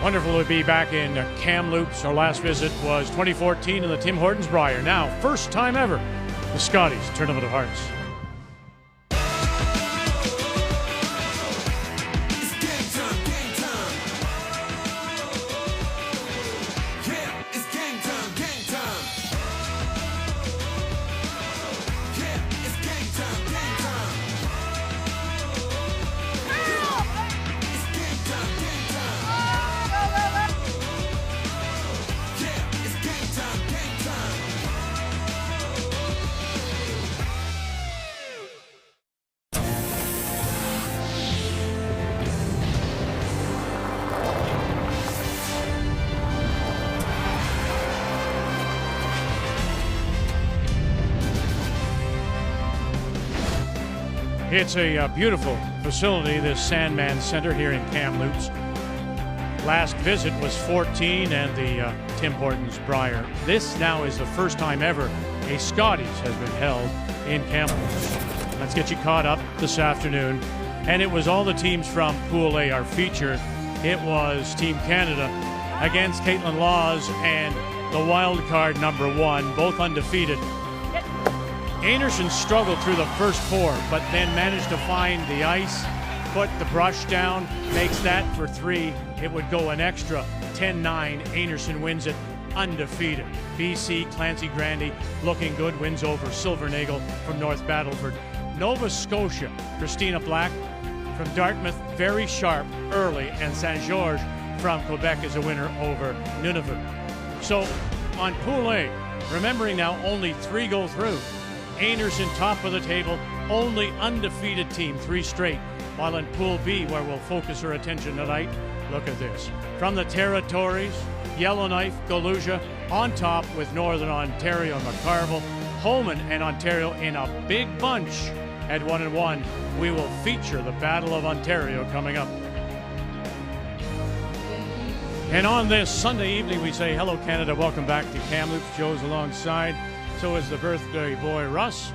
Wonderful to be back in Kamloops. Our last visit was 2014 in the Tim Hortons Brier. Now, first time ever, the Scotties Tournament of Hearts. It's a beautiful facility, this Sandman Center here in Kamloops. Last visit was 14 and the Tim Hortons Brier. This now is the first time ever a Scotties has been held in Kamloops. Let's get you caught up this afternoon. And it was all the teams from Pool A, our feature. It was Team Canada against Caitlin Laws and the wild card number 1, both undefeated. Anderson struggled through the first 4, but then managed to find the ice, put the brush down, makes that for 3. It would go an extra 10-9. Anderson wins it undefeated. BC, Clancy Grandy looking good, wins over Silvernagle from North Battleford. Nova Scotia, Christina Black from Dartmouth, very sharp early, and Saint Georges from Quebec is a winner over Nunavut. So on Pool A, remembering now only 3 go through. Anderson top of the table, only undefeated team, 3 straight. While in Pool B, where we'll focus our attention tonight, look at this. From the territories, Yellowknife, Galuja on top with Northern Ontario, McCarville, Homan and Ontario in a big bunch at 1-1. We will feature the Battle of Ontario coming up. And on this Sunday evening, we say hello, Canada. Welcome back to Kamloops. Joe's alongside. So is the birthday boy, Russ.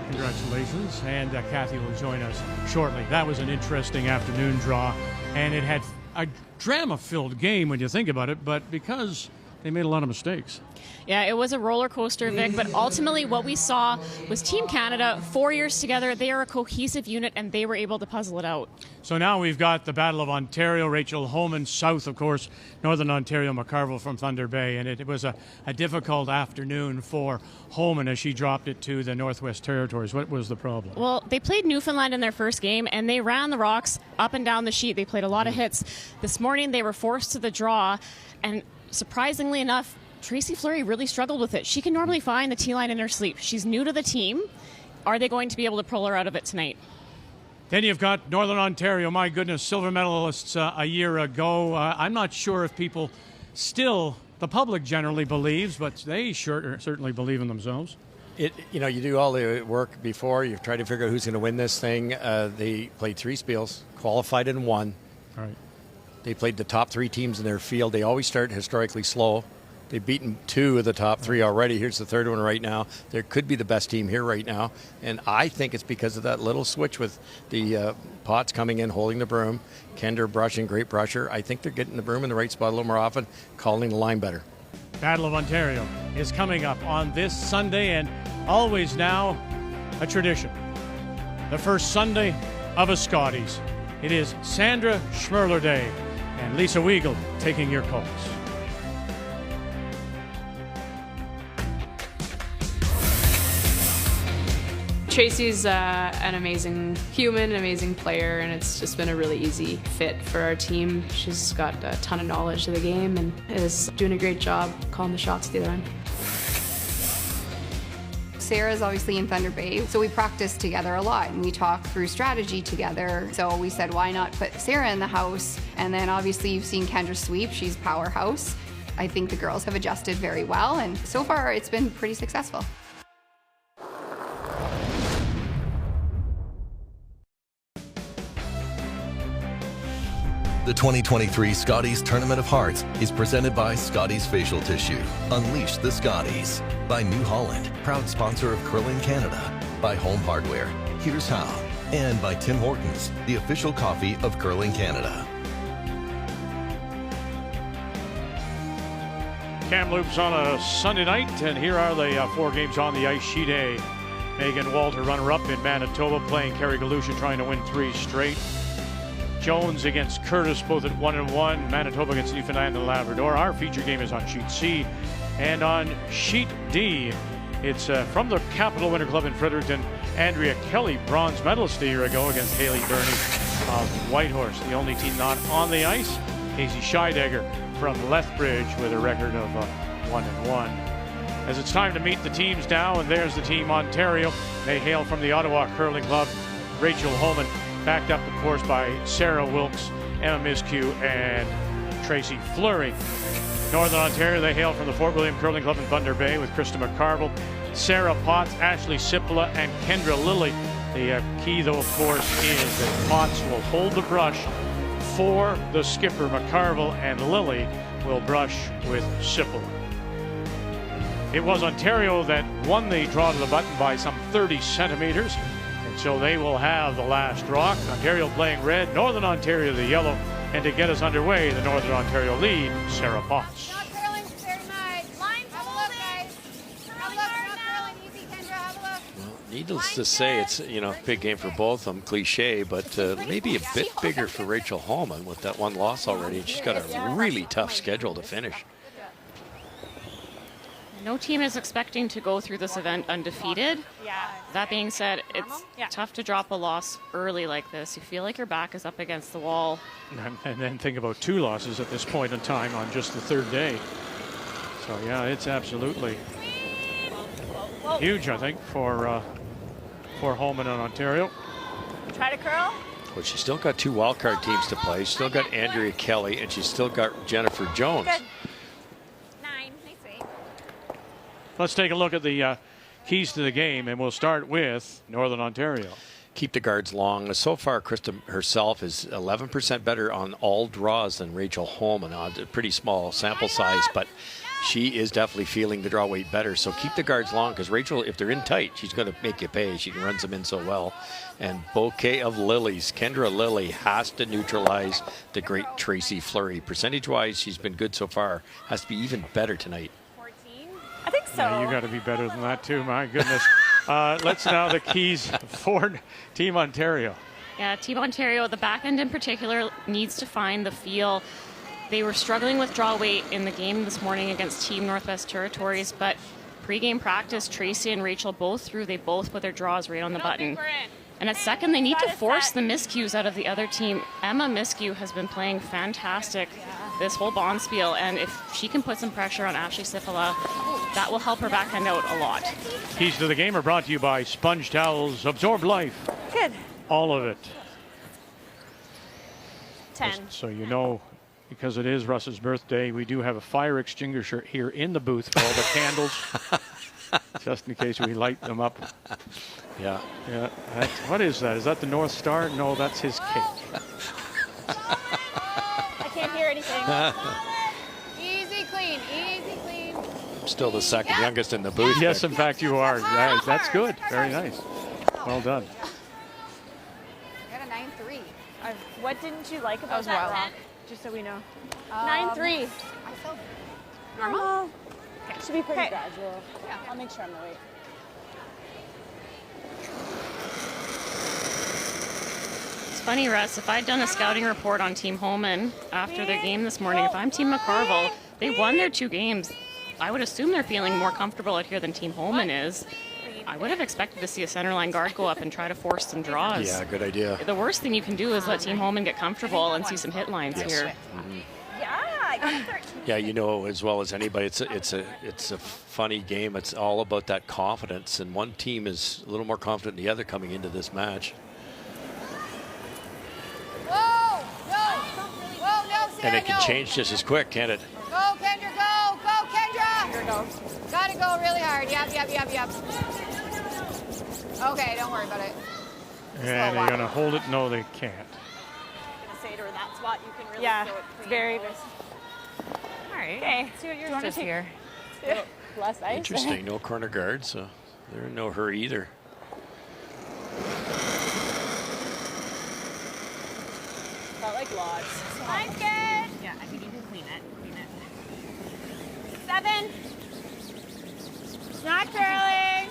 Congratulations. And Kathy will join us shortly. That was an interesting afternoon draw. And it had a drama-filled game when you think about it, but because they made a lot of mistakes. Yeah, it was a roller coaster, Vic, but ultimately what we saw was Team Canada, 4 years together, they are a cohesive unit, and they were able to puzzle it out. So now we've got the Battle of Ontario, Rachel Homan, south, of course, Northern Ontario, McCarville from Thunder Bay, and it was a difficult afternoon for Homan as she dropped it to the Northwest Territories. What was the problem? Well, they played Newfoundland in their first game, and they ran the rocks up and down the sheet. They played a lot of hits. This morning, they were forced to the draw, and surprisingly enough, Tracy Fleury really struggled with it. She can normally find the T-line in her sleep. She's new to the team. Are they going to be able to pull her out of it tonight? Then you've got Northern Ontario, my goodness, silver medalists a year ago. I'm not sure if people still, the public generally believes, but they certainly believe in themselves. You do all the work before. You try to figure out who's going to win this thing. They played 3 spiels, qualified and won. All right. They played the top 3 teams in their field. They always start historically slow. They've beaten 2 of the top 3 already. Here's the 3rd one right now. There could be the best team here right now. And I think it's because of that little switch with the Potts coming in, holding the broom, Kender brushing, great brusher. I think they're getting the broom in the right spot a little more often, calling the line better. Battle of Ontario is coming up on this Sunday, and always now a tradition. The first Sunday of a Scotties. It is Sandra Schmirler Day, and Lisa Weigel taking your calls. Tracy's an amazing human, an amazing player, and it's just been a really easy fit for our team. She's got a ton of knowledge of the game and is doing a great job calling the shots at the other end. Sarah's obviously in Thunder Bay, so we practice together a lot and we talk through strategy together. So we said, why not put Sarah in the house? And then obviously you've seen Kendra sweep, she's powerhouse. I think the girls have adjusted very well, and so far it's been pretty successful. The 2023 Scotties Tournament of Hearts is presented by Scotties Facial Tissue. Unleash the Scotties. By New Holland, proud sponsor of Curling Canada. By Home Hardware, Here's How. And by Tim Hortons, the official coffee of Curling Canada. Kamloops on a Sunday night, and here are the 4 games on the ice sheet A. Megan Walter, runner-up in Manitoba, playing Kerry Galusha, trying to win 3 straight. Jones against Curtis, both at 1-1. Manitoba against Newfoundland and Labrador. Our feature game is on sheet C. And on sheet D, it's from the Capital Winter Club in Fredericton, Andrea Kelly, bronze medalist a year ago against Haley Burney of Whitehorse. The only team not on the ice, Casey Scheidegger from Lethbridge with a record of 1-1. As it's time to meet the teams now, and there's the team Ontario. They hail from the Ottawa Curling Club. Rachel Homan, backed up, of course, by Sarah Wilkes, Emma Miskew, and Tracy Fleury. Northern Ontario, they hail from the Fort William Curling Club in Thunder Bay with Krista McCarville, Sarah Potts, Ashley Sipola, and Kendra Lilly. The key, though, of course, is that Potts will hold the brush for the skipper McCarville, and Lilly will brush with Sipola. It was Ontario that won the draw to the button by some 30 centimeters, and so they will have the last rock. Ontario playing red, Northern Ontario the yellow, and to get us underway, the Northern Ontario lead, Sarah Potts. Needless to say, it's a big game for both of them, cliche, but maybe a bit bigger for Rachel Homan with that one loss already. She's got a really tough schedule to finish. No team is expecting to go through this event undefeated. That being said, it's tough to drop a loss early like this. You feel like your back is up against the wall. And then think about 2 losses at this point in time on just the 3rd day. So yeah, it's absolutely huge, I think, for Homan and Ontario. Try to curl. Well, she's still got 2 wildcard teams to play. She's still got Andrea Kelly, and she's still got Jennifer Jones. Good. 9. Nice. Let's take a look at the keys to the game, and we'll start with Northern Ontario. Keep the guards long. So far, Krista herself is 11% better on all draws than Rachel Homan. A pretty small sample size, but she is definitely feeling the draw weight better. So keep the guards long, because Rachel, if they're in tight, she's going to make you pay. She runs them in so well. And bouquet of lilies. Kendra Lilly has to neutralize the great Tracy Fleury. Percentage-wise, she's been good so far. Has to be even better tonight. 14. I think so. Yeah, you got to be better than that too. My goodness. Let's now the keys for Team Ontario. Yeah, Team Ontario, the back end in particular, needs to find the feel. They were struggling with draw weight in the game this morning against Team Northwest Territories, but pre-game practice, Tracy and Rachel both threw. They both put their draws right on the button. And at second, they need to force the miscues out of the other team. Emma Miskew has been playing fantastic this whole bonspiel, and if she can put some pressure on Ashley Sipola, that will help her backhand out a lot. Keys to the game are brought to you by Sponge Towels. Absorb life. Good. All of it. 10. Just so you know, because it is Russ's birthday, we do have a fire extinguisher here in the booth for all the candles, just in case we light them up. Yeah. Yeah. What is that? Is that the North Star? No, that's his cake. I can't hear anything. Easy clean, easy clean. I'm still the second youngest in the booth. Yes, in fact, you are. That's good. Very nice. Well done. Got a 9-3. What didn't you like about that rock? Just so we know. 9-3. I felt normal. Okay. Should be pretty gradual. Yeah. I'll make sure I'm the weight. It's funny, Russ, if I'd done a scouting report on Team Homan after their game this morning, if I'm Team McCarville, they won their 2 games. I would assume they're feeling more comfortable out here than Team Homan is. I would have expected to see a centerline guard go up and try to force some draws. Yeah, good idea. The worst thing you can do is let Team Homan get comfortable and see some hit lines here. Yeah, I got 13. Yeah, you know as well as anybody, it's a funny game. It's all about that confidence, and one team is a little more confident than the other coming into this match. Whoa, no, Sarah, And it can change just as quick, can't it? Go, Kendra, go, Kendra. Here it goes. Gotta go really hard. Yep. Okay, don't worry about it. And they're going to hold it? No, they can't. I'm gonna say to her that spot you can really throw it clean. Very. All right. Okay. See what you're doing here. Less ice. Interesting. No corner guard, so they're in no hurry either. Felt like logs. I'm good. Yeah, I think you can clean it. 7. Not curling.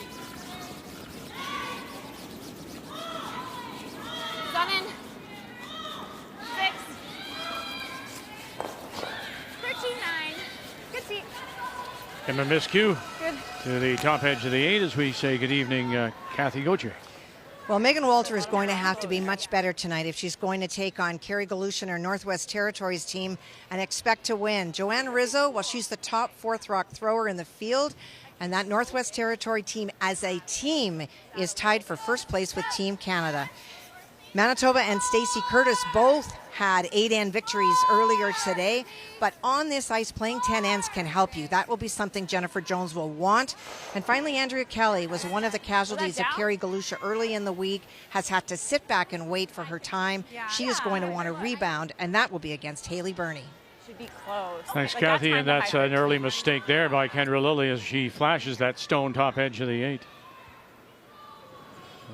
7. 6. 13-9. Good seat. Emma Miscue Good. to the top edge of the 8 as we say good evening, Kathy Gauthier. Well, Megan Walter is going to have to be much better tonight if she's going to take on Carrie Galusha and her Northwest Territories team and expect to win. Joanne Rizzo, well, she's the top fourth rock thrower in the field, and that Northwest Territory team as a team is tied for first place with Team Canada. Manitoba and Stacey Curtis both had 8-end victories earlier today, but on this ice, playing 10 ends can help you. That will be something Jennifer Jones will want. And finally, Andrea Kelly was one of the casualties of Carrie Galusha early in the week, has had to sit back and wait for her time. She is going to want to rebound, and that will be against Haley Burney. Should be close. Thanks, Kathy, and that's an early mistake there by Kendra Lilly as she flashes that stone top edge of the 8.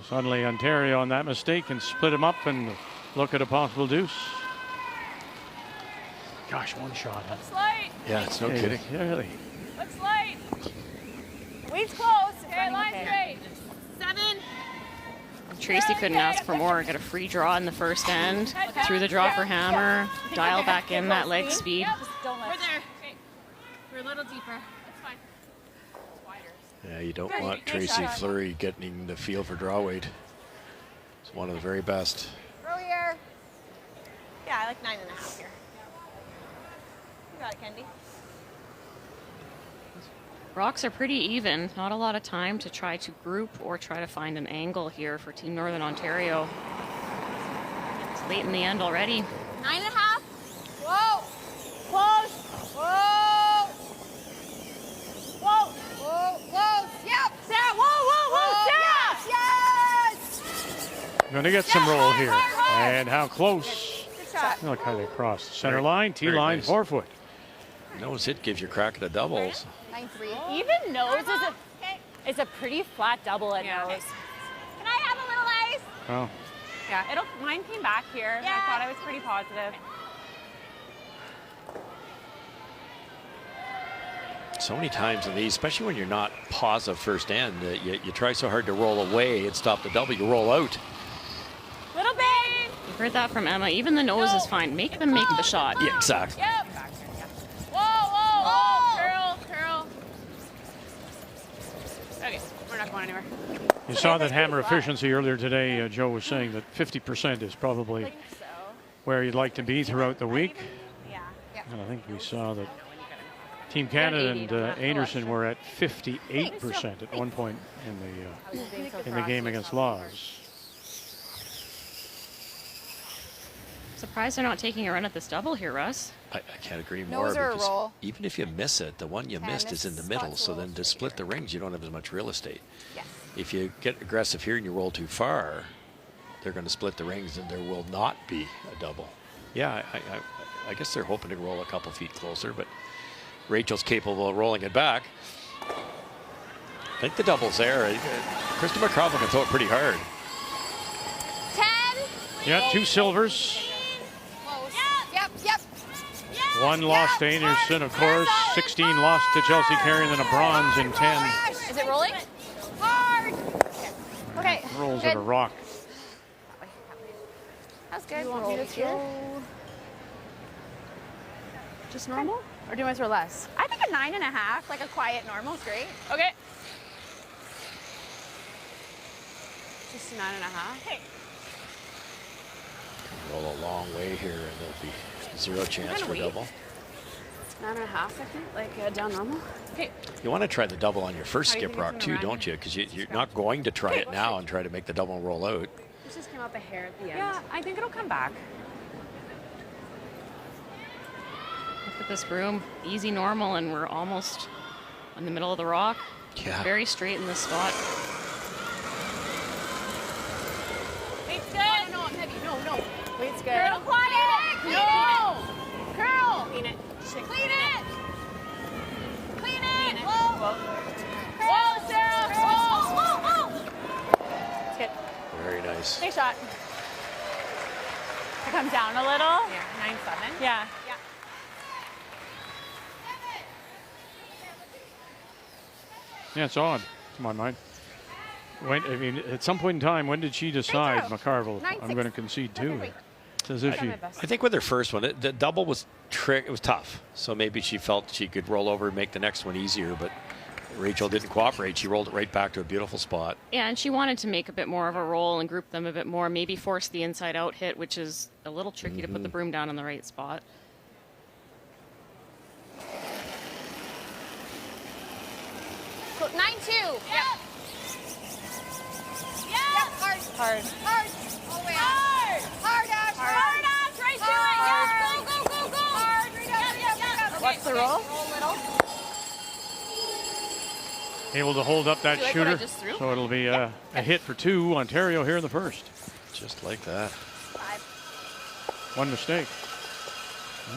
Suddenly Ontario on that mistake and split him up and look at a possible deuce. Gosh, one shot. Looks light. Yeah, it's no kidding. Really. Looks light. Weed's close. Okay, line straight. 7. Tracy couldn't ask for more. Got a free draw in the first end. Through the draw for Hammer. Dial back in that leg speed. We're there. Okay. We're a little deeper. That's fine. Yeah, you don't want Tracy Fleury getting the feel for draw weight. It's one of the very best. Row here. Yeah, I like 9.5 here. You got it, Kendi. Rocks are pretty even. Not a lot of time to try to group or try to find an angle here for Team Northern Ontario. It's late in the end already. 9.5. Whoa. Close. Whoa. Whoa. Whoa. Whoa. Yep. Sarah. Whoa. Whoa. Whoa. Sarah. Yes. Going to get some roll here. And how close. Good shot. Look how they crossed the center line, T-line, nice. 4-foot. Nose hit gives you a crack at the doubles. 9-3. Even nose is a pretty flat double at nose. Can I have a little ice? Oh, Yeah, mine came back here. Yeah. I thought I was pretty positive. So many times in these, especially when you're not positive first end, you try so hard to roll away and stop the double, you roll out. Little bit. You've heard that from Emma. Even the nose is fine. Make them make the shot. Yeah, exactly. Yep. Whoa. Curl. Okay, we're not going anywhere. you saw that hammer efficiency earlier today. Joe was saying that 50% is probably where you'd like to be throughout the week. Yeah. And I think we saw that Team Canada and Anderson were at 58% at one point in the game against Laws. Surprised they're not taking a run at this double here, Russ. I can't agree more. Nose or a Because roll? even if you miss it, the one you missed is in the middle. Scott's So roll then to is split the rings, you don't have as much real estate. Yes. If you get aggressive here and you roll too far, they're going to split the rings and there will not be a double. Yeah, I guess they're hoping to roll a couple feet closer, but Rachel's capable of rolling it back. I think the double's there. Krista McCarville can throw it pretty hard. 10. Yeah, 2 silvers. Close. Yep. One lost to Anderson, of course. 16 lost to Chelsea Carey, and then a bronze in 10. Is it rolling? Hard. Okay. Rolls good. at a rock. That's good. Do you want me to throw just normal? Or do you want to throw less? I think a 9.5, like a quiet normal, is great. Okay. Just 9.5. Okay. Roll a long way here and there'll be zero chance for a double. 9.5, I think, like down normal. Okay. You want to try the double on your first How do you skip think rock it's too, gonna run? don't you? Because you're not going to try it now and try to make the double and roll out. This just came out the hair at the end. Yeah, I think it'll come back. Look at this broom. Easy normal, and we're almost in the middle of the rock. Yeah. Very straight in this spot. Weight's good. No, I'm heavy. No. Weight's good. Curl, quiet. No. Curl. Clean it. Clean it. Clean it. Whoa. Whoa, Sarah. Whoa. It's good. Very nice. Nice shot. To come down a little. Yeah, 9-7. Yeah. Yeah, it's odd to my mind. At some point in time, when did she decide, McCarville, I'm going to concede 2? It's as if I think with her first one, the double was it was tough. So maybe she felt she could roll over and make the next one easier, but Rachel didn't cooperate. She rolled it right back to a beautiful spot. Yeah, and she wanted to make a bit more of a roll and group them a bit more, maybe force the inside-out hit, which is a little tricky to put the broom down in the right spot. So 9-2. Yep. Yeah. Hard. Hard. Hard. All the way out. Hard, Ash. Hard, Ash. Right to it. Yes. Go, go, go, go. Hard. Yep. What's the roll? Roll little. able to hold up that Do you like what I shooter. just threw? So it'll be a hit for 2, Ontario here in the first. Just like that. 5. One mistake.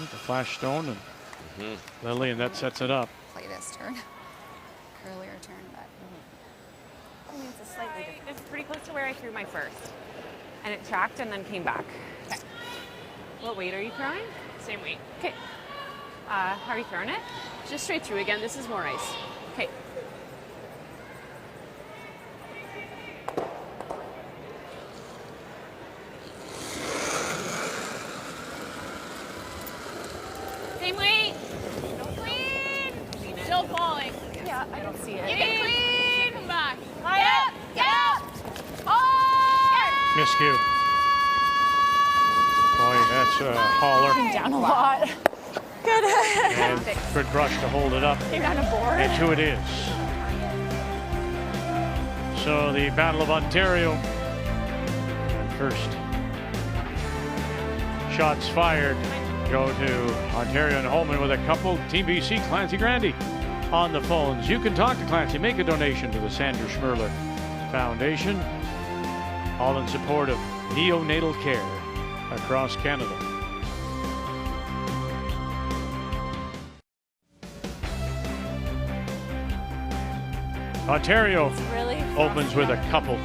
The flash stone and Lily, and that sets it up. Play this turn. Earlier turn, but I mean, it's a slightly different. It's pretty close to where I threw my first. And it tracked and then came back. Okay. What weight are you throwing? Same weight. Okay. How are you throwing it? Just straight through again. This is more ice. Okay. Same weight. Clean. Still falling. Yeah, I don't see it. Keep it clean. Come back. Yep. Yep. Hard. Miscue. Boy, that's a hauler. Down a lot. Good. And good brush to hold it up. Came down a board. And 2 it is. So the Battle of Ontario. And first shots fired go to Ontario and Homan with a couple. Team BC, Clancy Grandy on the phones. You can talk to Clancy. Make a donation to the Sandra Schmirler Foundation. All in support of neonatal care across Canada. Ontario Really opens with a couple.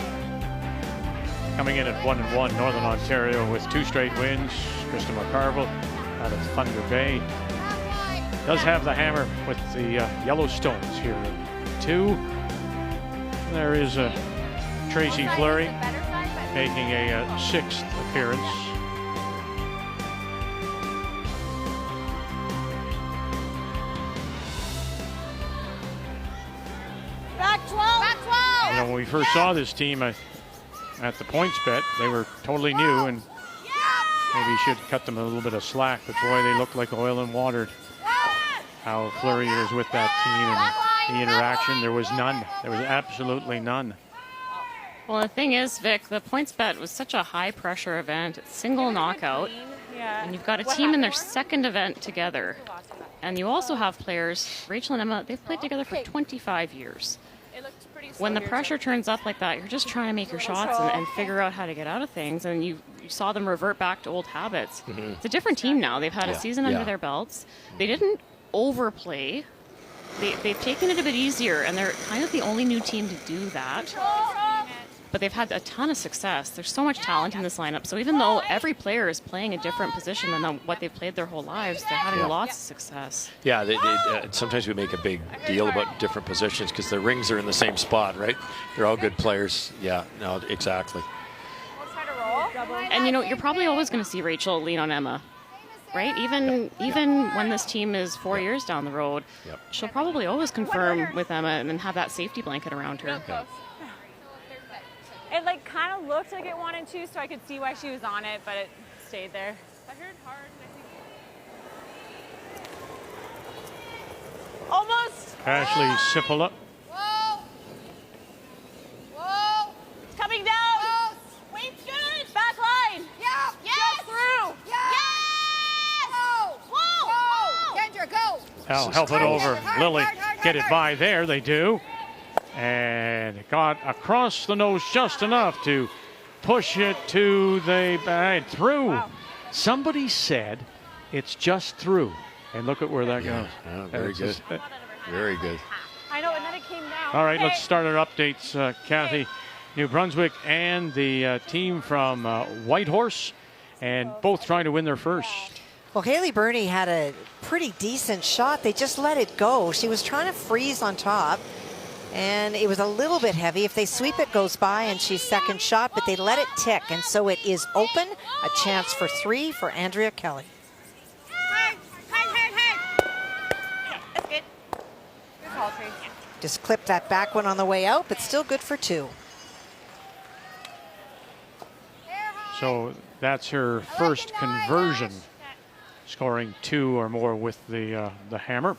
Coming in at 1-1, Northern Ontario with 2 straight wins. Krista McCarville out of Thunder Bay does have the hammer with the Yellowstones here at 2. There is Tracy Fleury making a 6th appearance. Back 12. Back 12. You know, when we first saw this team at the points bet, they were totally new and maybe should cut them a little bit of slack, but boy, they look like oil and water. How Fleury is with that team and the interaction, there was none. There was absolutely none. Well, the thing is, Vic, the points bet was such a high-pressure event. It's single knockout, and you've got a team in their second event together. And you also have players, Rachel and Emma, they've played together for 25 years. When the pressure turns up like that, you're just trying to make your shots and figure out how to get out of things, and you saw them revert back to old habits. It's a different team now. They've had a season under their belts. They didn't overplay. They've taken it a bit easier, and they're kind of the only new team to do that. But they've had a ton of success. There's so much talent in this lineup. So even though every player is playing a different position than what they've played their whole lives, they're having lots of success. Yeah, sometimes we make a big deal about different positions because the rings are in the same spot, right? They're all good players. Yeah, no, exactly. And you know, you're probably always going to see Rachel lean on Emma, right? Even when this team is 4 years down the road, she'll probably always confirm with Emma and then have that safety blanket around her. It like kind of looked like it wanted to, so I could see why she was on it, but it stayed there. I heard hard. Almost. Ashley Sipola. Whoa. Whoa. It's coming down. Whoa. Weight's good. Back line. Yeah. Yes. Just through. Yes. Yes. Whoa. Whoa. Whoa. Kendra, go. I'll help it over. Lily get it by there. They do. And it got across the nose just enough to push it to the through. Wow. Somebody said it's just through. And look at where that goes. Yeah, very good. Very good. I know, and then it came down. All right, let's start our updates, Kathy. New Brunswick and the team from Whitehorse, and both trying to win their first. Well, Haley Burney had a pretty decent shot. They just let it go. She was trying to freeze on top. And it was a little bit heavy. If they sweep, it goes by, and she's second shot, but they let it tick, and so it is open. A chance for 3 for Andrea Kelly. That's good. Good call, Trace. Just clipped that back one on the way out, but still good for 2. So that's her first conversion, scoring 2 or more with the hammer.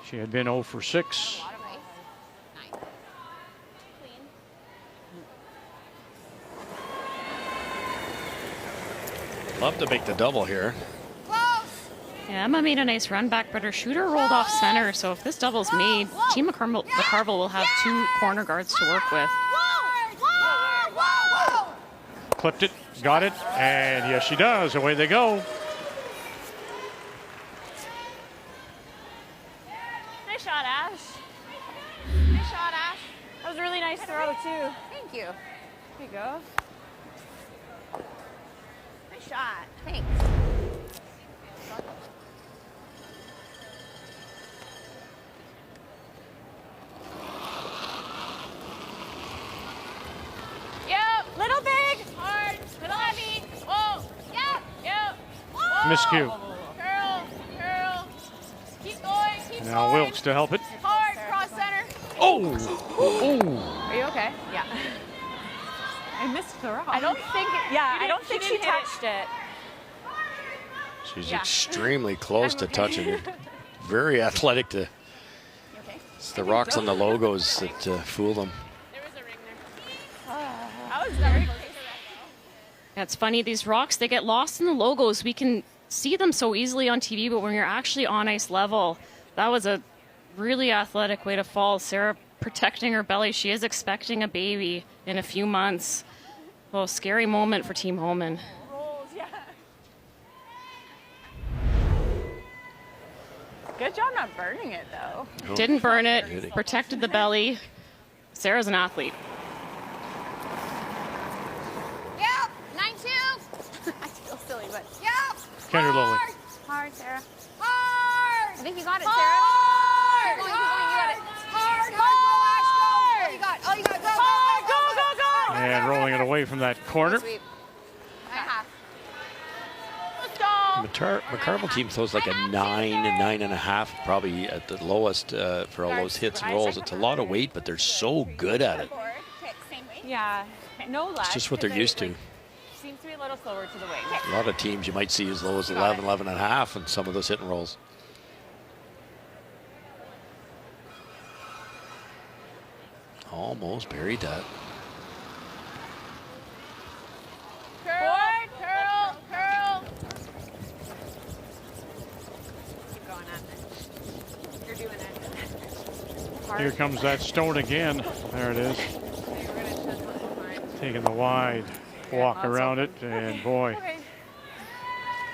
She had been 0 for 6. Love to make the double here. Yeah, Emma made a nice run back, but her shooter rolled off center. So if this double's made, Team McCarville will have 2 corner guards to work with. Clipped it, got it, and yes, she does. Away they go. Nice shot, Ash. Nice shot, Ash. That was a really nice throw, too. Thank you. There you go. Nice shot. Thanks. Yep. Little big. Hard. Little heavy. Whoa. Yep. Yep. Whoa. Miscue. Curl. Keep going. Keep Now going. Wilkes to help it. Hard. Cross center. Oh! Are you okay? Yeah. I missed the rock. I don't think she touched it. She's extremely close to touching it. Very athletic. It's the rocks on the logos that fool them. There was a ring there. I was very close. It's funny, these rocks, they get lost in the logos. We can see them so easily on TV, but when you're actually on ice level, that was a really athletic way to fall. Sarah protecting her belly. She is expecting a baby in a few months. Well, scary moment for Team Homan. Rolls, yeah. Good job not burning it, though. Oh, Didn't burn it, protected the belly. Sarah's an athlete. Yep, 9-2. I feel silly, but yep. Kendra Lowley. Hard, Sarah. Hard. I think you got it, Sarah. Hard. Keep going, you got it. Hard. All you got. All you got. Go. Go. And rolling it away from that corner. Sweep. Let's go. McCarville team throws like a 9 and 9.5, probably at the lowest for all those hits and rolls. It's a lot of weight, but they're so good at it. Yeah. No less. It's just what they're used to. Seems to be a little slower to the wing. A lot of teams you might see as low as 11, 11.5 in some of those hit and rolls. Almost buried that. Curl. Keep going at it. You're doing it. Here comes that stone again. There it is. Taking the wide walk around it, and boy,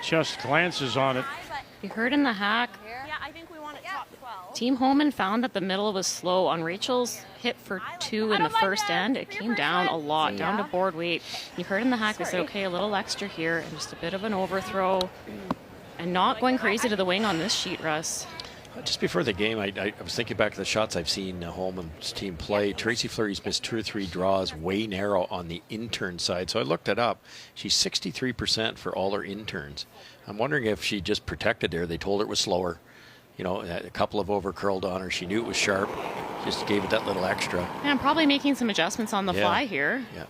just glances on it. You heard in the hack, Yeah, I think we want it top 12. Team Homan found that the middle was slow. On Rachel's hit for 2 in the first end, it came down a lot, down to board weight. You heard in the hack, they said, okay, a little extra here, and just a bit of an overthrow, and not going crazy to the wing on this sheet, Russ. Just before the game, I was thinking back to the shots I've seen Holman's team play. Tracy Fleury's missed 2 or 3 draws way narrow on the intern side. So I looked it up. She's 63% for all her interns. I'm wondering if she just protected there. They told her it was slower. You know, a couple of over curled on her. She knew it was sharp. Just gave it that little extra. Yeah, I'm probably making some adjustments on the fly here. Yeah.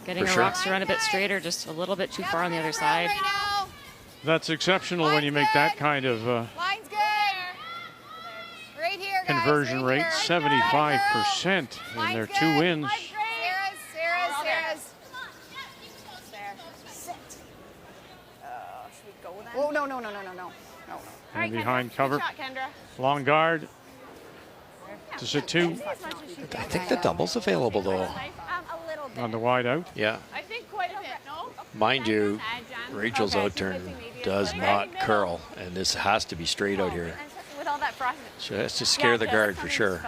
Getting For her sure. rocks to run a bit straighter, just a little bit too far on the other side. That's exceptional when you make that kind of Line's good. Right here, guys. conversion rate, 75% in their 2 wins. Sarah's. There. Sit. Should we go then? Oh, no. And behind cover, Good shot, Kendra. long guard to sit 2 I think the double's available, though. A little bit. on the wide out. Yeah. I think quite a bit. No? Mind you, Rachel's outturn does not curl, and this has to be straight out here. With all that frost. She has to scare the guard for sure.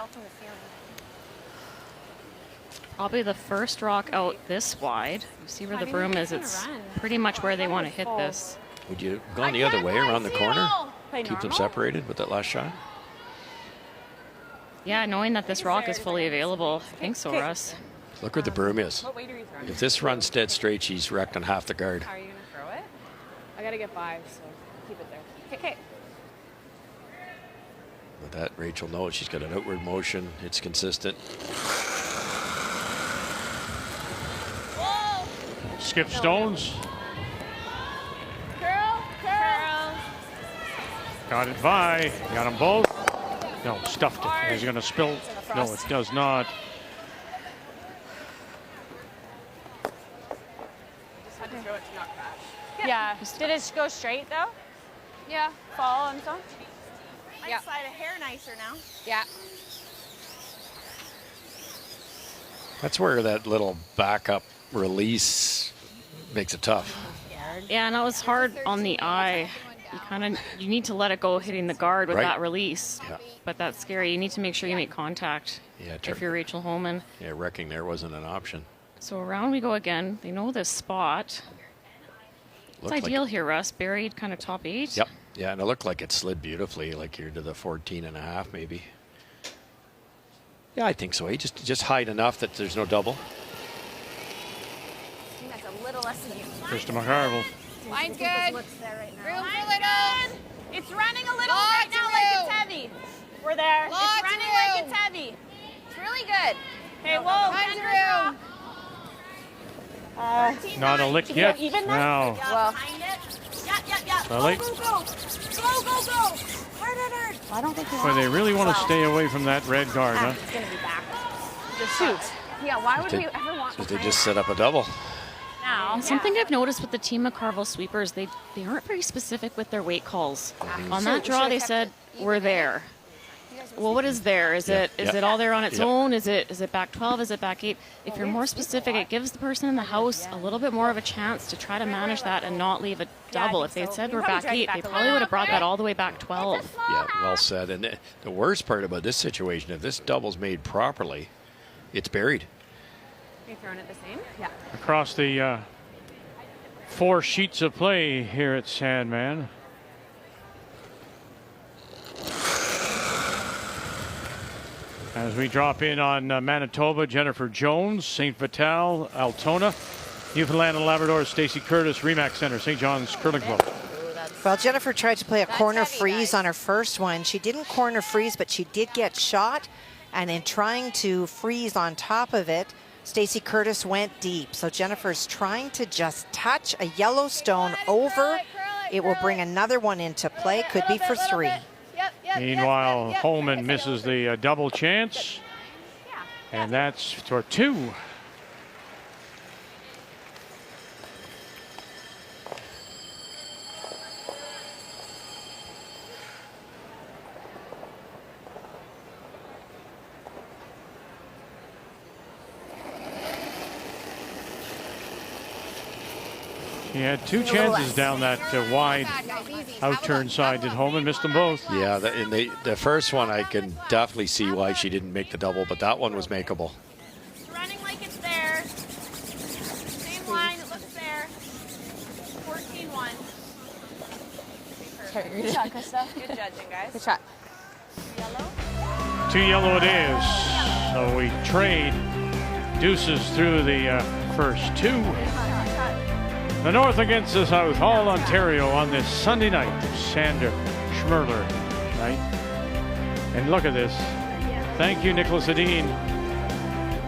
Probably the first rock out this wide. You see where the broom is. It's pretty much where they want to hit this. Would you have gone the other way around the corner? Keep them separated with that last shot? Yeah, knowing that this rock is fully available, I think so, Russ. Look where the broom is. What weight are you throwing? If this runs dead straight, she's wrecked on half the guard. How are you going to throw it? I gotta get 5, so keep it there. Okay. With that, Rachel knows she's got an outward motion. It's consistent. Skip Stones. Curl. Got it by. Got them both. No, stuffed it. Is it going to spill? No, it does not. Just had to throw it to not crash. Yeah. Did it go straight though? Yeah. Fall and so? Yeah. Slide a hair nicer now. Yeah. That's where that little backup release makes it tough. Yeah, and that was hard on the eye. You need to let it go hitting the guard with that release. Yeah. But that's scary. You need to make sure you make contact if you're Rachel Homan. Yeah, wrecking there wasn't an option. So around we go again. They know this spot. It's ideal here, Russ. Buried kind of top 8. Yep. Yeah, and it looked like it slid beautifully, like here to the 14.5 maybe. Yeah, I think so. Just hide enough that there's no double. I think that's a little less than you. Krista McCarville. Mine's good. Room for little. It's running a little right now like it's heavy. We're there. It's running like it's heavy. It's really good. Okay, whoa. Mine's room. Not a lick yet. Now. Well. Yeah. Lily. Go. Hard. I don't think Well, they really want to stay away from that red guard, huh? It's going to be back. Just shoot. Yeah, why would we ever want Because they just set up a double. now? Something I've noticed with the team McCarville sweepers, they aren't very specific with their weight calls. On that draw, they said, we're there. Well, what is there? Is it all there on its own? Is it back 12? Is it back 8? If you're more specific, it gives the person in the house a little bit more of a chance to try to manage that and not leave a double. If they said we're back 8, they probably would have brought that all the way back 12. Yeah, well said. And the worst part about this situation, if this double's made properly, it's buried. Are you throwing it the same? Yeah. Across the 4 sheets of play here at Sandman. As we drop in on Manitoba, Jennifer Jones, St. Vital, Altona, Newfoundland and Labrador, Stacey Curtis, Remax Center, St. John's Curling Club. Well, Jennifer tried to play a corner freeze on her first one. She didn't corner freeze, but she did get shot. And in trying to freeze on top of it, Stacey Curtis went deep. So Jennifer's trying to just touch a yellow stone over. It will bring another one into play. Could be for 3. Meanwhile, Homan misses the double chance. And that's for 2. He had 2 chances down that wide out-turn side. Did Homan miss them both? Yeah, the first one I can definitely see why she didn't make the double, but that one was makeable. It's running like it's there. Same line, it looks there. 14-1. Good shot, Krista. Good judging, guys. Good shot. 2 yellow it is. So we trade deuces through the first 2. The North against the South, all Ontario on this Sunday night, Sandra Schmirler night. And look at this. Thank you, Nicholas Edin.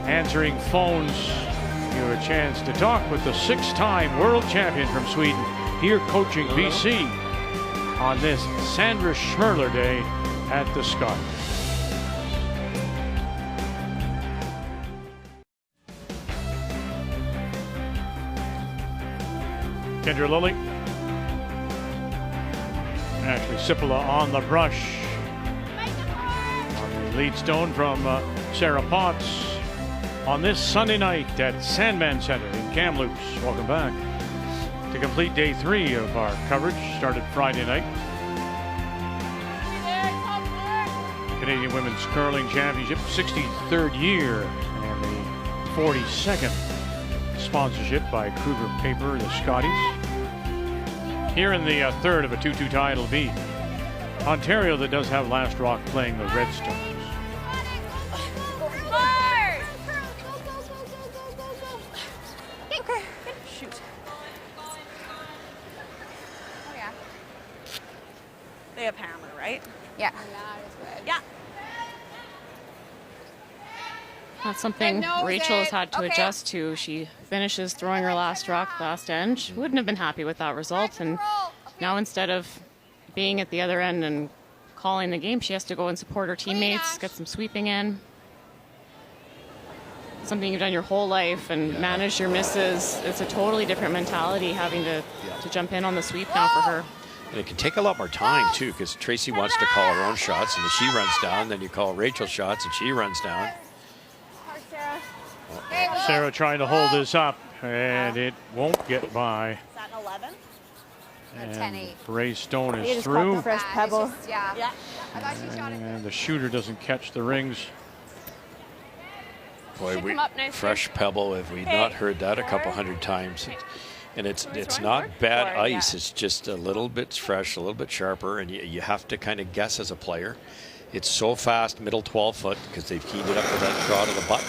Answering phones. You have a chance to talk with the 6-time world champion from Sweden, here coaching BC on this Sandra Schmirler Day at the Scotties. Kendra Lilly. Ashley Sipola on the brush. On the lead stone from Sarah Potts on this Sunday night at Sandman Center in Kamloops. Welcome back to complete day 3 of our coverage. Started Friday night. Canadian Women's Curling Championship, 63rd year and the 42nd sponsorship by Kruger Paper, the Scotties. Here in the third of a 2-2 tie, it'll be Ontario that does have Last Rock playing the Redstones. They have hammer, right? Yeah. Yeah. That's something Rachel has had to adjust to. She finishes throwing her last rock last end. She wouldn't have been happy with that result. And now instead of being at the other end and calling the game, she has to go and support her teammates, get some sweeping in. Something you've done your whole life and manage your misses. It's a totally different mentality having to jump in on the sweep now for her. And it can take a lot more time, too, because Tracy wants to call her own shots, and if she runs down, then you call Rachel's shots, and she runs down. Sarah trying to hold this up, and it won't get by. Is that an 11? And Ray Stone is through. Fresh pebble. Yeah. And the shooter doesn't catch the rings. Boy, fresh pebble, have we not heard that a couple hundred times? And it's not bad ice, it's just a little bit fresh, a little bit sharper, and you have to kind of guess as a player. It's so fast, middle 12 foot, because they've keyed it up with that draw to the button.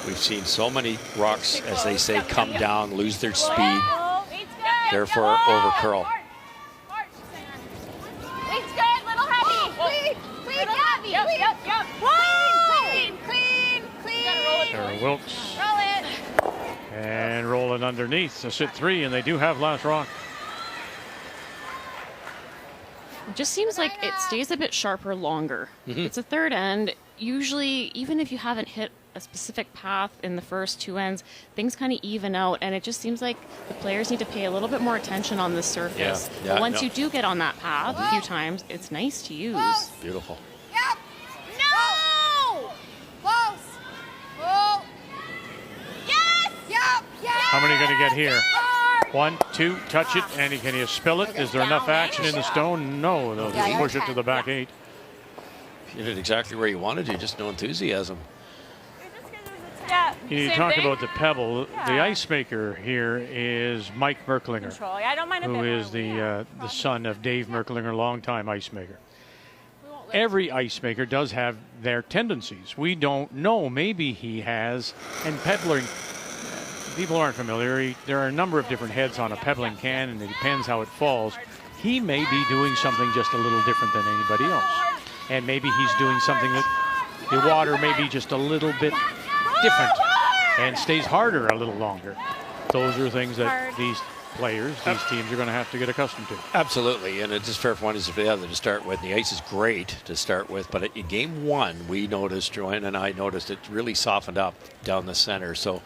We've seen so many rocks, as they say, come down, lose their speed, therefore over curl. Weight's good, little heavy. Clean, heavy. Yep. Clean. Sarah Wilkes. Roll it. And roll it underneath. So sit 3, and they do have last rock. It just seems like it stays a bit sharper longer. It's a third end. Usually, even if you haven't hit a specific path in the first 2 ends, things kind of even out, and it just seems like the players need to pay a little bit more attention on this surface. But once you do get on that path a few times, it's nice to use. Beautiful. Yep. No! Close. Oh. Yes! Yep. How many going to get here? 1, 2, touch it, and can you spill it? Is there enough action in the stone? No, they'll just push it to the back 8. You did exactly where you wanted to, just no enthusiasm. Yeah. You talk about the pebble. The ice maker here is Mike Merklinger, Control. I don't mind a who bit is the son of Dave Merklinger, longtime ice maker. Every ice maker does have their tendencies. We don't know. Maybe he has. And pebbling, people aren't familiar. There are a number of different heads on a pebbling can, and it depends how it falls. He may be doing something just a little different than anybody else. And maybe he's doing something that the water may be just a little bit different and stays harder a little longer. Those are things that these players, these teams are going to have to get accustomed to. Absolutely, and it's just fair for one is the other to start with. The ice is great to start with, but in game 1, we noticed, Joanne and I noticed, it really softened up down the center. So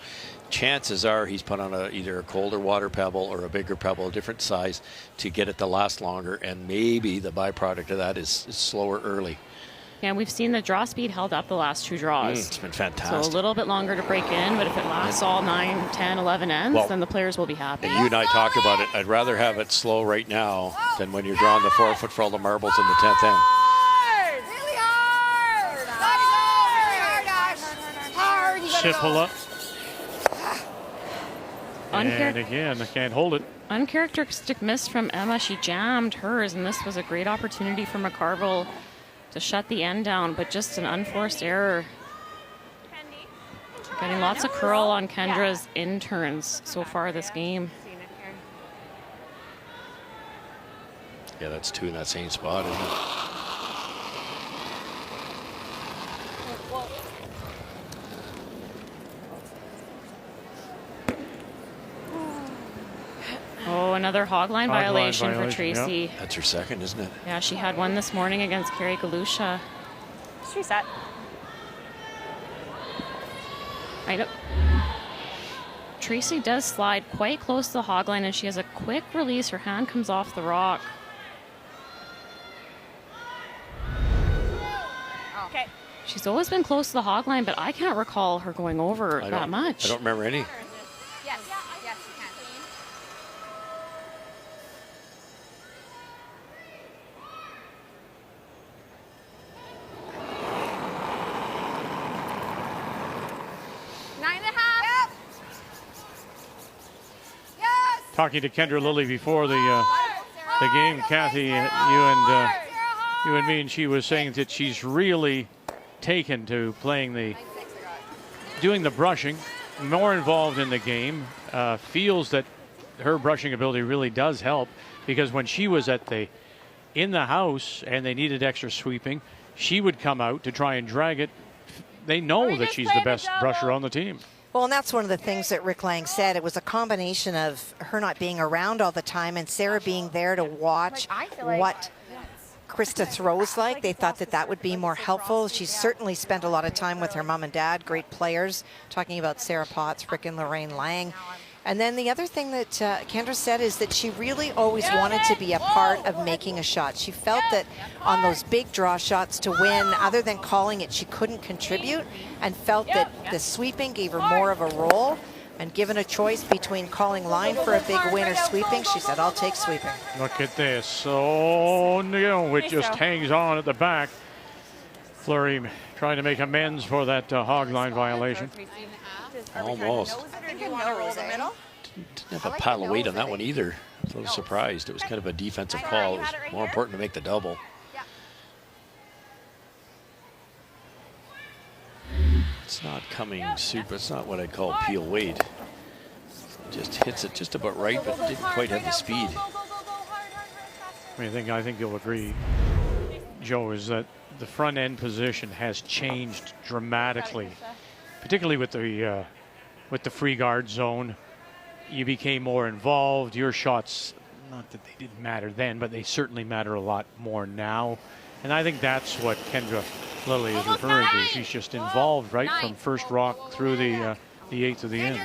chances are he's put on either a colder water pebble or a bigger pebble, a different size, to get it to last longer, and maybe the byproduct of that is slower early. Yeah, we've seen the draw speed held up the last 2 draws. It's been fantastic. So a little bit longer to break in, but if it lasts all 9, 10, 11 ends, then the players will be happy. And you and I talked about it. I'd rather have it slow right now than when you're drawing the 4-foot for all the marbles in the 10th end. Really hard. Hard. Sipula. And Unchar- again, I can't hold it. Uncharacteristic miss from Emma. She jammed hers, and this was a great opportunity for McCarville to shut the end down, but just an unforced error. Getting lots of curl on Kendra's in turns so far this game. Yeah, that's 2 in that same spot, isn't it? Oh, another hogline violation for Tracy. Yep. That's her second, isn't it? Yeah, she had one this morning against Carrie Galusha. She's set. Tracy does slide quite close to the hogline, and she has a quick release. Her hand comes off the rock. Okay. She's always been close to the hogline, but I can't recall her going over that much. I don't remember any. Yes, you can. 9.5. Yep. Yes. Talking to Kendra Lilly before the game, Kathy, you and me, and she was saying that she's really taken to doing the brushing, more involved in the game, feels that her brushing ability really does help, because when she was at the in the house and they needed extra sweeping, she would come out to try and drag it. They know that she's the best brusher on the team. Well, and that's one of the things that Rick Lang said. It was a combination of her not being around all the time and Sarah being there to watch what Krista throws like. They thought that that would be more helpful. She's certainly spent a lot of time with her mom and dad, great players, talking about Sarah Potts, Rick and Lorraine Lang. And then the other thing that Kendra said is that she really always wanted to be a part of making a shot. She felt that on those big draw shots to win, other than calling it, she couldn't contribute, and felt that the sweeping gave her more of a role. And given a choice between calling line for a big win or sweeping, she said, I'll take sweeping. Look at this. Oh, no, it just hangs on at the back. Fleury trying to make amends for that hog line violation. Almost. Didn't have a pile of weight on that one either. I was a little surprised. It was kind of a defensive call. It was more important to make the double. It's not coming super. It's not what I'd call peel weight. Just hits it just about right, but didn't quite have the speed. I think you'll agree, Joe, is that the front end position has changed dramatically, particularly with the free guard zone. You became more involved. Your shots, not that they didn't matter then, but they certainly matter a lot more now. And I think that's what Kendra Lilly is referring to. She's just involved right from first rock through the eighth of the end.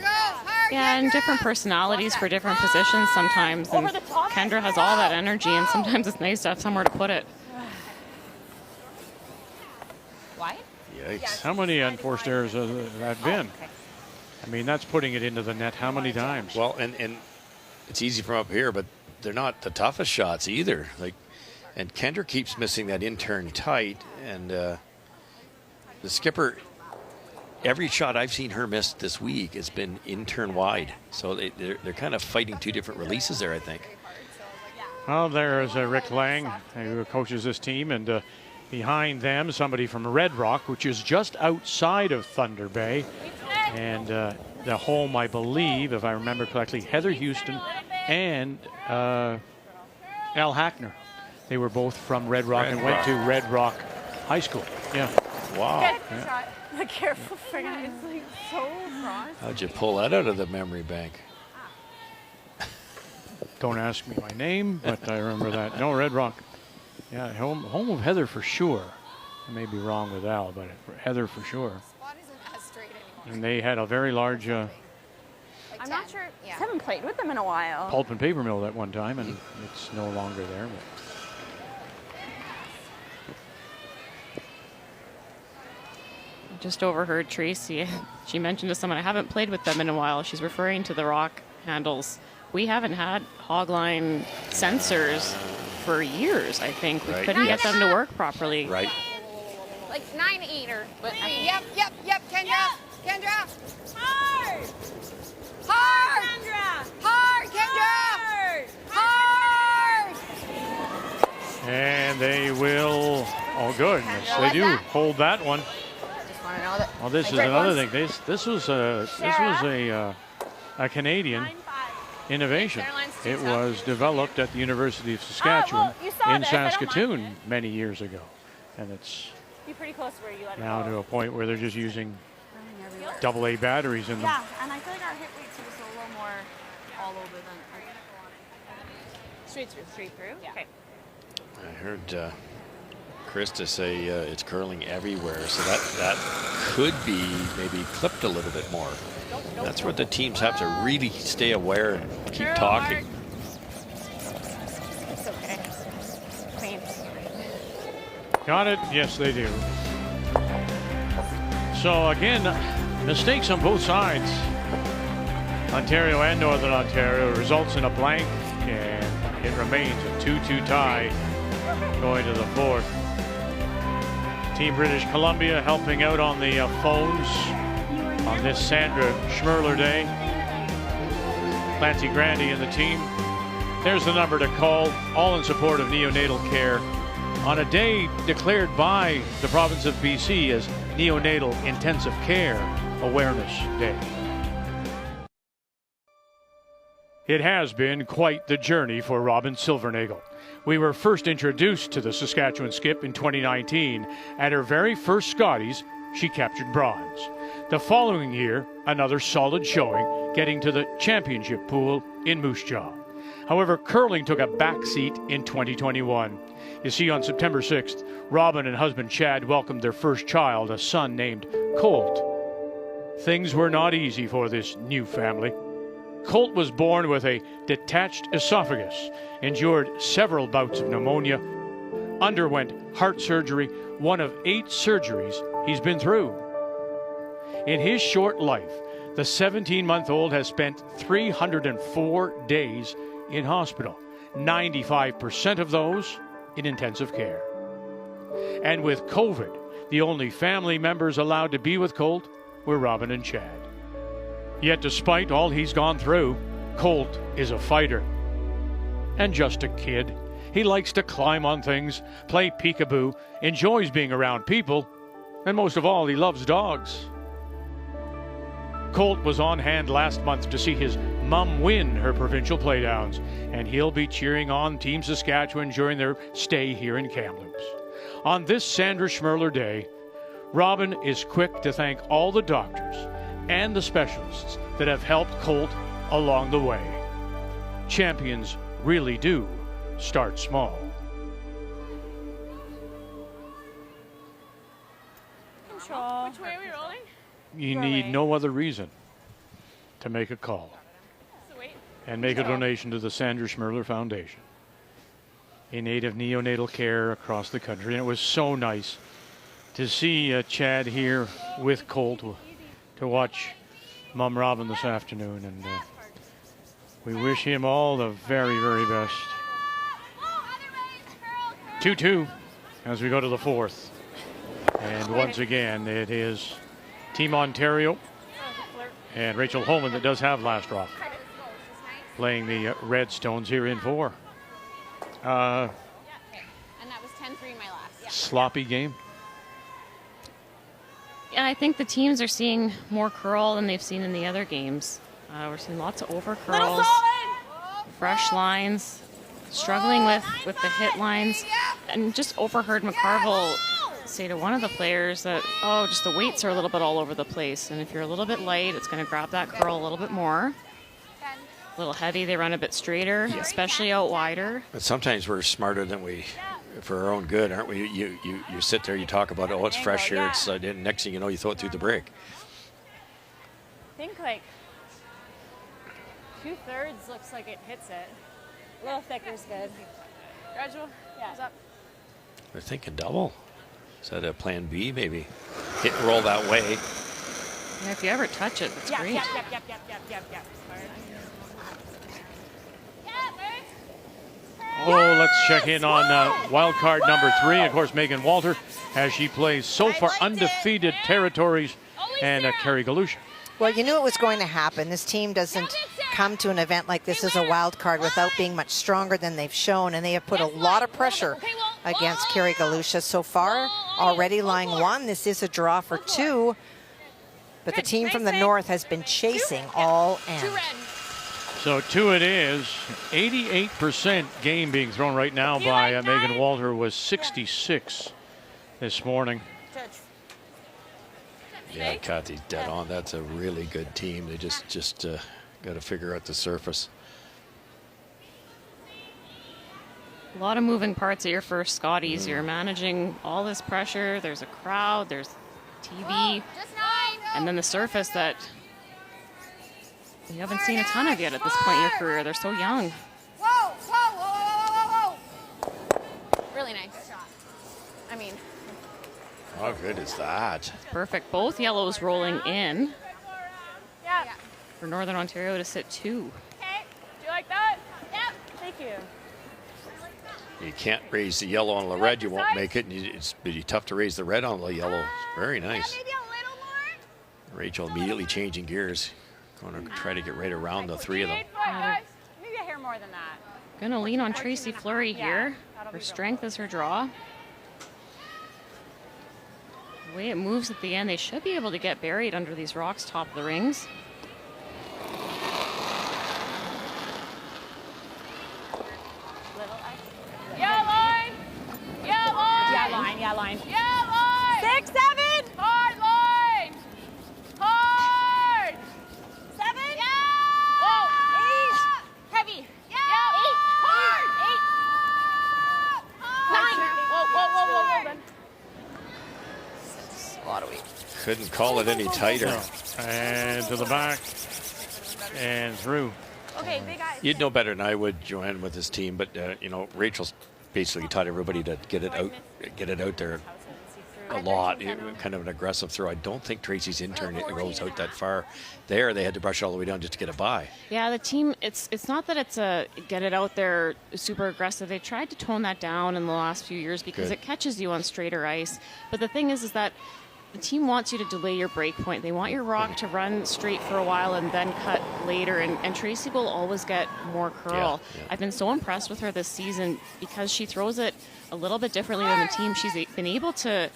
Yeah, and different personalities for different positions sometimes. And Kendra has all that energy, and sometimes it's nice to have somewhere to put it. Why? Yikes. How many unforced errors have that been? I mean, that's putting it into the net how many times? Well, and it's easy from up here, but they're not the toughest shots either. And Kendra keeps missing that in-turn tight, and the skipper, every shot I've seen her miss this week has been in-turn wide. So they're kind of fighting two different releases there, I think. Well, there's Rick Lang, who coaches this team, and behind them, somebody from Red Rock, which is just outside of Thunder Bay. And the home, I believe, if I remember correctly, Heather Houston and Al Hackner. They were both from Red Rock and went to Red Rock High School. Yeah. Wow. Yeah. Careful for that. It's like so cross. How'd you pull that out of the memory bank? Don't ask me my name, but I remember that. No, Red Rock. Yeah, home of Heather for sure. I may be wrong with Al, but Heather for sure. And they had a very large I'm not sure. I haven't played with them in a while. pulp and paper mill at one time, and it's no longer there. But Just overheard Tracy. She mentioned to someone, I haven't played with them in a while. She's referring to the rock handles. We haven't had hogline sensors for years, I think. We couldn't get them to work properly. Right. Like 9-8 or. Yep, Kendra. Kendra. Hard. Hard. Sandra. Hard, Kendra. Hard. and they will. Oh, good. Yes, they do hold that one. Just want to know that. Well, this is another thing. This was a Canadian innovation. It was developed at the University of Saskatchewan in Saskatoon many years ago, and it's pretty close where you let now it go. to a point where they're just using AA batteries in them. Yeah, and I feel like our hit rates are just a little more all over than straight through. Yeah. Okay. I heard Krista say it's curling everywhere, so that could be maybe clipped a little bit more. That's where the teams have to really stay aware and keep talking. It's okay. Clean. Got it? Yes, they do. So again, mistakes on both sides. Ontario and Northern Ontario results in a blank, and it remains a 2-2 tie going to the fourth. Team British Columbia helping out on the phones on this Sandra Schmirler Day. Clancy Grandy and the team. There's the number to call, all in support of neonatal care on a day declared by the province of BC as Neonatal Intensive Care Awareness Day. It has been quite the journey for Robin Silvernagle. We were first introduced to the Saskatchewan skip in 2019. At her very first Scotties, she captured bronze. The following year, another solid showing, getting to the championship pool in Moose Jaw. However, curling took a backseat in 2021. You see, on September 6th, Robin and husband Chad welcomed their first child, a son named Colt. Things were not easy for this new family. Colt was born with a detached esophagus, endured several bouts of pneumonia, underwent heart surgery, one of 8 surgeries he's been through. In his short life, the 17-month-old has spent 304 days in hospital, 95% of those in intensive care. And with COVID, the only family members allowed to be with Colt were Robin and Chad. Yet despite all he's gone through, Colt is a fighter. And just a kid. He likes to climb on things, play peekaboo, enjoys being around people, and most of all, he loves dogs. Colt was on hand last month to see his mum win her provincial playdowns, and he'll be cheering on Team Saskatchewan during their stay here in Kamloops. On this Sandra Schmirler Day, Robin is quick to thank all the doctors and the specialists that have helped Colt along the way. Champions really do start small. Control. Which way are we rolling? You need no other reason to make a call and make a donation to the Sandra Schmirler Foundation, a native neonatal care across the country. And it was so nice to see Chad here with Colt to watch Mum Robin this afternoon, and we wish him all the very, very best. 2-2 as we go to the 4th. And once again, it is Team Ontario and Rachel Homan that does have last rock, playing the Redstones here in 4. And that was 10-3 my last. Sloppy game. Yeah, I think the teams are seeing more curl than they've seen in the other games. We're seeing lots of over curls, fresh lines, struggling with the hit lines, and just overheard McCarville say to one of the players that, oh, just the weights are a little bit all over the place, and if you're a little bit light, it's going to grab that curl a little bit more. A little heavy, they run a bit straighter, especially out wider. But sometimes we're smarter than we, for our own good, aren't we? You sit there, you talk about, oh, it's fresh here. It's next thing you know, you throw it through the break. I think like 2/3 looks like it hits it. A little thicker is good. Gradual. Yeah. What's up? They're thinking double. Is that a plan B, maybe? Hit and roll that way. Yeah, if you ever touch it, that's great. Yep. Oh, let's check in on wild card number 3. Of course, Megan Walter, as she plays so far undefeated territories, and Carrie Galusha. Well, you knew it was going to happen. This team doesn't come to an event like this as a wild card without being much stronger than they've shown, and they have put a lot of pressure against Carrie Galusha so far. Already lying 1. This is a draw for 2, but the team from the north has been chasing all end. So 2 it is. 88% game being thrown right now by Megan Walter, was 66 this morning. Yeah, Kathy's dead on. That's a really good team. They just got to figure out the surface. A lot of moving parts at your first Scotties. You're managing all this pressure. There's a crowd, there's TV, and then the surface that you haven't seen a ton of yet at this point in your career. They're so young. Really nice shot. I mean, How good is that? Perfect. Both yellows rolling in Yeah. for Northern Ontario to sit 2. Okay. Do you like that? Yep. Thank you. You can't raise the yellow on the red, you won't make it. And it's pretty tough to raise the red on the yellow. Very nice. maybe a little more. Rachel immediately changing gears. Going to try to get right around the 3 of them. Maybe a hair more than that. Gonna lean on Tracy Fleury here. Her strength is her draw. The way it moves at the end, they should be able to get buried under these rocks top of the rings. line. Yeah, line. 6, 7. Hard line. Hard. 7. Yeah. Whoa. 8. Heavy. Yeah. 8. Hard. 8. 9. Whoa. That's a lot of weight. Couldn't call it any tighter. No. And to the back and through. Okay, big eyes. You'd know better than I would, Joanne, with his team, but you know, Rachel's basically taught everybody to get it out there a lot. Kind of an aggressive throw. I don't think Tracy's intern rolls out that far. There, they had to brush it all the way down just to get it by. Yeah, the team, it's not that it's a get it out there super aggressive. They tried to tone that down in the last few years because it catches you on straighter ice. But the thing is that the team wants you to delay your break point. They want your rock to run straight for a while and then cut later. And Tracy will always get more curl. Yeah. I've been so impressed with her this season because she throws it a little bit differently than the team. She's been able to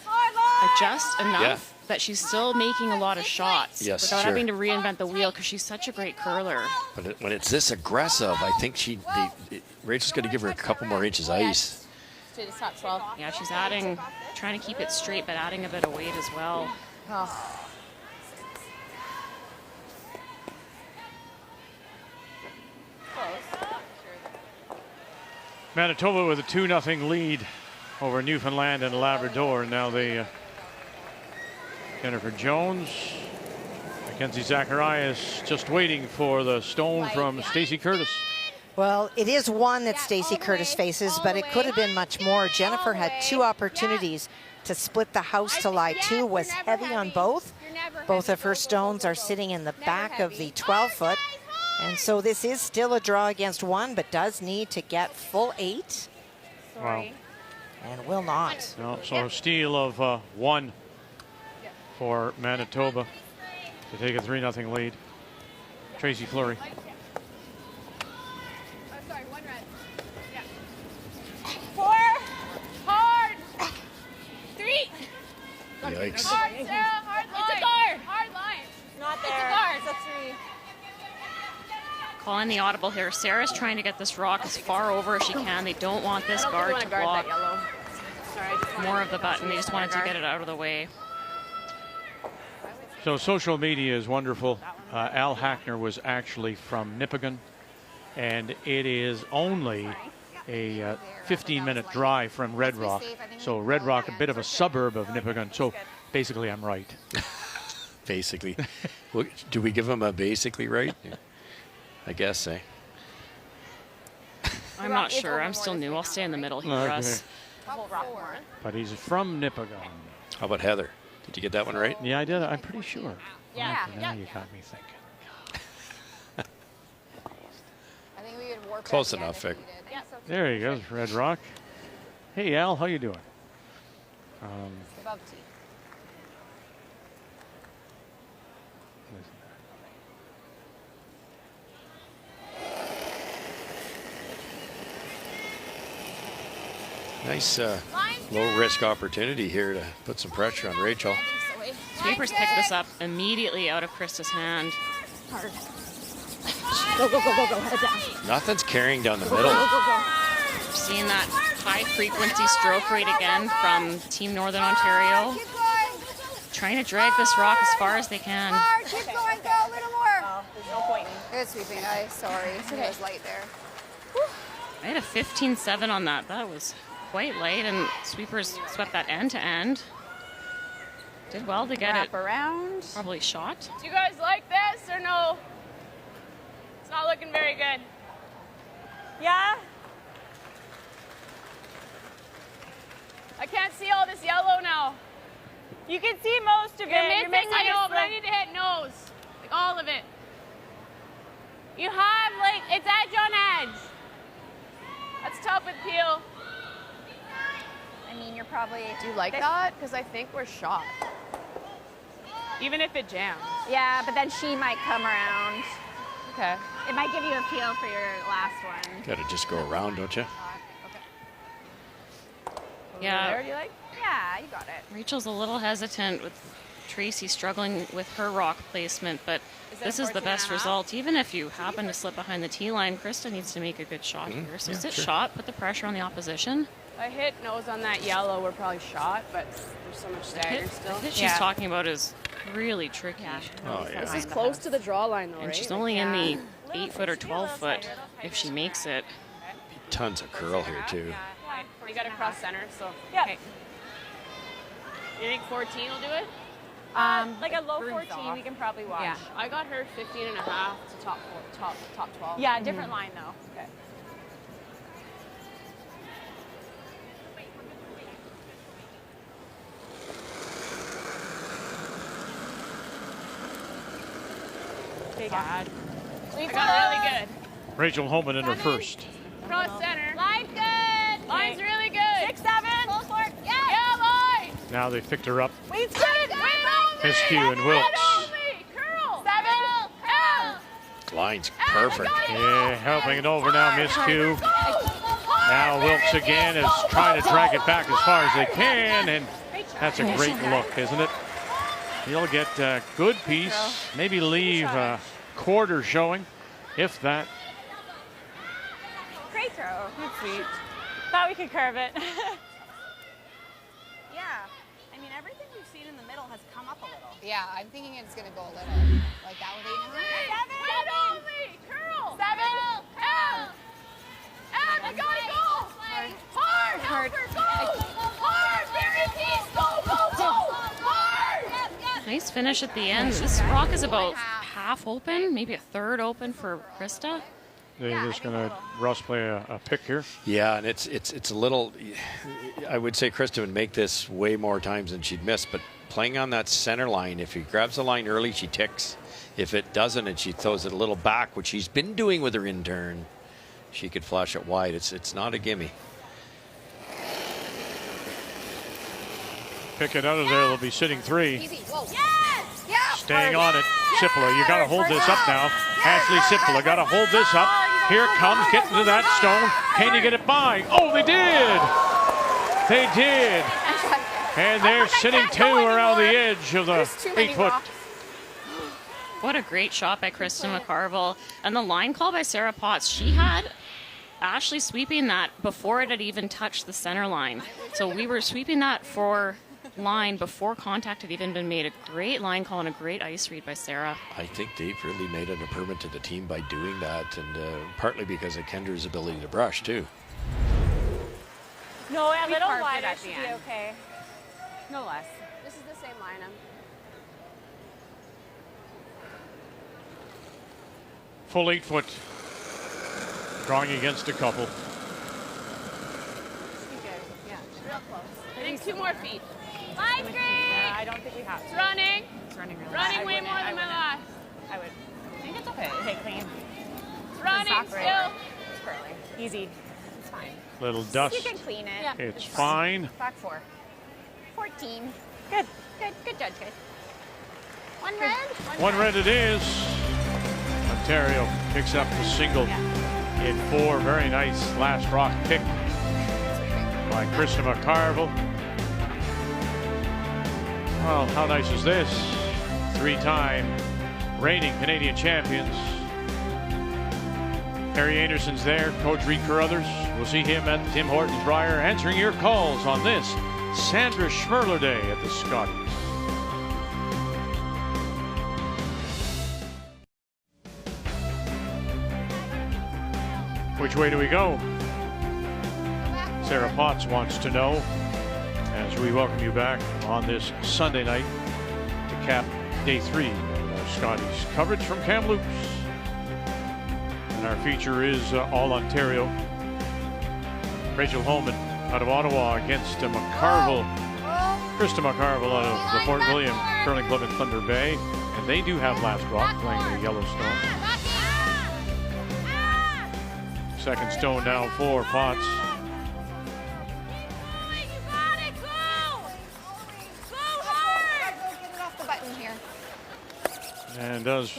adjust enough that she's still making a lot of shots without having to reinvent the wheel because she's such a great curler. But when it's this aggressive, I think Rachel's going to give her a couple more inches ice. Yeah, she's trying to keep it straight, but adding a bit of weight as well. Manitoba with a 2-0 lead over Newfoundland and Labrador. Now Jennifer Jones, Mackenzie Zacharias just waiting for the stone from Stacey Curtis. Well, it is one that Stacey Curtis faces, but it could have been much more. Jennifer had 2 opportunities to split the house to lie 2, was heavy on both. Both of her stones are sitting in the back of the 12-foot. And so this is still a draw against 1, but does need to get full 8. Wow. And will not. No, so a steal of 1 for Manitoba to take a 3-0 lead. Tracy Fleury. 4. Hard. 3. Yikes. Hard, Sarah. Hard line. It's a guard. Hard line. Not there. It's a guard. It's a 3. Calling the audible here. Sarah's trying to get this rock as far over as she can. They don't want this guard to block more of the button. They just wanted to get it out of the way. So social media is wonderful. Al Hackner was actually from Nipigon, and it is only a 15-minute drive from Red Rock. So Red Rock, a bit of a suburb of Nipigon. So basically, I'm right. Basically. Well, do we give him a basically right? I guess, eh? I'm not sure. I'm still new. I'll stay in the middle here, Russ. But he's from Nipigon. How about Heather? Did you get that one right? Yeah, I did. I'm pretty sure. Yeah. Now you got me thinking. I think we would warp Close at the enough, end Vic. if needed. There he goes, Red Rock. Hey, Al, how you doing? Above T. Nice low-risk opportunity here to put some pressure on Rachel. Sweepers pick this up immediately out of Krista's hand. Hard. Go. Head down. Nothing's carrying down the middle. Seeing that high-frequency stroke rate again from Team Northern Ontario. Keep going. Trying to drag this rock as far as they can. Hard. Keep going. Go a little more. There's no point. Good sweeping, guys. Sorry. It was light there. I had a 15-7 on that. That was quite light, and Sweepers swept that end to end. Did well to get Wrap it around. probably shot. Do you guys like this or no? It's not looking very good. Yeah. I can't see all this yellow now. You can see most of it. You're missing, I know, but I need to hit nose. Like all of it. You have, like, it's edge on edge. That's tough with peel. I mean, you're probably. Do you like that? Because I think we're shot. Even if it jams. Yeah, but then she might come around. Okay. It might give you a feel for your last one. Got to just go around, don't you? Yeah. There, do you like? Yeah, you got it. Rachel's a little hesitant with Tracy struggling with her rock placement, but this is the best result. Even if you happen to slip behind the tee line, Krista needs to make a good shot here. So sit shot, put the pressure on the opposition. I hit nose on that yellow. We're probably shot, but there's so much stagger still. The hit she's talking about is really tricky. This is close to the draw line, though, And right? she's only in the 8-foot or 12-foot if she makes it. Tons of curl here, too. You got to cross center, so. Yeah. Okay. You think 14 will do it? Like a low 14, we can probably watch. Yeah. I got her 15 and a half to top 12. Yeah, different line though. Okay. Big ad. I got really good. Rachel Homan in her first. Cross center. Line's good. Line's really good. 6, 7. Full fork. Yeah. Yeah, line. Now they picked her up. Weight's good. Miscue and Wilkes. Curl. 7. Line's perfect. Yeah, helping it over now, Miscue. Now Wilkes again is trying to drag it back as far as they can, and that's a great look, isn't it? He'll get a good piece, maybe leave a quarter showing, if that. Great throw. That's sweet. Thought we could curve it. Yeah. I mean, everything we've seen in the middle has come up a little. Yeah, I'm thinking it's going to go a little. Like that with 8.5. 7. Curl. 7. And I gotta go. Hard. Hard. Go. Hard. Very piece. Go. Hard. Nice finish at the end. This rock is about half open, maybe a third open for Krista. They're just going to Russ play a pick here. Yeah, and it's a little. I would say Krista would make this way more times than she'd miss, but playing on that center line, if he grabs the line early, she ticks. If it doesn't and she throws it a little back, which she's been doing with her in-turn, she could flash it wide. It's not a gimme. Pick it out of there. They'll be sitting 3. Easy. Whoa. Yes. Yeah. Staying on it. Sippola, you got to hold this up now. Ashley Sippola got to hold this up. Here it comes, getting to that stone. Can you get it by? Oh, they did. They did. And they're sitting 2 around the edge of the 8-foot. What a great shot by Kristen McCarville. And the line call by Sarah Potts. She had Ashley sweeping that before it had even touched the center line. So we were sweeping that for line before contact had even been made. A great line call and a great ice read by Sarah. I think they've really made an improvement to the team by doing that, and partly because of Kendra's ability to brush, too. No, a little carved it wider at should the be end. okay. No less. This is the same lineup. Full 8-foot. Drawing against a couple. Real close. I think 2 more feet. Line's green. Yeah, I don't think we have to. It's running. It's running really Running I way wouldn't. more than my last. I would. I think it's okay. Okay, clean. It's running Sock still. right. It's curly. Easy. It's fine. Little dust. You can clean it. Yeah. It's fine. Back 4. 14. Good. Good judge, guys. 1 red. 1 red it is. Ontario picks up the single in 4. Very nice last rock pick by Krista McCarville. Well, how nice is this? 3-time reigning Canadian champions. Harry Anderson's there, Coach Reed Carruthers. We'll see him at Tim Hortons Briar answering your calls on this Sandra Schmirler Day at the Scotties. Which way do we go? Sarah Potts wants to know as we welcome you back on this Sunday night to cap day 3 of Scotties coverage from Kamloops. And our feature is All Ontario. Rachel Homan out of Ottawa against McCarville. Krista McCarville out of the Fort William Curling Club in Thunder Bay. And they do have last rock playing the Yellowstone. Second stone now for Potts. And does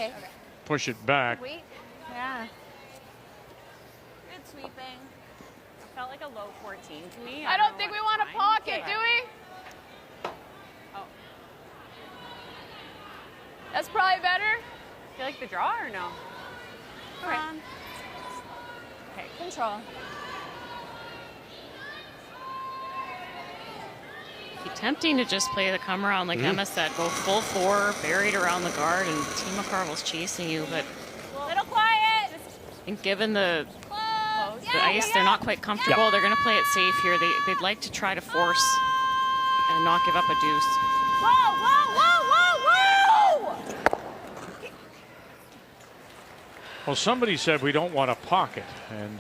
push it back. Sweet. Yeah. Good sweeping. It felt like a low 14 to me. I don't think we want a pocket, do we? Oh. That's probably better. Do you like the draw or no? Okay, control. Tempting to just play the come around like Emma said, go full four, buried around the guard, and Team McCarville's chasing you. But Little quiet. I think given the ice, they're not quite comfortable. They're going to play it safe here. They'd like to try to force and not give up a deuce. Whoa, whoa, whoa, whoa, whoa! Well, somebody said we don't want a pocket, and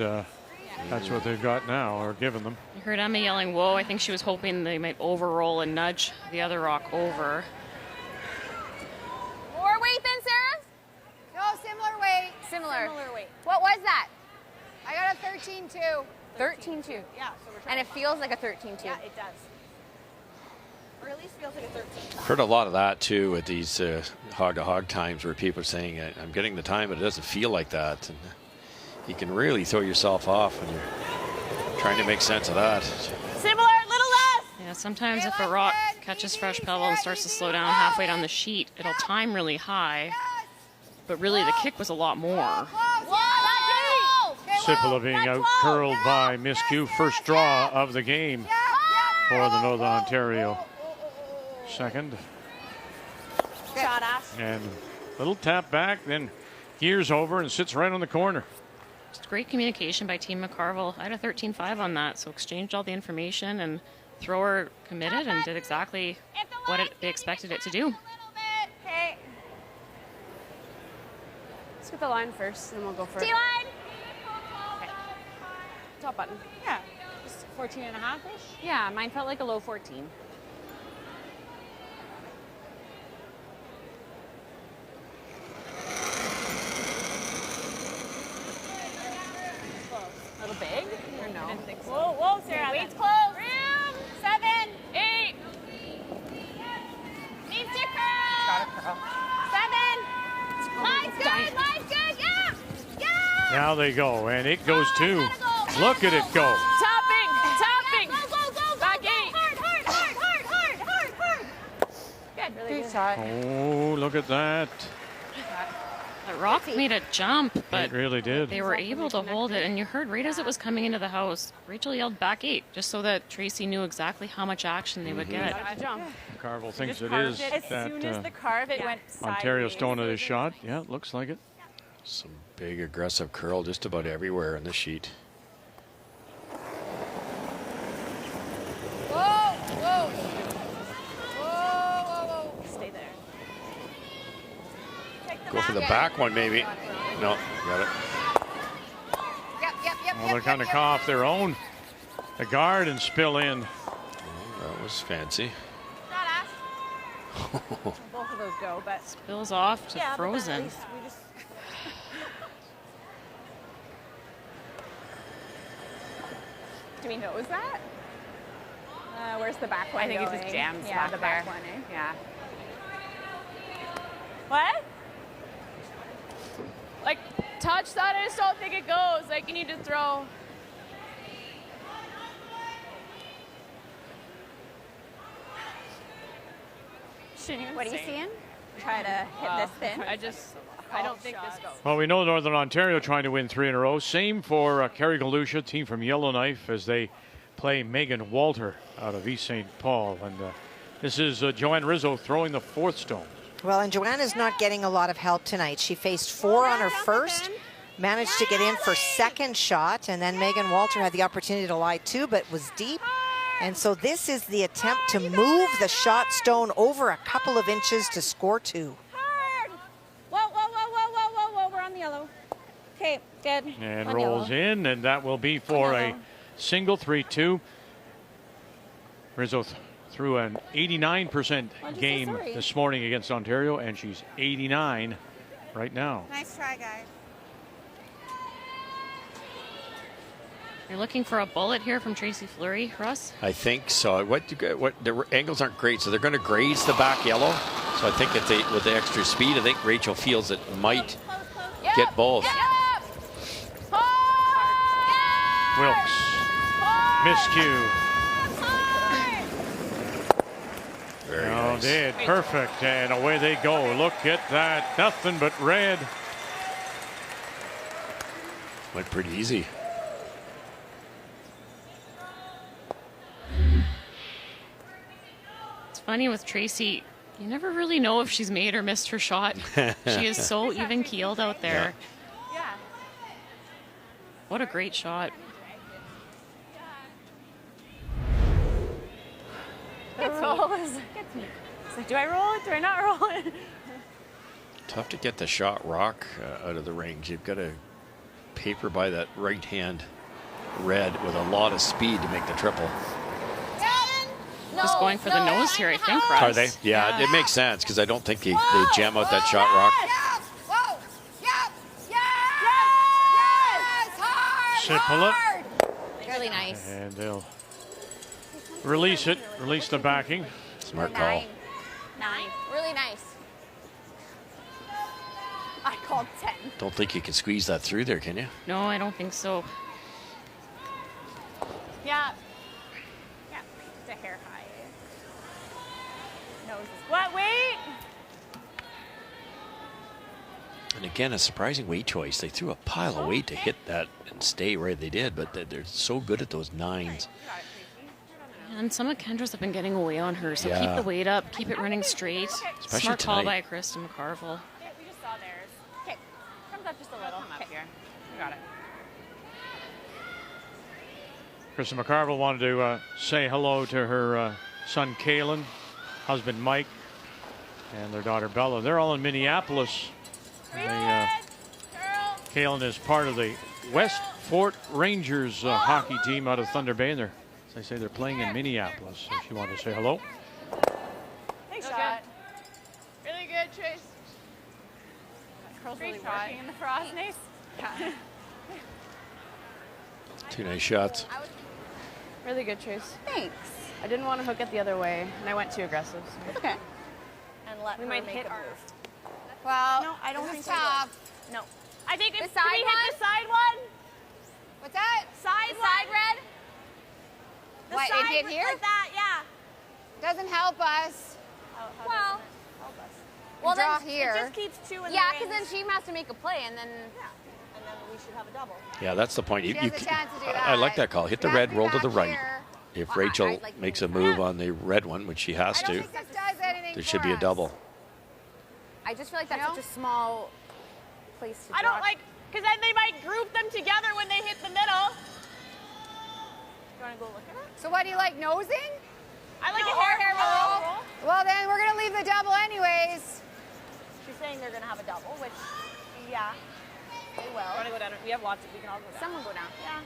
that's what they've got now, or given them. You heard Emma yelling, whoa. I think she was hoping they might overroll and nudge the other rock over. More weight than Sarah's? No, similar weight. Similar weight. What was that? I got a 13.2. 13.2. Yeah. So we're and it feels like a 13.2. Yeah, it does. Or at least feels like a 13. Heard a lot of that too with these hog-to-hog times where people are saying, I'm getting the time, but it doesn't feel like that. And you can really throw yourself off when you're trying to make sense of that. Similar, little less. Yeah, sometimes if a rock catches fresh pebble and starts to slow down halfway down the sheet, it'll time really high. But really, the kick was a lot more. Sipala being out curled by Miscue. First draw of the game for the Northern Ontario second. Shot ass. And little tap back, then gears over and sits right on the corner. Just great communication by Team McCarville. I had a 13-5 on that, so exchanged all the information, and thrower committed and did exactly what they expected it to do. Okay. Let's get the line first, and then we'll go for it. T-line! Okay. Top button. Yeah, just 14 and a half-ish. Yeah, mine felt like a low 14. A little big? Or no? I didn't think so. Whoa, whoa, Sarah. Okay, Weight's close. Room. 7, 8. Needs to curl. Got a curl. 7. Line's good. Line's good. Yeah. Yeah. Now they go, and it goes too. Look at it go. Topping. Topping. Go, go, go, go. Back go. 8. Hard. Good. Really good. Shot. Oh, look at that. The rock made a jump, but It really did. they were able to hold it. And you heard right as it was coming into the house, Rachel yelled back 8, just so that Tracy knew exactly how much action they would get. Jump. Carville thinks Just it carved is it. As that soon as the carve, it went sideways. Ontario stone of his shot. Yeah, it looks like it. Some big aggressive curl just about everywhere in the sheet. Whoa, whoa. Whoa, whoa, whoa. Stay there. Go for the back one, maybe. No, got it. Yep. Well, they're kind of off their own. The guard and spill in. Oh, that was fancy. Both of those go, but Spills off to yeah, but then at frozen. least we just. Do we nose that? Where's the back one? I think it going? just jams yeah, back the back there. one, eh? Yeah. What? Like, touch that. I just don't think it goes. Like, you need to throw. What are you seeing? Try to hit this thin. I don't think this goes. Well, we know Northern Ontario trying to win 3 in a row. Same for Kerry Galusha, team from Yellowknife, as they play Megan Walter out of East St. Paul. And this is Joanne Rizzo throwing the 4th stone. Well, and Joanne is not getting a lot of help tonight. She faced 4 on her first, managed to get in for second shot, and then Megan Walter had the opportunity to lie 2, but was deep. And so this is the attempt to move the shot stone over a couple of inches to score 2. Hard. Whoa. We're on the yellow. Okay, good. And on rolls yellow. in, and that will be for a single 3-2. Rizzo threw an 89% game this morning against Ontario, and she's 89 right now. Nice try, guys. You're looking for a bullet here from Tracy Fleury, Russ? I think so. What the angles aren't great, so they're going to graze the back yellow. So I think if they, with the extra speed, I think Rachel feels it might get both. Wilkes, miscue. Very nice. Did perfect, and away they go. Look at that, nothing but red. Went pretty easy. funny with Tracy. You never really know if she's made or missed her shot. She is so even-keeled out there. Yeah. What a great shot. The roll is gets me. It's like, do I roll it? Do I not roll it? Tough to get the shot rock out of the range. You've got to paper by that right hand red with a lot of speed to make the triple. Just going for the nose here, I think, Russ. Are they? Yeah, it makes sense because I don't think they jam out that shot rock. Pull it. Really nice. And they'll release it, release the backing. Smart call. 9. Really nice. I called 10. Don't think you can squeeze that through there, can you? No, I don't think so. Yeah. Yeah. It's a hair high. Nose is what? Wait. And again, a surprising weight choice. They threw a pile of weight to hit that and stay where they did, but they're so good at those 9s. And some of Kendra's have been getting away on her, so keep the weight up, keep it running straight. Especially Smart call tonight. by Krista McCarville. Yeah, we just saw theirs. Okay. Comes up just a little. Come up here. You got it. Krista McCarville wanted to say hello to her son Kalen, husband Mike, and their daughter Bella. They're all in Minneapolis. Kalen is part of the West Fort Rangers hockey team out of Thunder Bay, and as I say, they're playing in Minneapolis. So she wanted to say hello. Nice shot. Really good, Trace. Curl's really working in the frost. Nice. Yeah. 2 nice shots. Really good, Trace. Thanks. I didn't want to hook it the other way, and I went too aggressive. So. Okay. And let We her might make hit a our. move. Well, No, I don't this think is so. tough. No. I think The it's. side Can we hit one? the side one? What's that? Side The one? side red? The What, it side hit one here? Like that, yeah. Doesn't help us. Well, Well, draw then, here. it just keeps 2 in Yeah, the because then rings. she has to make a play, and then And then we should have a double. Yeah, that's the point. she has a chance to do that. I like that call. Hit the It red, has to be roll to the back right. here. If Well, Rachel I'd like makes to a do move that. on the red one, which she has I don't to, think this does anything there for should be a us. double. I just feel like that's No? such a small place to I draw. don't like, because then they might group them together when they hit the middle. You want to go look at it? So what do you like, nosing? I like No, a hair roll. roll. Well, then we're going to leave the double anyways. She's saying they're going to have a double, which, yeah, they will. You want to go down? We have lots of, we can all go down. Someone go down. Yeah.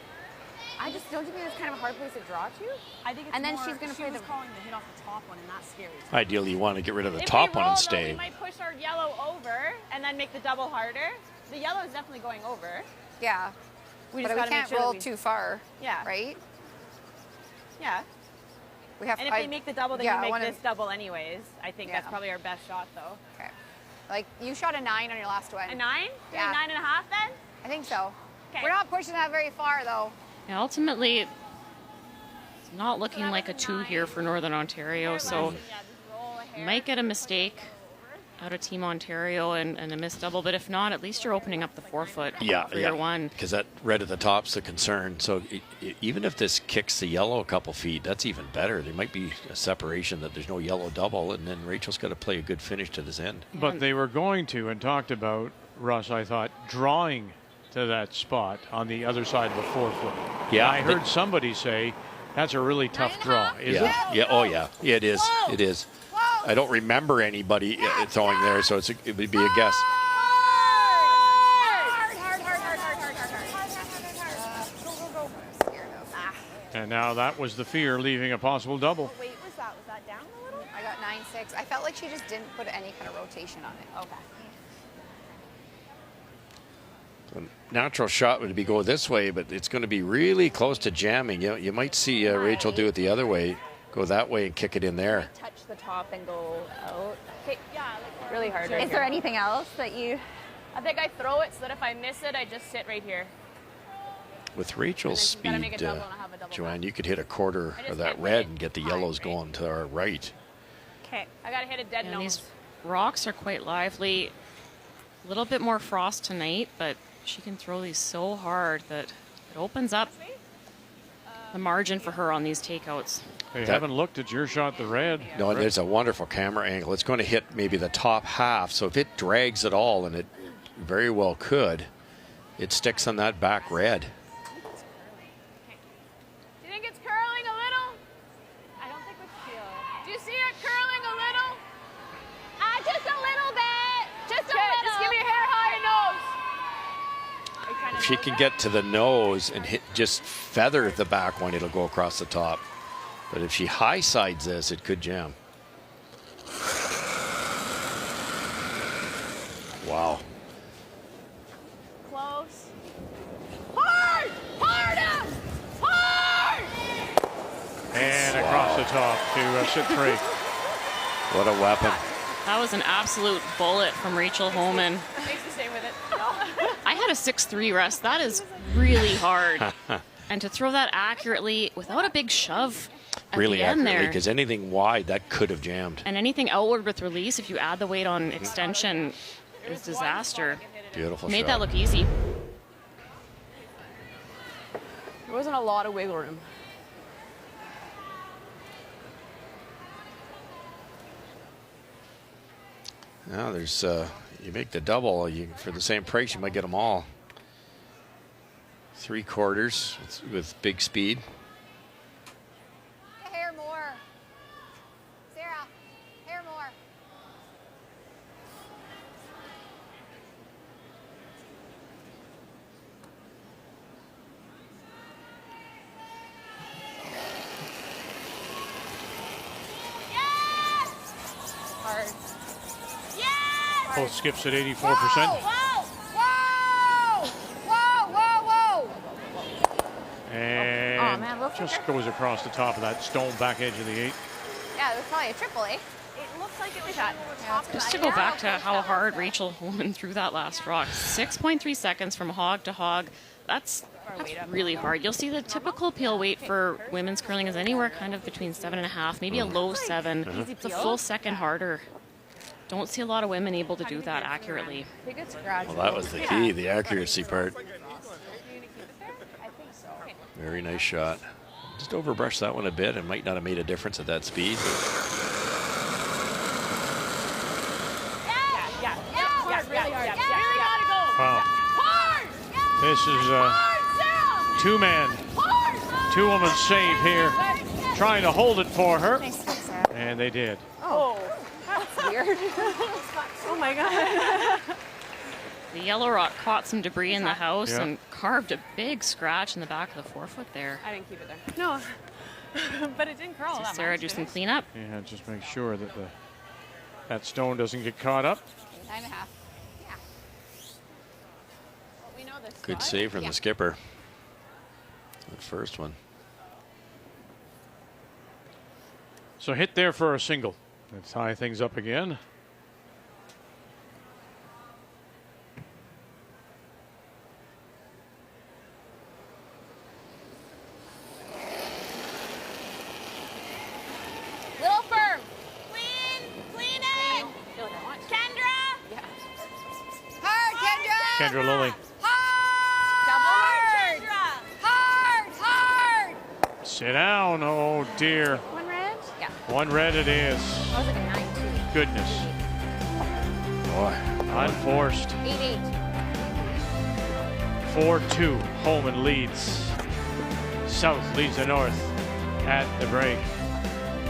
I just don't you think it's kind of a hard place to draw to? I think it's And then more, she's gonna she play was the- calling the hit off the top one, and that's scary. Ideally, you want to get rid of the If top we one roll, and though, stay. we might push our yellow over and then make the double harder. The yellow is definitely going over. Yeah. We But just we gotta make can't sure that roll we- too far, Yeah. right? Yeah. We have And if they make the double, then yeah, you I make wanna- this double anyways. I think that's Yeah. probably our best shot, though. Okay. Like, you shot a 9 on your last one. A 9? Yeah. 9.5 then? I think so. Okay. We're not pushing that very far, though. Yeah, ultimately, it's not looking like a 2 here for Northern Ontario, so Yeah, just roll a hair. might get a mistake out of Team Ontario and a missed double, but if not, at least you're opening up the 4-foot for your one. Because that red at the top's the concern. So even if this kicks the yellow a couple feet, that's even better. There might be a separation that there's no yellow double, and then Rachel's got to play a good finish to this end. But they were going to and talked about, Russ, I thought, drawing to that spot on the other side of the 4-foot. Yeah, And I heard somebody say that's a really tough draw. Is it? Yeah. Oh, yeah. Yeah, it is. It is. I don't remember anybody throwing there, so it would be a guess. And now that was the fear, leaving a possible double. What weight was that? Was that down a little? I got 9.6. I felt like she just didn't put any kind of rotation on it. Okay. Natural shot would be go this way, but it's going to be really close to jamming. You might see Rachel do it the other way, go that way and kick it in there. Touch the top and go out. Okay, yeah, like Really hard. Is there anything else that you? I think I throw it so that if I miss it, I just sit right here. With Rachel's And then she's gotta make a speed, double and I'll have a double Joanne, back. you could hit a quarter I just of that can't hit red it and get the high, yellows right? going to our right. Okay, I gotta hit a dead And nose. these rocks are quite lively. A little bit more frost tonight, but she can throw these so hard that it opens up the margin for her on these takeouts. They haven't looked at your shot, the red. No, there's a wonderful camera angle. It's going to hit maybe the top half. So if it drags at all, and it very well could, it sticks on that back red. Do you think it's curling a little? I don't think we feel it. Do you see it curling a little? Just a little bit. Just a little. Just give me a hair higher nose. If she can get to the nose and just feather the back one, it'll go across the top. But if she high sides this, it could jam. Wow. Close. Hard! Hard! Hard! And across the top to sit 3. What a weapon. That was an absolute bullet from Rachel Homan. Thanks for staying with it. I had a 6-3 rest. That is really hard. And to throw that accurately without a big shove at Really the end accurately, there. because anything wide, that could have jammed. And anything outward with release, if you add the weight on extension, is disaster. Beautiful Made shot. that look easy. There wasn't a lot of wiggle room. Now there's, you make the double, for the same price, you might get them all. 3/4 with big speed. Hair more. Sarah, hair more. Hard. Both skips at 84%. Whoa! Whoa! Whoa! And Oh, man, looks like just goes across the top of that stone back edge of the 8. Yeah, it was probably a triple, eh? It looks like it was shot. Just to go back to how hard Rachel Homan threw that last rock. 6.3 seconds from hog to hog. That's really hard. You'll see the typical peel weight for women's curling is anywhere kind of between 7.5, maybe a low 7. It's a full second harder. Don't see a lot of women able to do that accurately. I think it's gradual. Well, that was the key, the accuracy part. Very nice shot. Just overbrushed that one a bit. It might not have made a difference at that speed. Yeah. Really hard. Really gotta go. Wow. Hard! This is a Sarah! 2-man, 2-woman save here. Trying to hold it for her. And they did. Oh, That's weird. oh my God. The yellow rock caught some debris in the house Yeah. and carved a big scratch in the back of the forefoot there. I didn't keep it there. No, but it didn't curl So that Sarah much, do did some it? cleanup. Yeah, just make sure that that stone doesn't get caught up. 9.5. Yeah. Well, we know this. Good spot. save from the skipper. That first one. So hit there for a single. Let's tie things up again. Little firm. Clean it. Kendra. Hard, Kendra! Kendra Lilly. Hard! Hard! Sit down. Oh, dear. One red? Yeah. 1 red it is. I was like a 9-2. Goodness. Boy. Unforced. 8-8. 4-2. Homan leads. South leads the North at the break.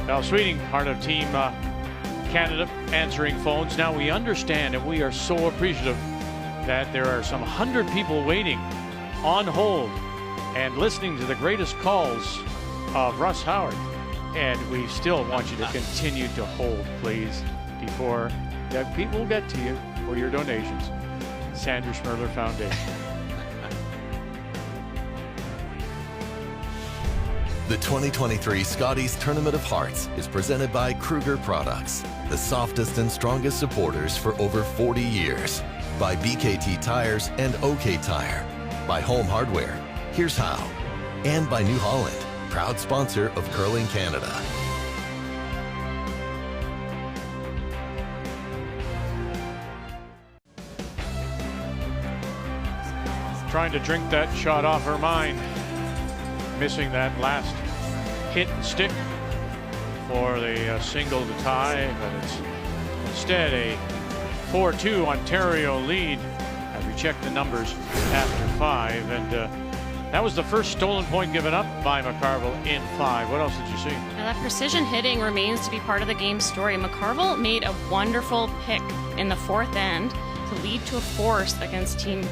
Val Sweeting, part of Team Canada, answering phones. Now we understand and we are so appreciative that there are some 100 people waiting on hold and listening to the greatest calls of Russ Howard. And we still want you to continue to hold, please, before that people get to you for your donations. Sandra Schmirler Foundation. The 2023 Scotties Tournament of Hearts is presented by Kruger Products, the softest and strongest supporters for over 40 years. By BKT Tires and OK Tire. By Home Hardware, Here's How. And by New Holland, proud sponsor of Curling Canada. Trying to drink that shot off her mind. Missing that last hit and stick for the single to tie, but it's instead a 4-2 Ontario lead. Have you checked the numbers after 5? And that was the first stolen point given up by McCarville in 5. What else did you see? Now that precision hitting remains to be part of the game's story. McCarville made a wonderful pick in the 4th end to lead to a force against Team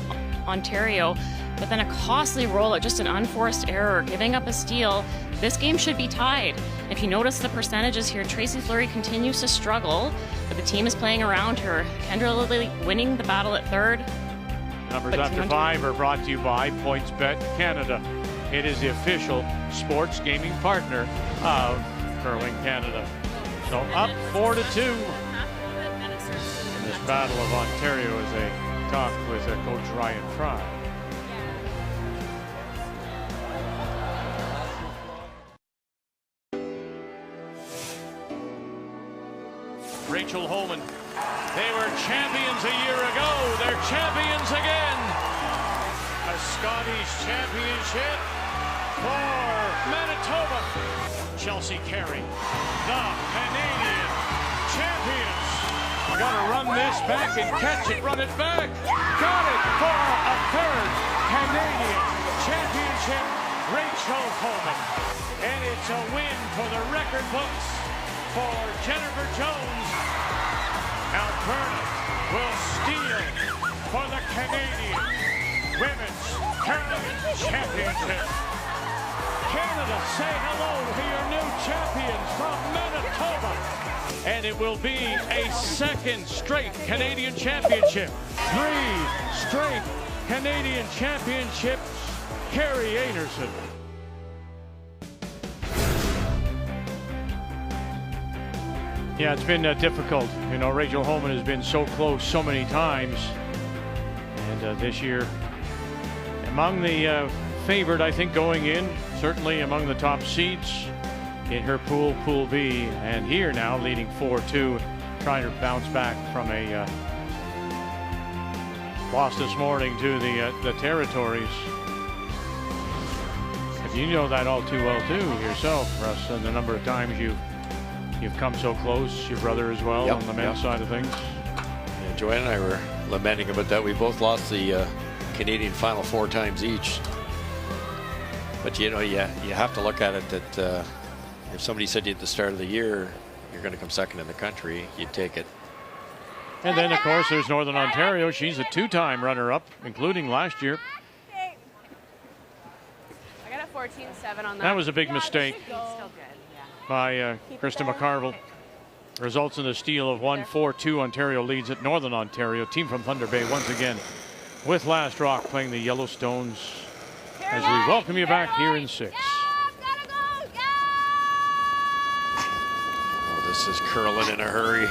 Ontario, but then a costly rollout, just an unforced error, giving up a steal. This game should be tied. If you notice the percentages here, Tracy Fleury continues to struggle, but the team is playing around her. Kendra Lilly winning the battle at 3rd. Numbers after 5 are brought to you by PointsBet Canada. It is the official sports gaming partner of Curling Canada. So up 4-2 in this Battle of Ontario as they talk with Coach Ryan Fry. Rachel Homan. They were champions a year ago. They're champions again. A Scotties championship for Manitoba. Chelsea Carey, the Canadian champions. Got to run this back and catch it. Run it back. Got it for a 3rd Canadian championship. Rachel Homan. And it's a win for the record books for Jennifer Jones. Alberta will steal for the Canadian Women's Curling Championship. Canada, say hello to your new champions from Manitoba. And it will be a 2nd straight Canadian championship. 3 straight Canadian championships. Carrie Anderson. Yeah, it's been difficult. You know, Rachel Homan has been so close so many times. And this year, among the favored, I think, going in, certainly among the top seeds in her pool, Pool B. And here now, leading 4-2, trying to bounce back from a loss this morning to the Territories. If you know that all too well, too, yourself, Russ, and the number of times you've come so close, your brother as well, on the men's side of things. Yeah, Joanne and I were lamenting about that. We both lost the Canadian Final 4 times each. But you know, you have to look at it that if somebody said to you at the start of the year, you're going to come 2nd in the country, you'd take it. And then, of course, there's Northern Ontario. She's a 2-time runner-up, including last year. I got a 14-7 on that. That was a big mistake by Krista McCarville. Results in the steal of 1-4-2. Ontario leads at Northern Ontario. Team from Thunder Bay once again with Last Rock playing the Yellowstones as we welcome you back here in 6. Oh, this is curling in a hurry.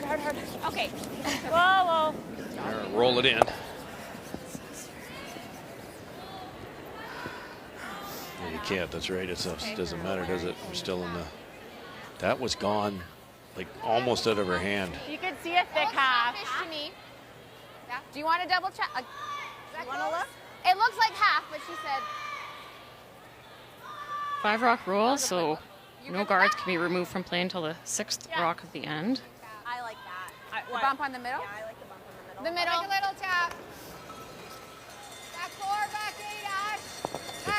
Hard. Okay. Whoa. Roll it in. You can't, that's right. It doesn't matter, does it? We're still in the... That was gone, like almost out of her hand. You could see a thick half. To me. Yeah. Do you want to double check? You want to look? It looks like half, but she said. 5 rock rule, so no guards can be removed from play until the 6th rock of the end. I like that. The bump on the middle? Yeah, I like the bump on the middle. Make a little tap. Back 4, back 8, Ash.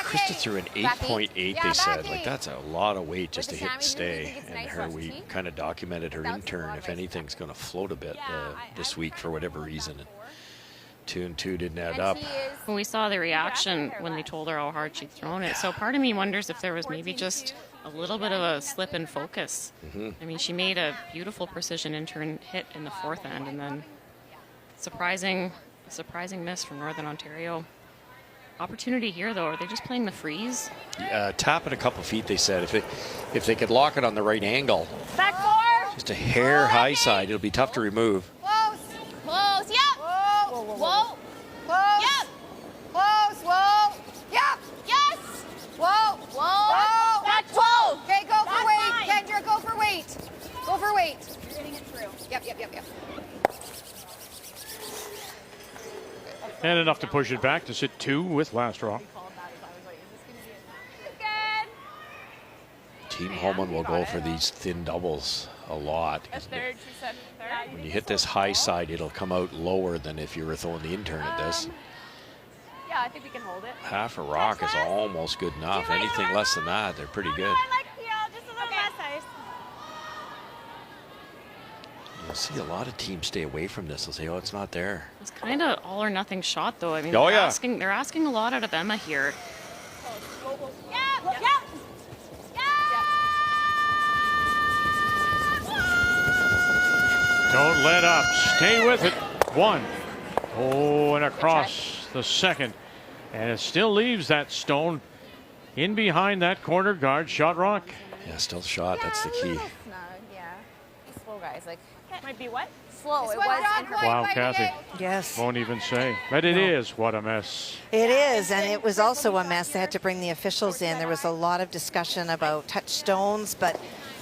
Krista threw an 8.8, they said. Like, that's a lot of weight just to hit and stay. And we kind of documented her intern, if anything's going to float a bit this week for whatever reason. And 2 and 2 didn't add up. Well, we saw the reaction when they told her how hard she'd thrown it. So part of me wonders if there was maybe just a little bit of a slip in focus. I mean, she made a beautiful precision intern hit in the 4th end, and then surprising miss from Northern Ontario. Opportunity here, though. Are they just playing the freeze? Tap it a couple feet, they said. If they could lock it on the right angle, Back 4. just a hair high side, it'll be tough to remove. Close, yep. Whoa. Close. Yep. Close, whoa. Yep. Yes. Whoa. That's 12. Okay, go for weight. Kendra, go for weight. Go for weight. You're getting it through. Yep. And enough to push it back to sit 2 with Last Rock. Team Homan will go for these thin doubles a lot. A third, she said third. When you hit this high side, it'll come out lower than if you were throwing the intern at this. Yeah, I think we can hold it. Half a rock is almost good enough. Anything less than that, they're pretty good. I like, just a little less ice. You'll see a lot of teams stay away from this. They'll say, oh, it's not there. It's kind of all or nothing shot, though. I mean, Oh, they're yeah. asking a lot out of Emma here. Don't let up. Stay with it. One. Oh, and across the second. And it still leaves that stone in behind that corner guard. Shot rock. Yeah, still shot. That's the key. Snug, yeah. Slow guys, like Might be what? slow. It was in her Wow, Kathy. Yes. Won't even say. But it is. What a mess. It is, and it was also a mess. They had to bring the officials in. There was a lot of discussion about touchstones, but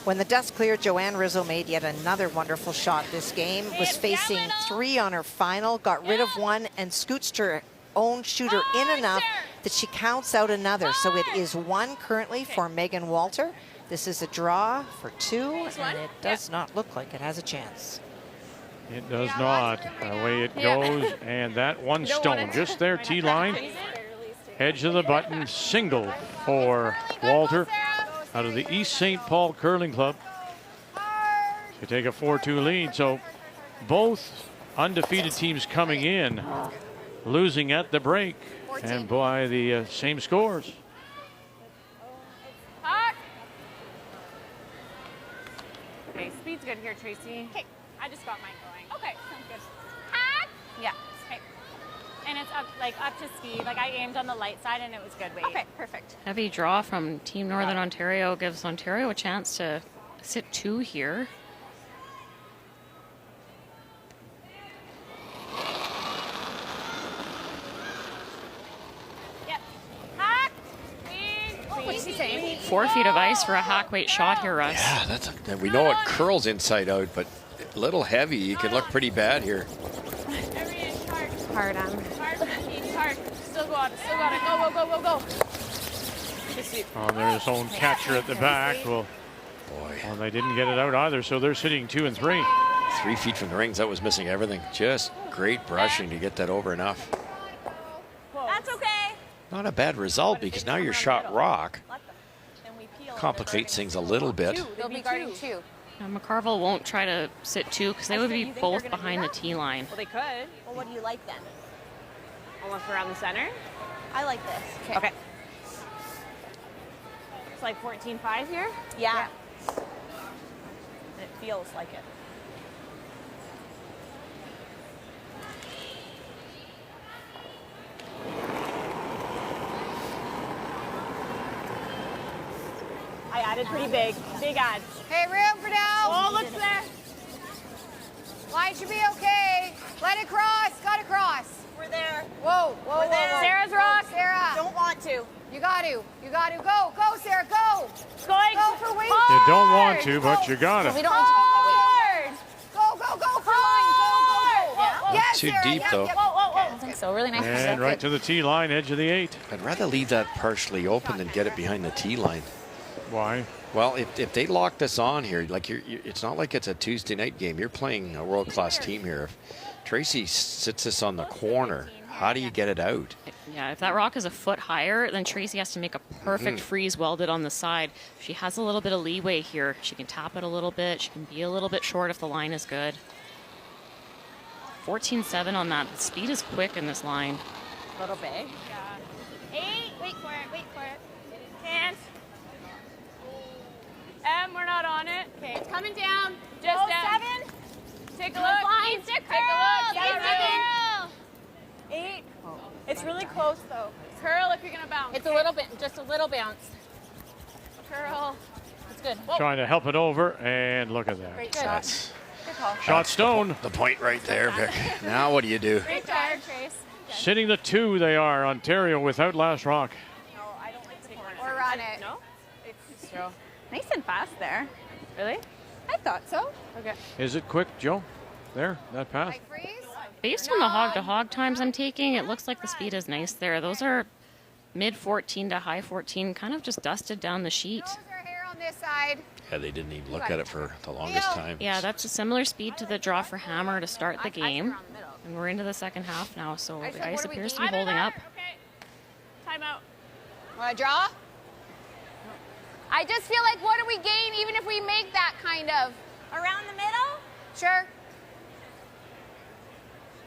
when the dust cleared, Joanne Rizzo made yet another wonderful shot this game. Was facing 3 on her final, got rid of 1, and scooched her own shooter in enough that she counts out another. So it is 1 currently for Megan Walter. This is a draw for 2, and it does not look like it has a chance. It does not. Away it goes, and that one stone just there, T-line. Edge of the button, single for Walter out of the East St. Paul Curling Club to take a 4-2 lead. So both undefeated teams coming in, losing at the break, and by the same scores. Okay, speed's good here, Tracy. Okay, I just got mine going. Okay, sounds good. Yeah. Okay. And it's up to speed. Like I aimed on the light side and it was good weight. Okay, perfect. Heavy draw from Team Northern Ontario gives Ontario a chance to sit 2 here. Yep. Hack. What's she saying? 4 feet of ice for a hack weight shot here, Russ. Yeah, we know it curls inside out, but a little heavy. You can look pretty bad here. Every inch hard. hard on. Hard. Still go up. Still got it. Go. Oh, there's own catcher at the back. Well, they didn't get it out either, so they're sitting 2 and 3. 3 feet from the rings, that was missing everything. Just great brushing to get that over enough. That's okay. Not a bad result because now your shot rock complicates things a little bit. They'll be guarding 2. McCarville won't try to sit 2 because they would be both behind the T line. Well, they could. Well, what do you like then? Almost around the center. I like this. Okay. It's like 14-5 here. Yeah. It feels like it. I added pretty big ad. Hey, room for now. Oh, look there. Line should be okay. Let it cross. Got to cross. We're there. Whoa. We're there. Sarah's rock. Sarah. Don't want to. You got to. Go. Go, Sarah. Go. It's going. Go for wings. You don't want to, but you got it. We don't need to go. Go. For line. Go. Yeah. Yes, Too Sarah. deep, though. I think so. Really nice. And right to the T line, edge of the 8. I'd rather leave that partially open than get it behind the T line. Why? Well, if they lock this on here, like it's not like it's a Tuesday night game. You're playing a world-class team here. If Tracy sits this on the corner, how do you get it out? Yeah, if that rock is a foot higher, then Tracy has to make a perfect freeze welded on the side. She has a little bit of leeway here. She can tap it a little bit. She can be a little bit short if the line is good. 14-7 on that. The speed is quick in this line. A little big. Yeah. 8. Wait for it. Can't. We're not on it. Okay, it's coming down. Just down. 7. Take a look. Easy, Take a girl. look. Yeah, 8. It's really close though. Curl if you're gonna bounce. It's a little bit, just a little bounce. Curl. It's good. Trying to help it over, and look at that. Great shot. That's Good call. Shot stone. the point right there, Vic. Now what do you do? Great job, Trace. Sitting the 2 they are. Ontario without last rock. No, I don't like the corner. Or run it. No? It's Joe. Nice and fast there. Really? I thought so. Okay. Is it quick, Joe? There, that pass. Like freeze. Based on the hog-to-hog times I'm taking, it looks like the speed is nice there. Those are mid-14 to high 14, kind of just dusted down the sheet. Throws her hair on this side. Yeah, they didn't even look at it for the longest time. Yeah, that's a similar speed to the draw for Hammer to start the game. And we're into the second half now, so the ice appears to be holding up. Okay. Timeout. Want to draw? I just feel like what do we gain even if we make that kind of? Around the middle? Sure.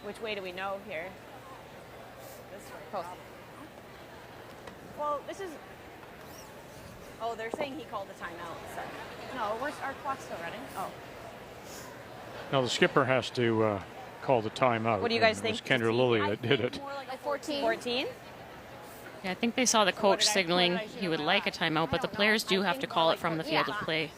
Which way do we know here? This way. Close. Well, this is. Oh, they're saying he called a timeout. So. No, our clock's still running. Oh. Now the skipper has to call the timeout. What do you guys and it was think? Kendra Lilly that did it. Like 14. 14? Yeah, I think they saw the coach signaling he would like a timeout, but the players do have to call it from the field of play.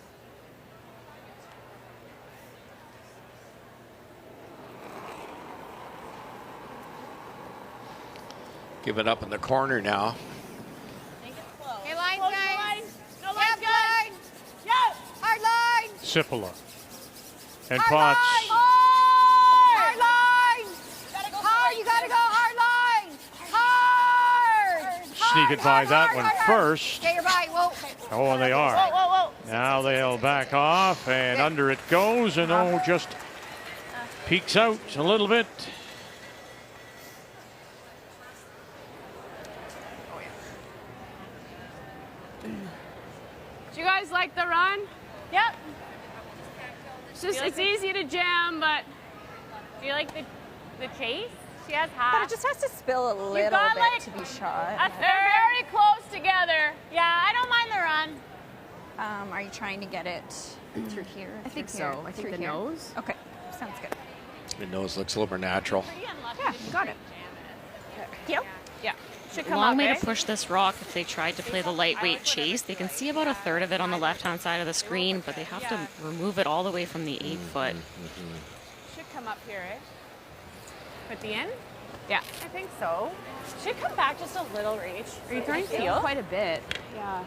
Give it up in the corner now. Hey, line, guys. No line's good. Line. Yeah. Hard line. Sippola. And Hard Potts. line. Hard line. Hard, you gotta go. Hard line. Hard. Sneak it by that one first. Okay, you're by. Whoa. Oh, and they are. Whoa, whoa, whoa. Now they'll back off, and under it goes, and just peeks out a little bit. Do you guys like the run? Yep. It's easy to jam, but Do you like the chase? She has half. But it just has to spill a little got, bit like, to be shot. they're very close together. Yeah, I don't mind the run. Are you trying to get it through here? I think so. I think the nose. Okay, sounds good. The nose looks a little more natural. Yeah, you got it. Yep. Yeah. Should come Long up, way eh? to push this rock if they tried to play the lightweight chase. They can see about a third of it on the left-hand side of the screen, but they have to remove it all the way from the 8-foot. Should come up here, eh? At the end? Yeah. I think so. Should come back just a little, Reach. Are you throwing steel? Quite a bit. Yeah.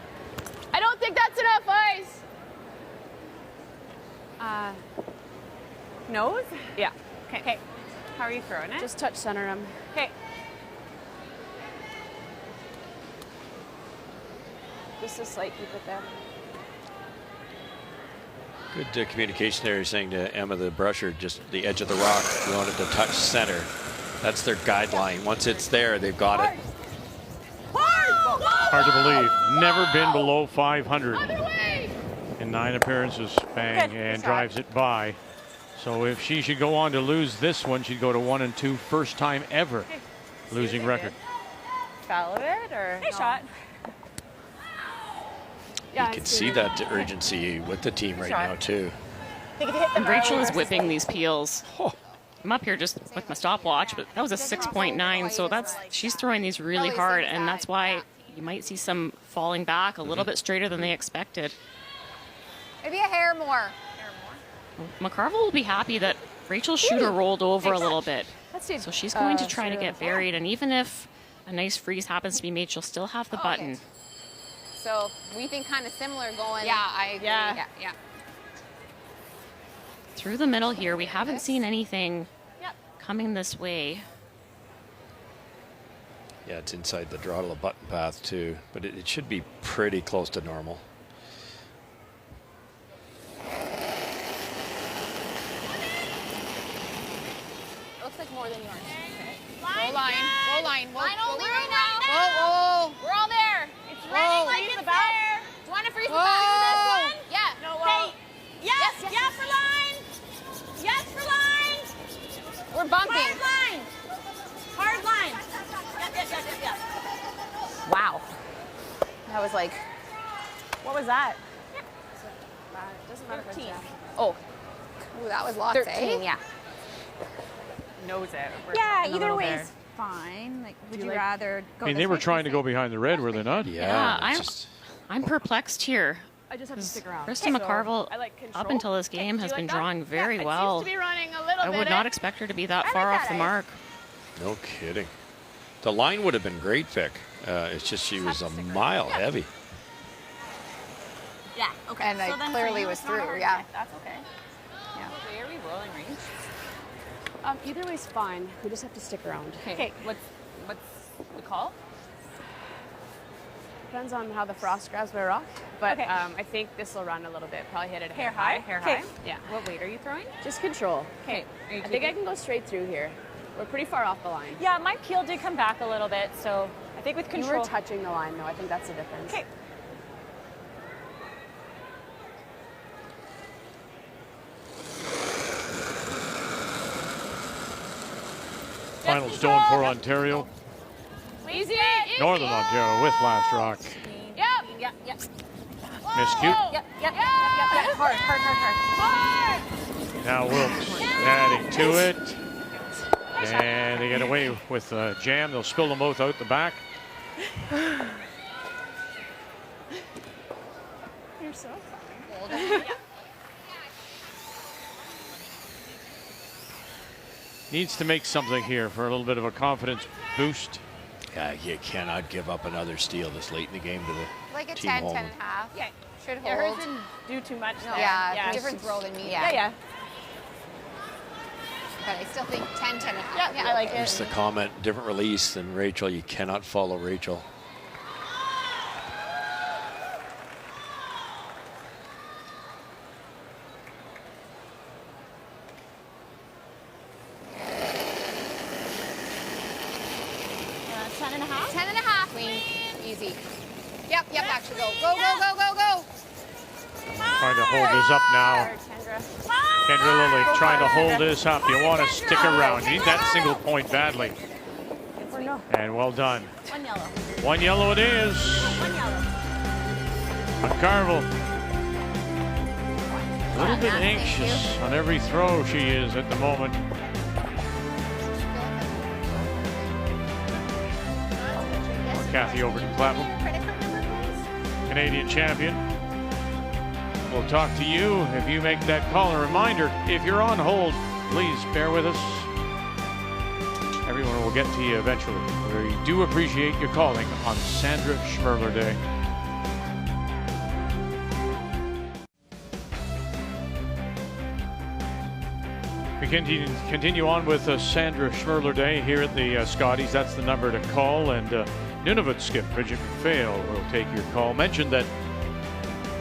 I don't think that's enough ice. Nose? Yeah. Okay. Okay. How are you throwing it? Just touch center him. Okay. Just a slight keep it there. Good communication there. You're saying to Emma, the brusher, just the edge of the rock. You want it to touch center. That's their guideline. Once it's there, they've got it. Hard to believe. Never been below 500 in 9 appearances. Bang, and drives it by. So if she should go on to lose this one, she'd go to 1-2, first time ever losing record. Foul of it or? Hey, shot. You can see that urgency with the team right now, too. And Rachel is whipping these peels. I'm up here just with my stopwatch, but that was a 6.9, so she's throwing these really hard, and that's why you might see some falling back a little bit straighter than they expected. Maybe a hair more. McCarville will be happy that Rachel's shooter rolled over a little bit. So she's going to try to get buried, and even if a nice freeze happens to be made, she'll still have the button. So we think kind of similar going. Yeah, I agree. Yeah. Through the middle here, we haven't seen anything coming this way. Yeah, it's inside the draw to the button path, too. But it should be pretty close to normal. Looks like more than yours. Line, Low line. Low line. Line only right now. Whoa. We're all there. It's running like it's there. Do you want to freeze the Whoa. back of this one? Yeah. No, well. Yes, yes for line. Yes for line. We're bumping. Hard line. Hard line. Yes. Wow. That was like, What was that? Doesn't matter if it's 13. oh. Ooh, that was lots, 13, yeah. Knows it. We're Yeah, in the either middle way there. is fine. Like, would Do you you like- rather go I mean, this they were way? trying to go behind the red, were they not? Yeah, I'm perplexed here. I just have to stick around. Krista McCarville, I like control. up until this game, Do has you been like that? drawing very It well. seems to be running a little I bit. would not expect her to be that I far like off that the mark. No kidding. The line would have been great, Vic. It's just she was a mile heavy. Yeah. Okay. And so I then for clearly you, was it's not through, hard. yeah. Okay, that's okay. Yeah. Okay, are we rolling range? Either way's fine. We just have to stick around. Okay. What's the call? Depends on how the frost grabs my rock, but Okay. I think this will run a little bit. Probably hit it Hair high? Hair Okay. high. Yeah. What weight are you throwing? Just control. Okay. I think I can go straight through here. We're pretty far off the line. Yeah, my peel did come back a little bit, so I think with control. We're touching the line, though. I think that's the difference. Okay. Final stone for Ontario. Easy. Northern Ontario with last rock. Yep. Yep, yep. Miscue. Yep. Hard. Now Wilkes adding to it. And they get away with jam. They'll spill them both out the back. You're so Needs to make something here for a little bit of a confidence boost. Yeah, you cannot give up another steal this late in the game to the Like a team 10, Homan. 10 and a half. Yeah. Should Yeah, hers hold. didn't do too much there. Yeah, different throw than me. Yeah. But I still think 10, 10 and a half. Yeah, I like Here's the comment, different release than Rachel. You cannot follow Rachel. Uh, 10 and a half? 10 and a half, Queen. Easy. Yep, actually go. Go. Trying to hold this up now. Kendra Lilly trying to hold this up. You want to stick around. You need that single point badly. And well done. One yellow. One yellow it is. One yellow. McCarville. A little bit anxious on every throw she is at the moment. Kathy Overton Clapham, Canadian champion. We'll talk to you if you make that call. A reminder, if you're on hold, please bear with us. Everyone will get to you eventually. We do appreciate you calling on Sandra Schmirler Day. We continue on with Sandra Schmirler Day here at the Scotties. That's the number to call. And Nunavut skip Bridget McPhail will take your call. Mentioned that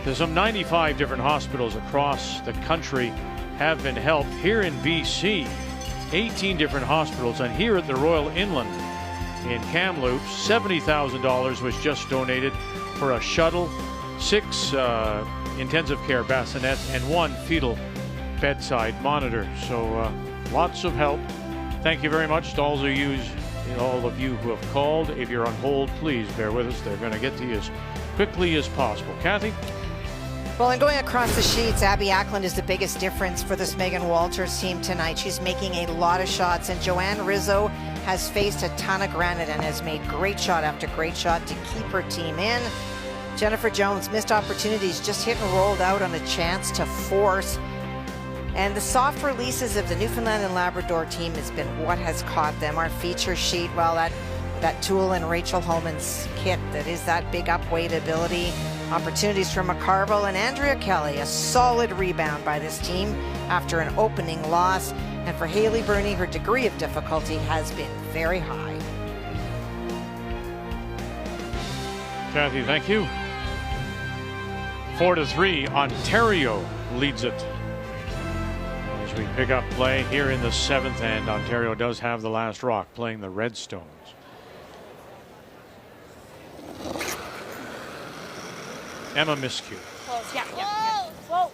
there's some 95 different hospitals across the country have been helped. Here in BC, 18 different hospitals. And here at the Royal Inland in Kamloops, $70,000 was just donated for a shuttle, 6 intensive care bassinets, and 1 fetal bedside monitor. So lots of help. Thank you very much to all of you who have called. If you're on hold, please bear with us. They're going to get to you as quickly as possible. Kathy? Well, and going across the sheets, Abby Ackland is the biggest difference for this Megan Walters team tonight. She's making a lot of shots, and Joanne Rizzo has faced a ton of granite and has made great shot after great shot to keep her team in. Jennifer Jones missed opportunities, just hit and rolled out on a chance to force. And the soft releases of the Newfoundland and Labrador team has been what has caught them. Our feature sheet, well, that tool in Rachel Homan's kit that is that big up-weight ability. Opportunities for McCarville and Andrea Kelly. A solid rebound by this team after an opening loss. And for Haley Burney, her degree of difficulty has been very high. Kathy, thank you. 4-3, Ontario leads it. As we pick up play here in the 7th, and Ontario does have the last rock, playing the Redstones. Emma Miscue. Close. Yeah. Whoa.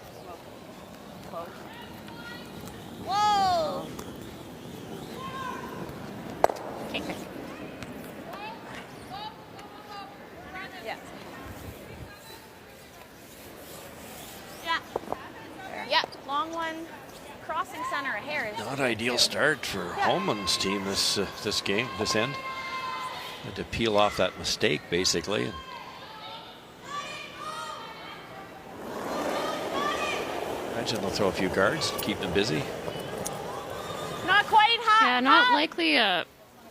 Close. Whoa! Okay, quick. Yeah. Yeah. Long one. Crossing center a hair is Not ideal start for Homan's team this end. Had to peel off that mistake basically. Imagine they'll throw a few guards, keep them busy. not quite hot. Yeah, not likely that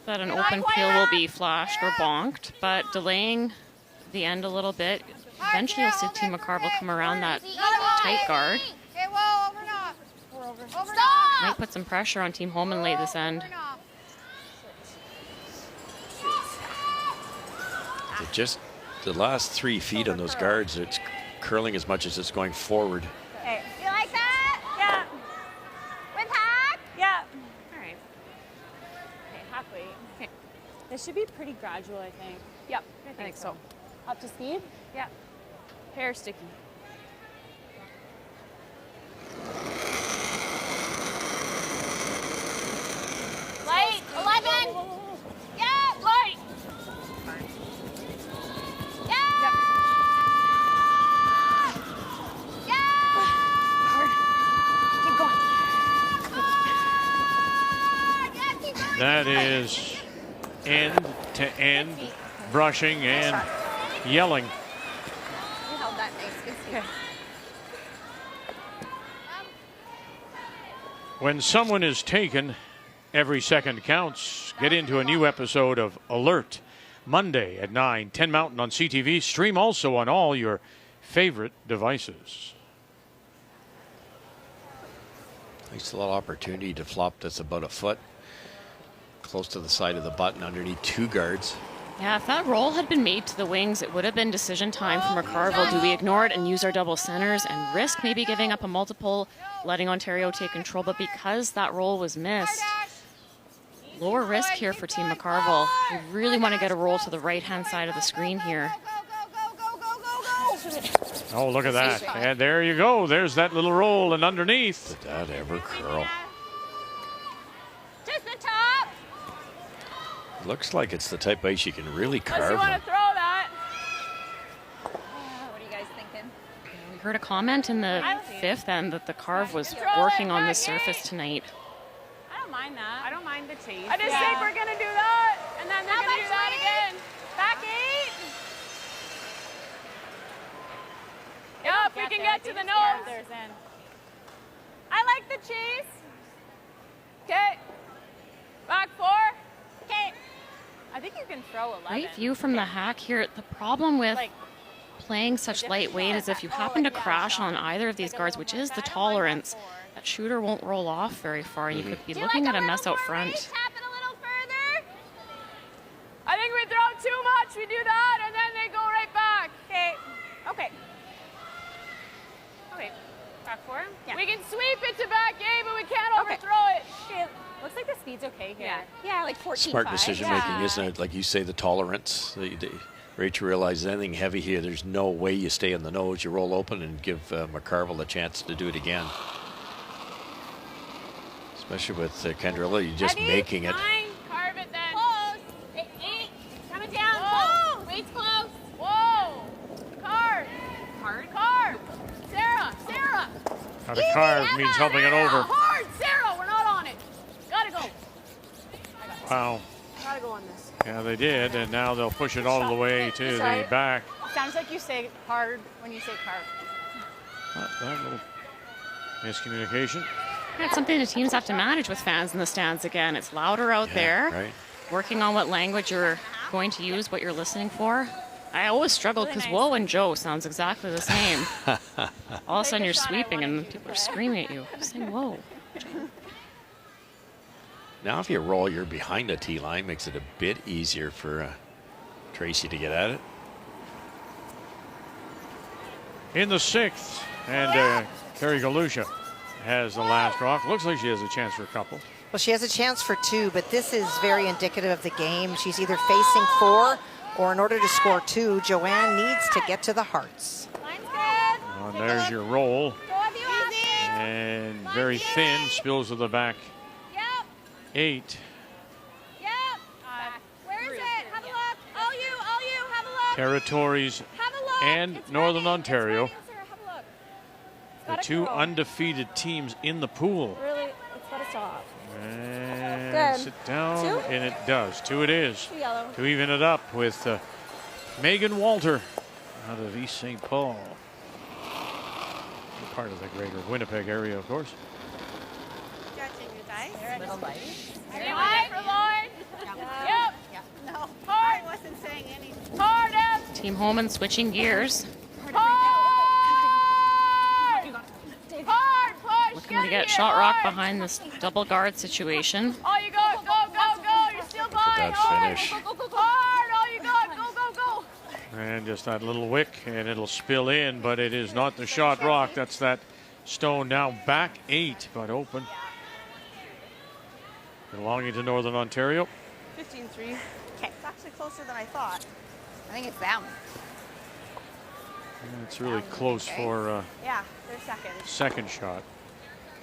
an open peel will be flashed or bonked, but delaying the end a little bit. Eventually you'll see Team McCarville come around that tight guard. Okay, whoa, over and off. We're over. Over and Might off. put some pressure on Team Homan late this end. Over and off. They just the last 3 feet on those guards, it's curling as much as it's going forward. Okay. You like that? Yeah. With hack? Yeah. All right. Okay, half weight. Okay. This should be pretty gradual, I think. Yep, I think so. Up to speed? Yeah. Hair sticky. Light, 11. Yeah, light. Yeah. Yeah. Keep going. Yeah, keep going. That is end to end brushing and yelling. You held that nice. Good speed. When someone is taken, every second counts. Get into a new episode of Alert Monday at 9, 10 Mountain on CTV. Stream also on all your favorite devices. Nice little opportunity to flop this about a foot. Close to the side of the button underneath 2 guards. Yeah, if that roll had been made to the wings, it would have been decision time for McCarville. Do we ignore it and use our double centers and risk maybe giving up a multiple, letting Ontario take control? But because that roll was missed, lower risk here for Team McCarville. We really want to get a roll to the right-hand side of the screen here. Oh, look at that. And there you go. There's that little roll and underneath. Did that ever curl? Just the top. Looks like it's the type of ice you can really Unless carve you want them. to throw that. What are you guys thinking? We heard a comment in the 5th end that the carve was working on this surface tonight. I don't mind that. I don't mind the chase. I just think we're going to do that, and then they're going to do that again. Back 8. Yep, we can get to the nose. I like the chase. Okay. Back 4. Okay. I think you can throw 11. Great view from the hack here. The problem with playing such lightweight is if you happen to crash on either of these guards, which is the tolerance, that shooter won't roll off very far. You could be looking at a mess out front. Tap it a little further. I think we throw too much. We do that, and then they go right back. Okay. Okay. Okay. Back 4? Yeah. We can sweep it to back A, but we can't overthrow it. Okay. Looks like the speed's okay here. Yeah, like 14.5. Smart decision making, isn't it? Like you say, the tolerance. Rachel realizes anything heavy here, there's no way you stay in the nose. You roll open and give McCarville a chance to do it again. Especially with Kendrilla, you're just making it. 9. Carve it then. Close. 8. Coming down. Close. Weight's close. Whoa. Carve. Carve. Sarah. Now the carve means helping it over. Hard, Sarah. We're not on it. Gotta go. Wow. Gotta go on this. Yeah, they did, and now they'll push it all the way to the back. Sounds like you say hard when you say carve. That little miscommunication. That's something the teams have to manage with fans in the stands again. It's louder out there. Right. Working on what language you're going to use, what you're listening for. I always struggled because whoa and Joe sounds exactly the same. All of a sudden you're sweeping and people are screaming at you. Saying whoa. Now if you roll, you're behind the tee line, makes it a bit easier for Tracy to get at it. In the 6th, and Carrie Galusha has the last rock. Looks like she has a chance for a couple. Well, she has a chance for 2, but this is very indicative of the game. She's either facing 4, or in order to score 2, Joanne needs to get to the hearts. And there's your roll. And very thin, spills to the back. 8. Where is it? Have a look. All you, have a look. Territories Have a look. and Northern Ontario. Have a look. The 2 undefeated teams in the pool. Really, it's gotta stop. And Good. sit down, 2? and it does. 2 it is. 2 yellow. To even it up with Megan Walter out of East St. Paul. Part of the greater Winnipeg area, of course. Judging your dice. Little light. Stay away for Lauren. Yep. No. Hard. I wasn't saying anything. Hard up. Team Homan switching gears. Hard. Hard push. Looking to get shot rock behind this double guard situation. All you got, go. You're still by. That Hard. finish. Go. Hard. All you got, go. And just that little wick, and it'll spill in, but it is not the shot rock. That's that stone now back 8, but open. Belonging to Northern Ontario. 15-3. Okay, it's actually closer than I thought. I think it's them. It's really close for yeah, they're second. second shot.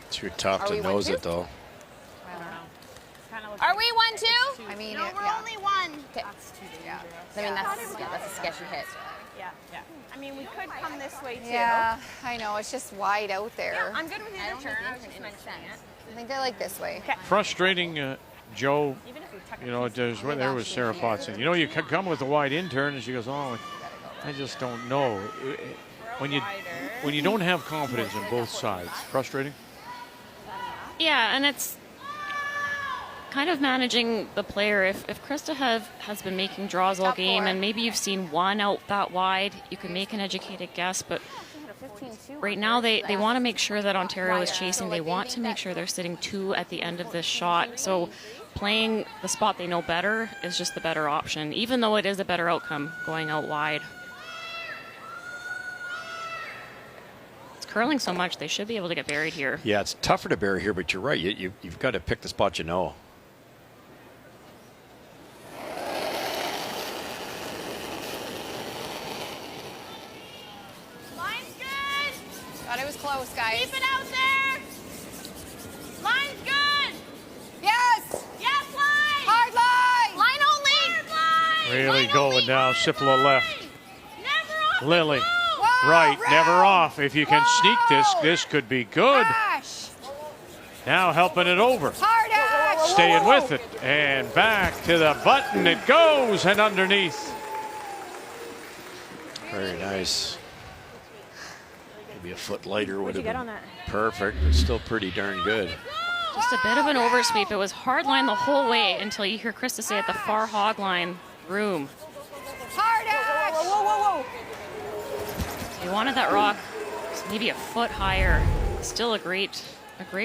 Too tough to nose it, though. I don't know. Are we 1-2? I mean, no, we're only 1. That's too dangerous. I mean, that's a sketchy hit. Yeah. I mean, we could come this way too. Yeah, I know. It's just wide out there. Yeah, I'm good with either turn. I think I like this way. Okay. Frustrating, Joe. You know, there was Sarah Potts. You know, you come with a wide in turn, and she goes, "Oh, I just don't know." When you don't have confidence in both sides, frustrating. Yeah, and it's kind of managing the player. If Krista has been making draws all game, and maybe you've seen one out that wide, you can make an educated guess. But right now, they want to make sure that Ontario is chasing. They want to make sure they're sitting 2 at the end of this shot. So playing the spot they know better is just the better option, even though it is a better outcome going out wide. It's curling so much, they should be able to get buried here. Yeah, it's tougher to bury here, but you're right. You've got to pick the spot you know. Line's good. Thought it was close, guys. Keep it out there. Line's good. Yes! Yes, line. Hard line! Line only. Hard line. Really Line going only. now. Sipla left. Never off. Lily. Whoa, Right, Red! never off. If you can sneak this could be good. Ash! Now helping it over. Hard Ash! Staying with it. And back to the button it goes, and underneath. Very nice. Maybe a foot lighter would have get been on that? perfect, but still pretty darn good. Just a bit of an oversweep. It was hard line the whole way until you hear Krista say at the far hog line, room. Hard Ash! Whoa, whoa, whoa, You wanted that rock maybe a foot higher. Still a great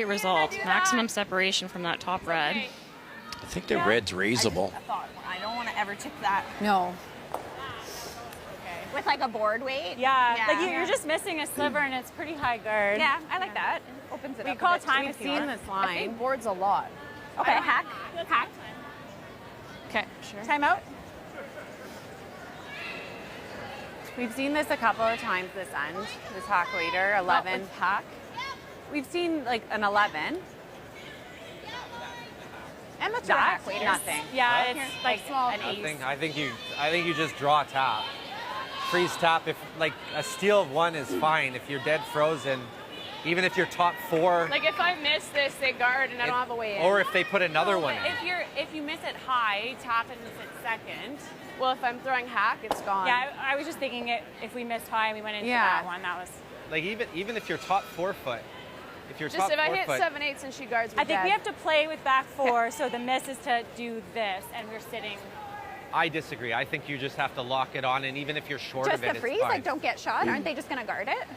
result. Maximum separation from that top red. I think the red's raisable. I don't want to ever tip that. No. With like a board weight? Yeah, Yeah. like you're just missing a sliver and it's pretty high guard. Yeah, I like that. Opens it We up call a bit, time too, if if you you want. want. this line. I think board's a lot. Okay, hack. Hack. Okay, sure. Timeout. We've seen this a couple of times this end. This hack leader, 11 hack. We've seen like an 11. And what's That, your hack waiter? nothing. Yeah, it's like small. an ace. I think you just draw a tap. Freeze tap. If like a steal of 1 is fine. If you're dead frozen, even if you're top 4, Like if I miss this, they guard and I don't have a way in. or if they put another one in. If you miss it high, tap and miss it second. Well, if I'm throwing hack, it's gone. Yeah, I was just thinking if we missed high and we went into Yeah. that one, that was. Like even if you're top 4 foot, if you're Just top if I 4 hit foot, 7/8 and she guards me I think we dead. have to play with back 4, so the miss is to do this, and we're sitting. I disagree. I think you just have to lock it on, and even if you're short Just of it, the freeze? it's fine. Like, don't get shot? Aren't they just going to guard it?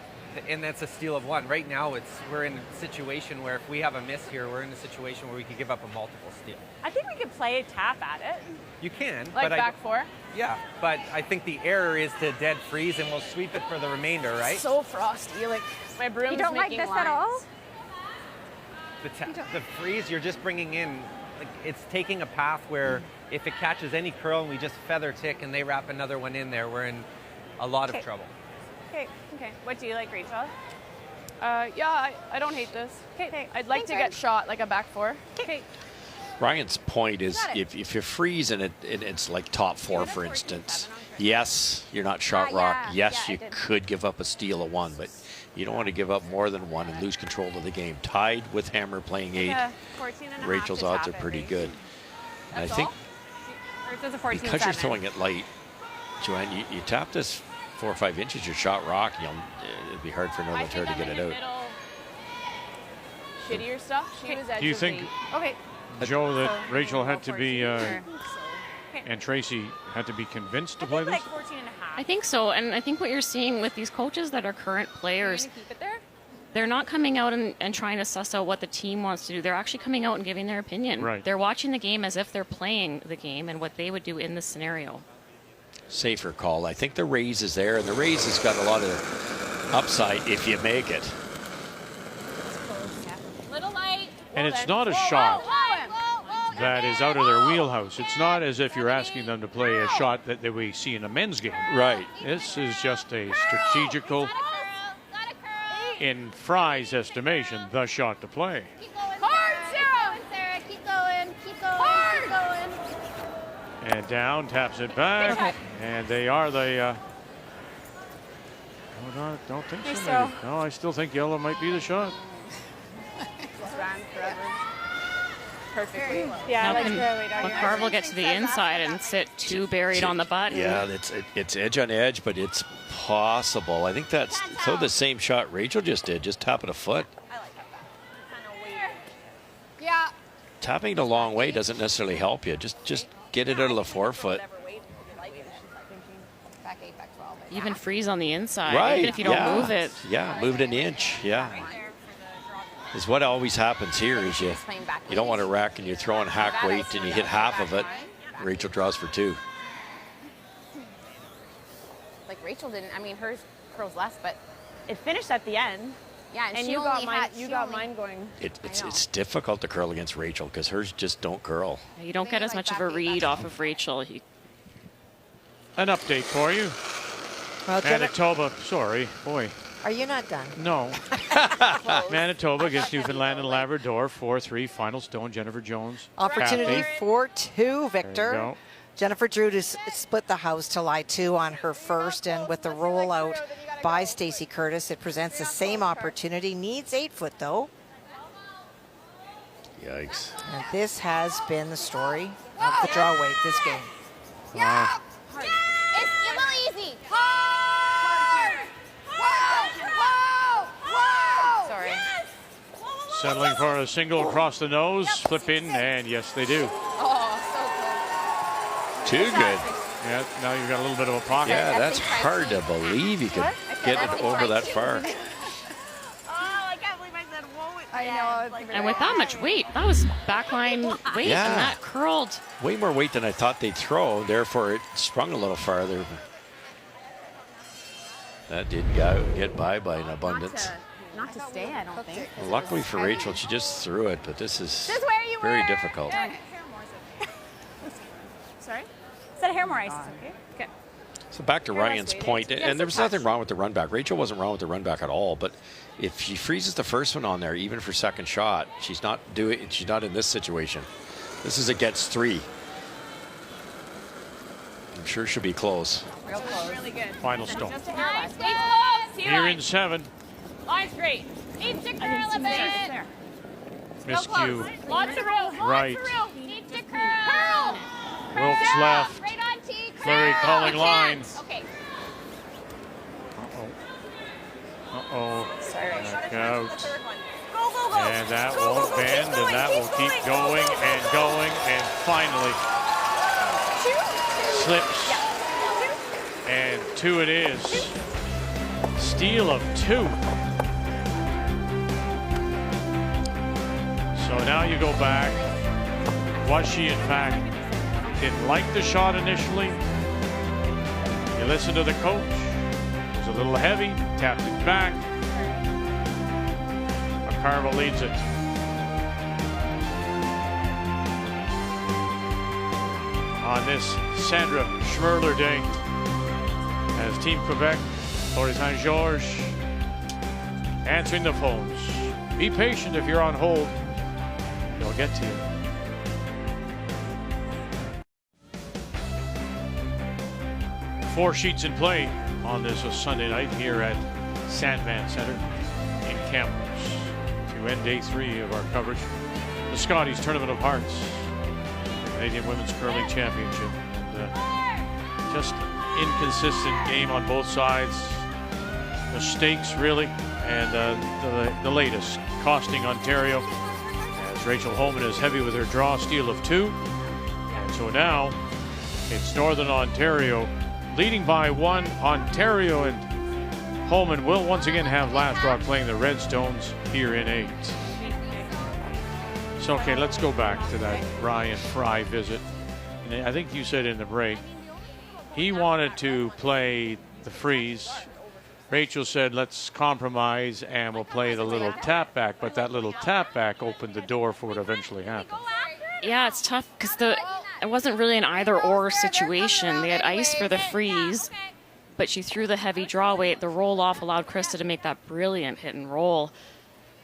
And that's a steal of 1. Right now, we're in a situation where if we have a miss here, we're in a situation where we could give up a multiple steal. I think we could play tap at it. You can, Like but back 4? yeah, but I think the error is to dead freeze, and we'll sweep it for the remainder, right? So frosty. Like my broom's You don't like making this at all? lines. The freeze, you're just bringing in, like, it's taking a path where if it catches any curl and we just feather tick and they wrap another one in there, we're in a lot of trouble. Okay. What do you like, Rachel? Yeah, I don't hate this. Okay. I'd like to get shot like a back 4. Okay. Ryan's point is Got it. if you freeze and it's like top 4, for instance, yes, you're not shot rock. yeah, Yes, I you did. could give up a steal of 1, but you don't want to give up more than 1 and lose control of the game. Tied with Hammer playing 8, 14 and a half Rachel's to odds tap are it, pretty Rach. good. And I That's think all? Or it says a 14 because you're 7. throwing it light, Joanne, you tap this 4 or 5 inches, you're shot rock, it'd be hard for Northern I Ontario think to I'm get in it the out. middle. Shittier stuff. She was edge Do you of think, me. Okay. Joe, that So, Rachel we'll had go to be, 14. and Tracy had to be convinced to I play think this? like 14 and a half. I think so, and I think what you're seeing with these coaches that are current Are you players, gonna keep it there? they're not coming out and trying to suss out what the team wants to do. They're actually coming out and giving their opinion. Right. They're watching the game as if they're playing the game and what they would do in this scenario. safer call. I think the raise is there, and the raise has got a lot of upside if you make it. Little light. And it's not a shot that is out of their wheelhouse. It's not as if you're asking them to play a shot that we see in a men's game. Right. This is just a strategical, in Fry's estimation, the shot to play. Hard, Sarah! Keep going, keep going, keep going. And down, taps it back, and they are the. Oh, don't think so. Maybe. No, I still think yellow might be the shot. Ran forever. Perfectly. Yeah, now can McCarville get to the inside and sit too buried on the button? Yeah, it's edge on edge, but it's possible. I think that's the same shot Rachel just did, just tapping a foot. I like that. Yeah. Tapping it a long way doesn't necessarily help you. Just get it out of the forefoot. Back 8, back 12. Even freeze on the inside, Right. even if you don't move it. Yeah, move it an inch. Yeah. Is what always happens here is you don't want to rack and you're throwing hack weight and you hit half of it. Rachel draws for 2. Like Rachel didn't. I mean, hers curls less, but it finished at the end. Yeah, and you got mine going. It's difficult to curl against Rachel because hers just don't curl. You don't get as much of a read off of Rachel. An update for you. Well, Manitoba, sorry, boy. Are you not done? No. Manitoba against Newfoundland and Labrador, 4-3, final stone, Jennifer Jones. Opportunity Kathy. 4-2, Victor. There you go. Jennifer drew to split the house to lie 2 on her first, and with the rollout by Stacey Curtis, it presents the same opportunity. Needs 8 foot, though. Yikes. And this has been the story of the draw weight this game. yeah. It's a little easy. Hard. Whoa. Whoa. Sorry. Settling for a single across the nose, flip in, and yes, they do. Oh, so Too good. Yeah, now you've got a little bit of a pocket. Yeah, that's hard to believe you could get it over that far. I can't believe I said whoa. I know. And with that much weight, that was backline weight, Yeah. and that curled. Way more weight than I thought they'd throw, therefore it sprung a little farther. That did get by an abundance. Not to stay, I don't think. Well, luckily for Rachel, she just threw it, but this is where you very were. difficult. Sorry? Set a hair more ice. Okay. Okay. So back to Ryan's point, and there was nothing wrong with the run back. Rachel wasn't wrong with the run back at all, but if she freezes the first one on there, even for second shot, she's not in this situation. This is a gets 3. I'm sure she'll be close. Real close. Really good. Final stone. Just a hair less. Stay close. Here in 7. Line's great. Need to curl a bit. Miscue. Lots of room. Right. Lots of room. Need to curl. Wilkes left. Right on T. Fleury calling line. Okay. Uh-oh. Sorry. Back out. Go, go, go. And that won't bend, and that will keep going and going, and finally slips. And 2 it is. Steal of 2. So now you go back. Was she, in fact, didn't like the shot initially? You listen to the coach. It was a little heavy. Tapped it back. McCarville leads it. On this Sandra Schmirler Day, as Team Quebec, Flores Saint-Georges, answering the phones. Be patient if you're on hold. They'll get to you. Four sheets in play on this Sunday night here at Sandman Center in Kamloops. To end day 3 of our coverage, the Scotties Tournament of Hearts, the Canadian Women's Curling Championship. And, just inconsistent game on both sides. Mistakes, really, and the latest costing Ontario, as Rachel Homan is heavy with her draw, steal of 2. And so now it's Northern Ontario leading by 1. Ontario and Homan will once again have last draw playing the Redstones here in 8. So, okay, let's go back to that Ryan Fry visit. And I think you said in the break, He wanted to play the freeze. Rachel said, let's compromise and we'll play the little tap back, but that little tap back opened the door for what eventually happened. Yeah, it's tough because it wasn't really an either-or situation. They had ice for the freeze, but she threw the heavy draw weight. The roll-off allowed Krista to make that brilliant hit and roll.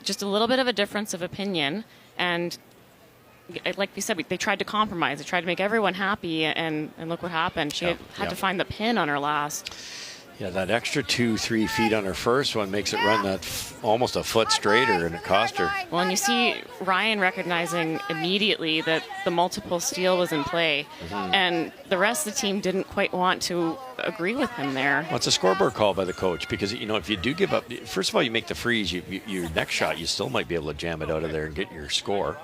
Just a little bit of a difference of opinion, and like we said, they tried to compromise. They tried to make everyone happy, and look what happened. She had to find the pin on her last. Yeah, that extra 2-3 feet on her first one makes it run that almost a foot straighter, and it cost her. Well, and you see Ryan recognizing immediately that the multiple steal was in play, and the rest of the team didn't quite want to agree with him there. Well, it's a scoreboard call by the coach because, you know, if you do give up, first of all, you make the freeze, your next shot, you still might be able to jam it out of there and get your score.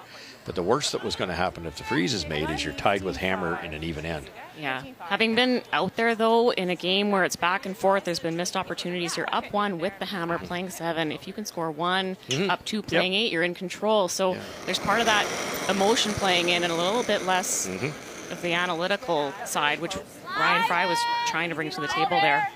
But the worst that was going to happen if the freeze is made is you're tied with hammer in an even end. Yeah. Having been out there, though, in a game where it's back and forth, there's been missed opportunities. You're up 1 with the hammer playing 7. If you can score 1, up 2 playing 8, you're in control. So there's part of that emotion playing in and a little bit less of the analytical side, which Ryan Fry was trying to bring to the table there.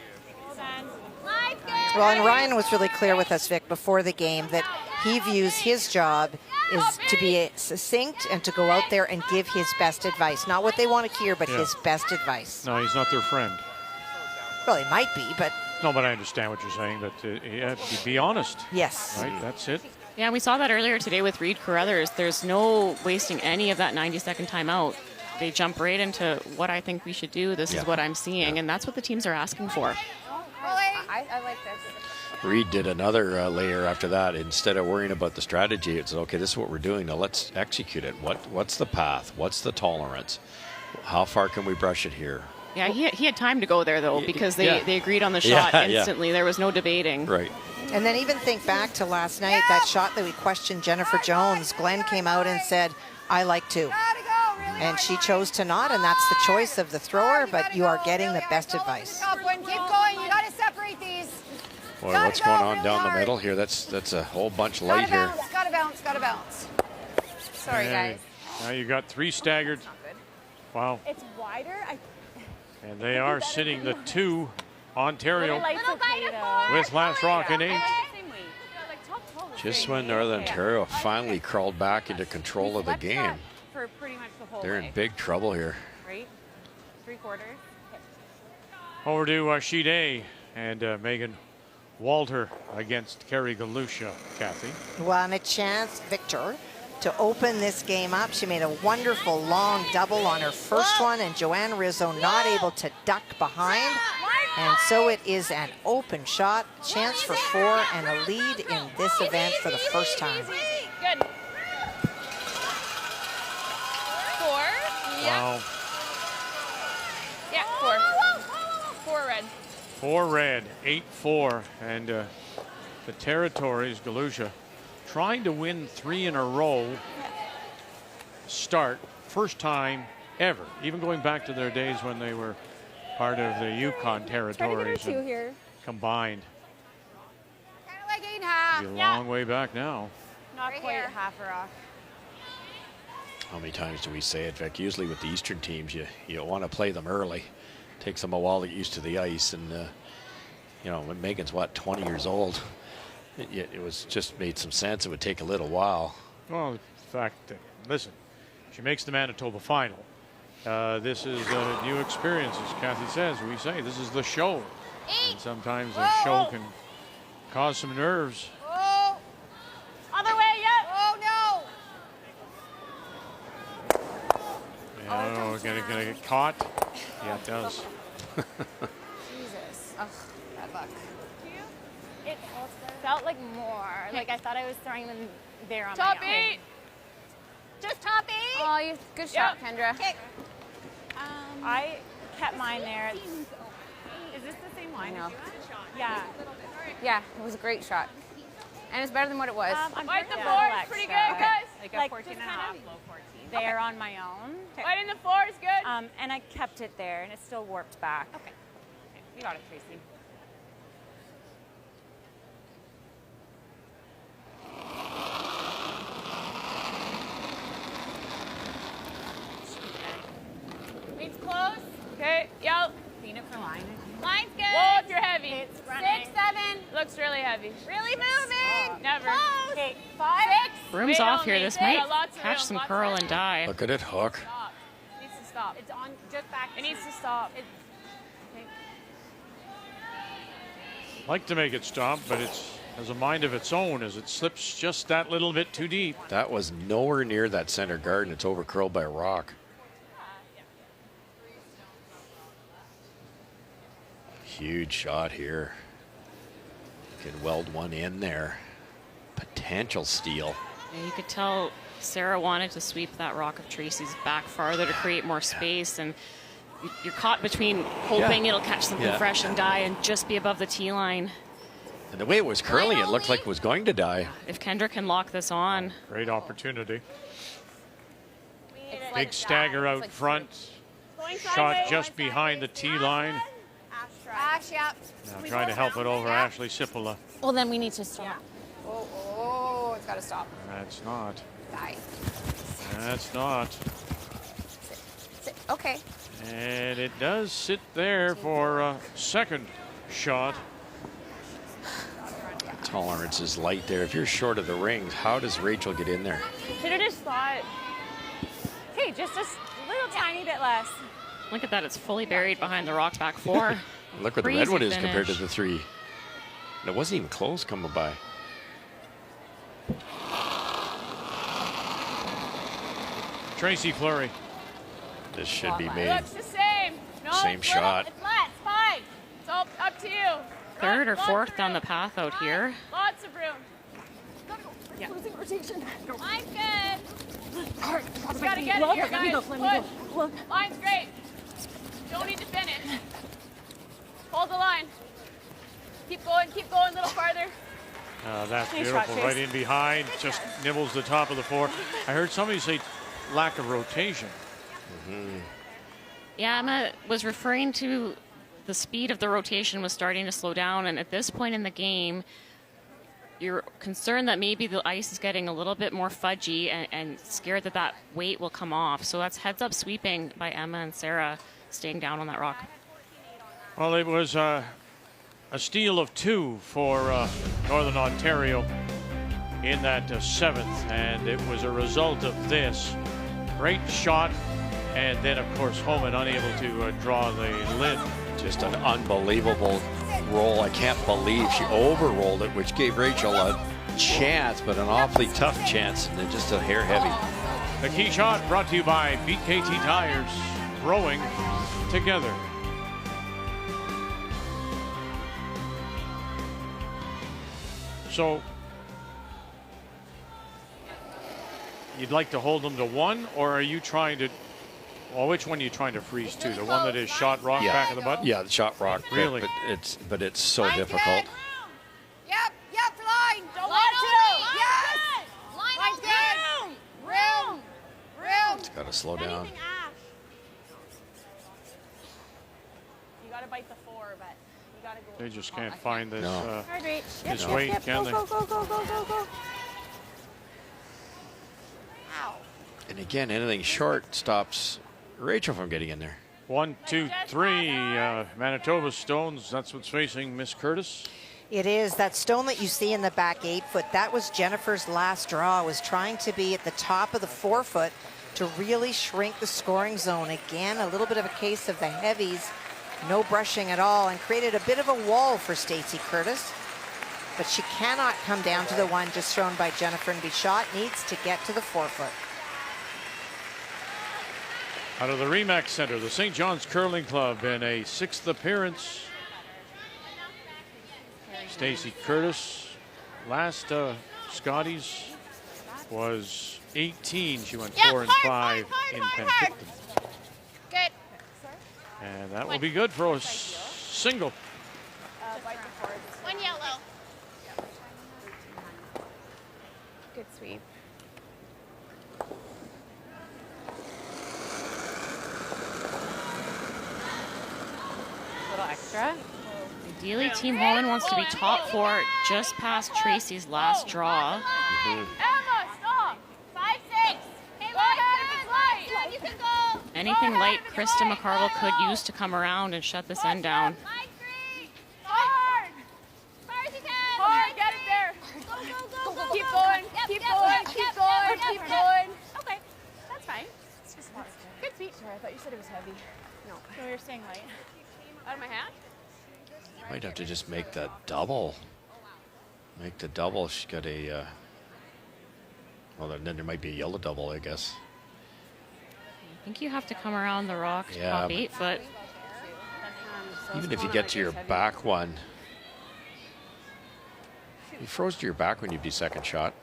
Well, and Ryan was really clear with us, Vic, before the game that he views his job is to be succinct and to go out there and give his best advice. Not what they want to hear, but his best advice. No, he's not their friend. Well, he might be, but... No, but I understand what you're saying, but be honest. Yes. Right, that's it. Yeah, we saw that earlier today with Reed Carruthers. There's no wasting any of that 90-second timeout. They jump right into what I think we should do. This is what I'm seeing, and that's what the teams are asking for. I like this. Reed did another layer after that. Instead of worrying about the strategy, it said, okay, this is what we're doing. Now let's execute it. What's the path? What's the tolerance? How far can we brush it here? Yeah, he had time to go there, though, because they agreed on the shot instantly. There was no debating. Right. And then even think back to last night, that shot that we questioned Jennifer Jones. Glenn came out and said, I like to. And she chose to not, and that's the choice of the thrower, but you are getting the best advice. Keep going. You got to separate these. Boy, what's going on down the middle here? That's a whole bunch of light here. Got to bounce. Sorry, guys. Now you got 3 staggered. Wow. It's wider. And they are sitting the 2 Ontario With with last rock and 8. Just when Northern Ontario finally crawled back into control of the game. For pretty much the whole They're way. in big trouble here. Right? 3/4. Over to sheet A and Megan Walter against Kerry Galusha, Kathy. Well, and a chance, Victor, to open this game up. She made a wonderful long double on her first one, and Joanne Rizzo not able to duck behind. And so it is an open shot, chance for 4 and a lead in this event for the first time. Good. 4. Wow. Yeah, 4. 4 red. 4 red, 8-4, and the Territories, Galusha, trying to win 3 in a row. Start, first time ever, even going back to their days when they were part of the Yukon Territories and combined. Kind of like 8.5. Be a long way back now. Not quite half a rock. How many times do we say it, Vic? Usually with the Eastern teams, you want to play them early. Takes them a while to get used to the ice, and you know, when Megan's 20 years old, it was just made some sense. It would take a little while. Well, the fact that, listen, she makes the Manitoba final. This is a new experience, as Kathy says. We say this is the show, and sometimes the show can cause some nerves. Oh. Other way, yep. Oh, no. Oh, gonna get caught. Yeah, it does. Jesus. Ugh, bad luck. It felt like more. Like I thought I was throwing them there on Top my own. 8. Just top 8. Oh, good shot, Kendra. I kept mine there. Is this the same line? No. Yeah. Yeah, it was a great shot. And it's better than what it was. I'm White in the pretty 4 cool is pretty good, extra. guys. Like a Like, 14 and a just half, kind of low 14. There on my own. White in the 4 is good. And I kept it there, and it still warped back. Okay. You got it, Tracy. Meets close. Okay, yell. Clean looks really heavy. Really moving. Never. Okay, 5, 6. Room's Wait, off here. only This six. might Lots of catch room, some lots of curl room. and die. Look at it hook. Stop. It needs to stop. It's on just back. It needs to stop. Like to make it stop, but it's has a mind of its own as it slips just that little bit too deep. That was nowhere near that center guard, and it's over curled by a rock. Huge shot here. Can weld one in there. Potential steal. Yeah, you could tell Sarah wanted to sweep that rock of Tracy's back farther to create more space, and you're caught between hoping it'll catch something fresh and die and just be above the tee line. And the way it was curling, it looked like it was going to die. If Kendra can lock this on. Great opportunity. Big stagger out front. Shot just behind the tee line. Ash, yep. Now trying to help it over Ashley Sipola. Well, then we need to stop. Oh, it's got to stop. That's not. Die. That's not. Sit. Okay. And it does sit there for a second shot. Tolerance is light there. If you're short of the rings, how does Rachel get in there? Should have just thought, hey, just a little tiny bit less. Look at that. It's fully buried behind the rock back four. Look what the Breezy red one is compared to finish. the three. And it wasn't even close coming by. Tracy Fleury. This should be It made. looks the same. No, Same shot. It's flat. It's fine. It's all up to you. Third or Lots fourth of down room. the path out here. Lots of room. Yeah. Losing rotation. Line's good. Just gotta get Let it here, me go, guys. let me go. Push. Line's great. Don't need to finish. Hold the line. Keep going a little farther. That's Nice beautiful. shot, Chase. Right in behind. Just nibbles the top of the four. I heard somebody say lack of rotation. Yeah, Emma was referring to the speed of the rotation was starting to slow down, and at this point in the game, you're concerned that maybe the ice is getting a little bit more fudgy and scared that that weight will come off. So that's heads up sweeping by Emma and Sarah staying down on that rock. Well, it was a steal of two for Northern Ontario in that seventh, and it was a result of this. Great shot, and then, of course, Homan unable to draw the lid. Just an unbelievable roll. I can't believe she overrolled it, which gave Rachel a chance, but an awfully tough chance, and then just a hair heavy. The key shot brought to you by BKT Tires, growing together. So, you'd like to hold them to one, or are you trying to, well, which one are you trying to freeze to? The one that is shot rock back of the button? Yeah, the shot rock. Really? But it's so difficult. Yep, line. Don't Line let two. it. Yes. Line's good. Room. It's got to slow down. You gotta bite the four, but you gotta go. They just can't find this, No. Hard reach. this weight, can they? Go. Ow. And again, anything short stops Rachel from getting in there. 1, 2, 3. Manitoba Stones. That's what's facing Miss Curtis. It is. That stone that you see in the back 8 foot, that was Jennifer's last draw, was trying to be at the top of the 4 foot to really shrink the scoring zone. Again, a little bit of a case of the heavies, no brushing at all, and created a bit of a wall for Stacey Curtis. But she cannot come down to the one just thrown by Jennifer and be shot, needs to get to the 4 foot. Out of the Remax Center, the St. John's Curling Club in a 6th appearance. Stacey Curtis, last Scotties was 18. She went 4 and 5 in Penticton. Good. And that will be good for a single. One yellow. Good sweep. Little extra. Ideally, Team Homan wants to be top 4 just past Tracy's last draw. Emma, stop. 5, 6. Hey, go ahead if it's light. You can go. Anything light Krista McCarville could use to come around and shut this end down. Line 3. Hard. As far as you can. said it was heavy. No. So you're saying light. Out of my hand? Might have to just make that double. Make the double. She's got a. Well, then there might be a yellow double, I guess. I think you have to come around the rock to top 8 foot. Even if you get to your back one, you froze to your back when you do second shot.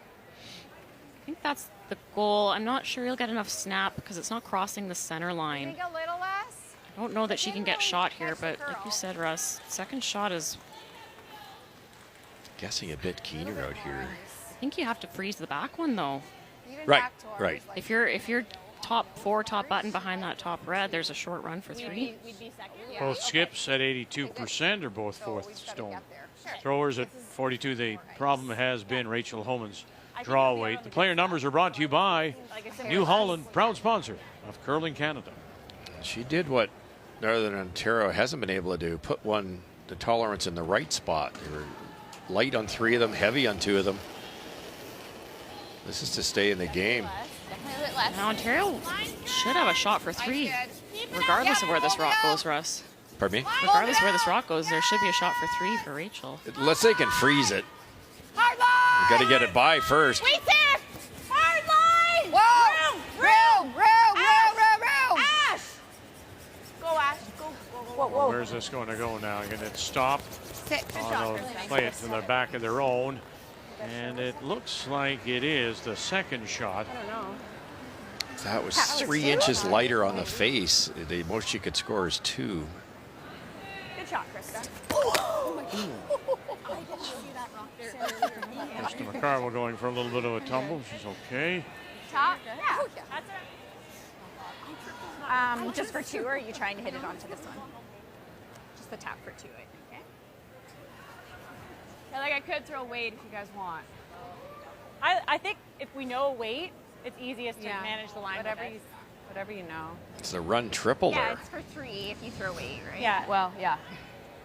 I think that's the goal. I'm not sure you'll get enough snap because it's not crossing the center line. Think a little less? I don't know that she can get shot here, but like you said, Russ, second shot is. Guessing a bit keener out here. I think you have to freeze the back one though. Right, right. If you're top 4, top button behind that top red, there's a short run for 3. We'd be second. Both skips at 82% are both fourth stone. Throwers at 42. The problem has been Rachel Homan's draw weight. The player numbers are brought to you by New Holland, proud sponsor of Curling Canada. She did what Northern Ontario hasn't been able to do, put the tolerance in the right spot. They were light on 3 of them, heavy on 2 of them. This is to stay in the game. Now Ontario should have a shot for 3, regardless of where this rock goes, Russ. Pardon me? Regardless of where this rock goes, there should be a shot for 3 for Rachel. Let's say they can freeze it. We got to get it by first. Wait there! Hard line! Whoa! Room! Ash! Go, Ash. Go. Whoa. Where's this going to go now? Going to stop. Sit. They'll play it in the back of their own. And it looks like it is the second shot. I don't know. That was 3 inches lighter on the face. The most she could score is 2. Good shot, Krista. Krista McCarville going for a little bit of a tumble. She's okay. Top? Yeah. That's it. Just for 2, or are you trying to hit it onto this one? Just the tap for 2, I think. I could throw weight if you guys want. I think if we know weight, it's easiest to manage the line. Whatever you know. It's a run triple Yeah, there. it's for 3 if you throw 8, right? Yeah. Well, yeah.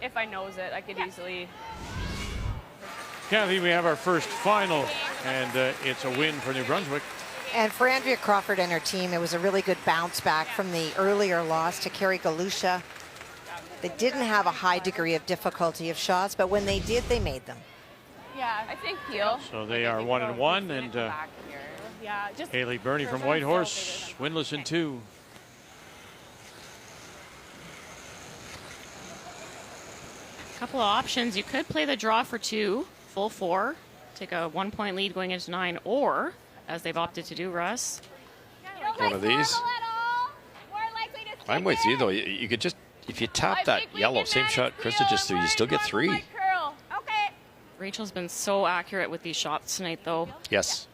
If I knows it, I could easily. Kathy, we have our first final, and it's a win for New Brunswick. And for Andrea Crawford and her team, it was a really good bounce back from the earlier loss to Carrie Galusha. They didn't have a high degree of difficulty of shots, but when they did, they made them. Yeah, I think Peel. So they are 1-1, and just Haley Burney from Whitehorse, winless in 2. Couple of options. You could play the draw for 2, full 4, take a 1-point lead going into 9, or, as they've opted to do, Russ. One of these. I'm with you, though. You could just, if you tap that yellow, same shot Krista just threw, you still get 3. Okay. Rachel's been so accurate with these shots tonight, though. Yes.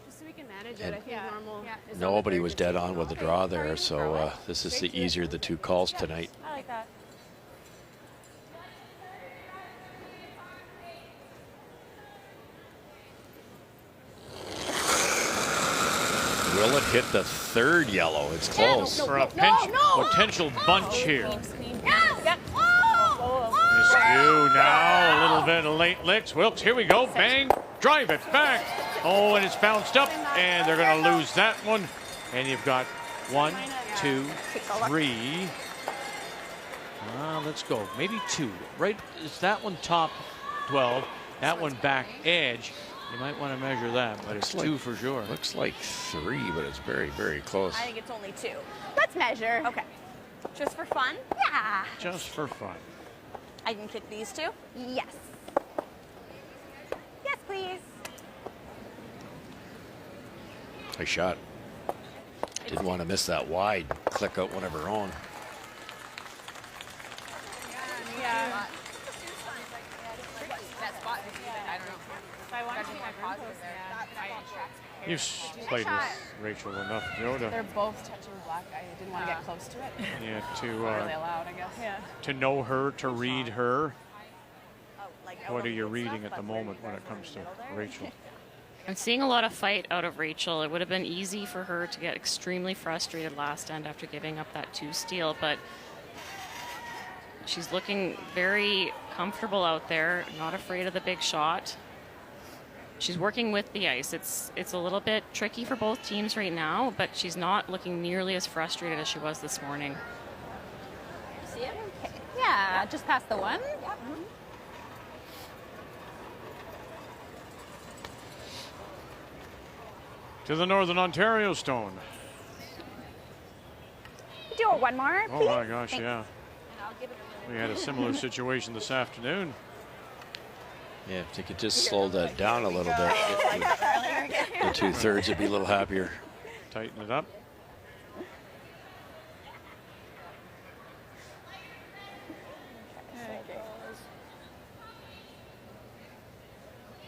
Just so we can manage it, I think normal. Nobody was dead on with the draw there, so this is the easier of the 2 calls tonight. I like that. Will it hit the 3rd yellow? It's close. For a potential bunch here. Miscue now, a little bit of late licks. Wilkes, here we go, bang, drive it back. Oh, and it's bounced up, and they're going to lose that one. And you've got 1, 2, 3. Let's go, maybe 2. Right, is that one top 12, that one back edge. You might want to measure that, but it's 2 for sure. Looks like 3, but it's very, very close. I think it's only 2. Let's measure. Okay. Just for fun? Yeah. Just for fun. I can kick these 2? Yes. Yes, please. Nice shot. Didn't want to miss that wide. Click out one of her own. Yeah. That spot is even, I don't know. I want to be my positive there. You've played with Rachel enough, Joe, They're both touching black. I didn't want to get close to it. yeah, Not really allowed, I guess. Yeah. to know her, to read her. What are you reading at the moment when it comes to Rachel? I'm seeing a lot of fight out of Rachel. It would have been easy for her to get extremely frustrated last end after giving up that 2 steal, but she's looking very comfortable out there, not afraid of the big shot. She's working with the ice. It's a little bit tricky for both teams right now, but she's not looking nearly as frustrated as she was this morning. See it? Okay. Yeah, just past the one. Yep. Mm-hmm. To the Northern Ontario Stone. Do it one more, please. Oh my gosh, Thanks. yeah. We had a similar situation this afternoon. Yeah, if they could just slow that down a little bit. The 2/3 would be a little happier. Tighten it up.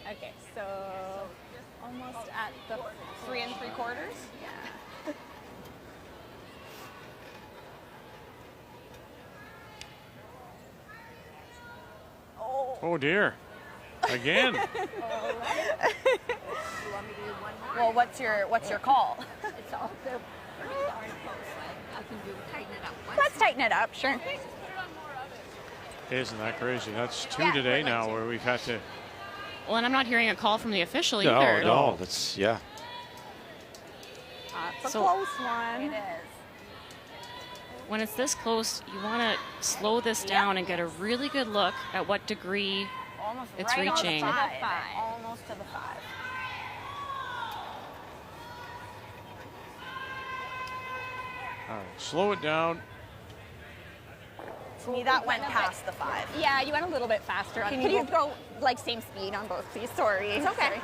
Okay, so almost at the 3 3/4. Yeah. Oh dear. Again. Well, what's your call? It's also pretty darn close. I can do tighten it up. Let's tighten it up, sure. Isn't that crazy? That's 2 today now where we've had to. Well, and I'm not hearing a call from the official No, either. no, that's, yeah. It's a So- close one. It is. When it's this close, you want to slow this down and get a really good look at what degree Almost it's right reaching. On to the 5. Almost to the 5. All right, slow it down. To me, that went past the 5. Yeah, you went a little bit faster. Can you go like same speed on both, please? Sorry. It's okay.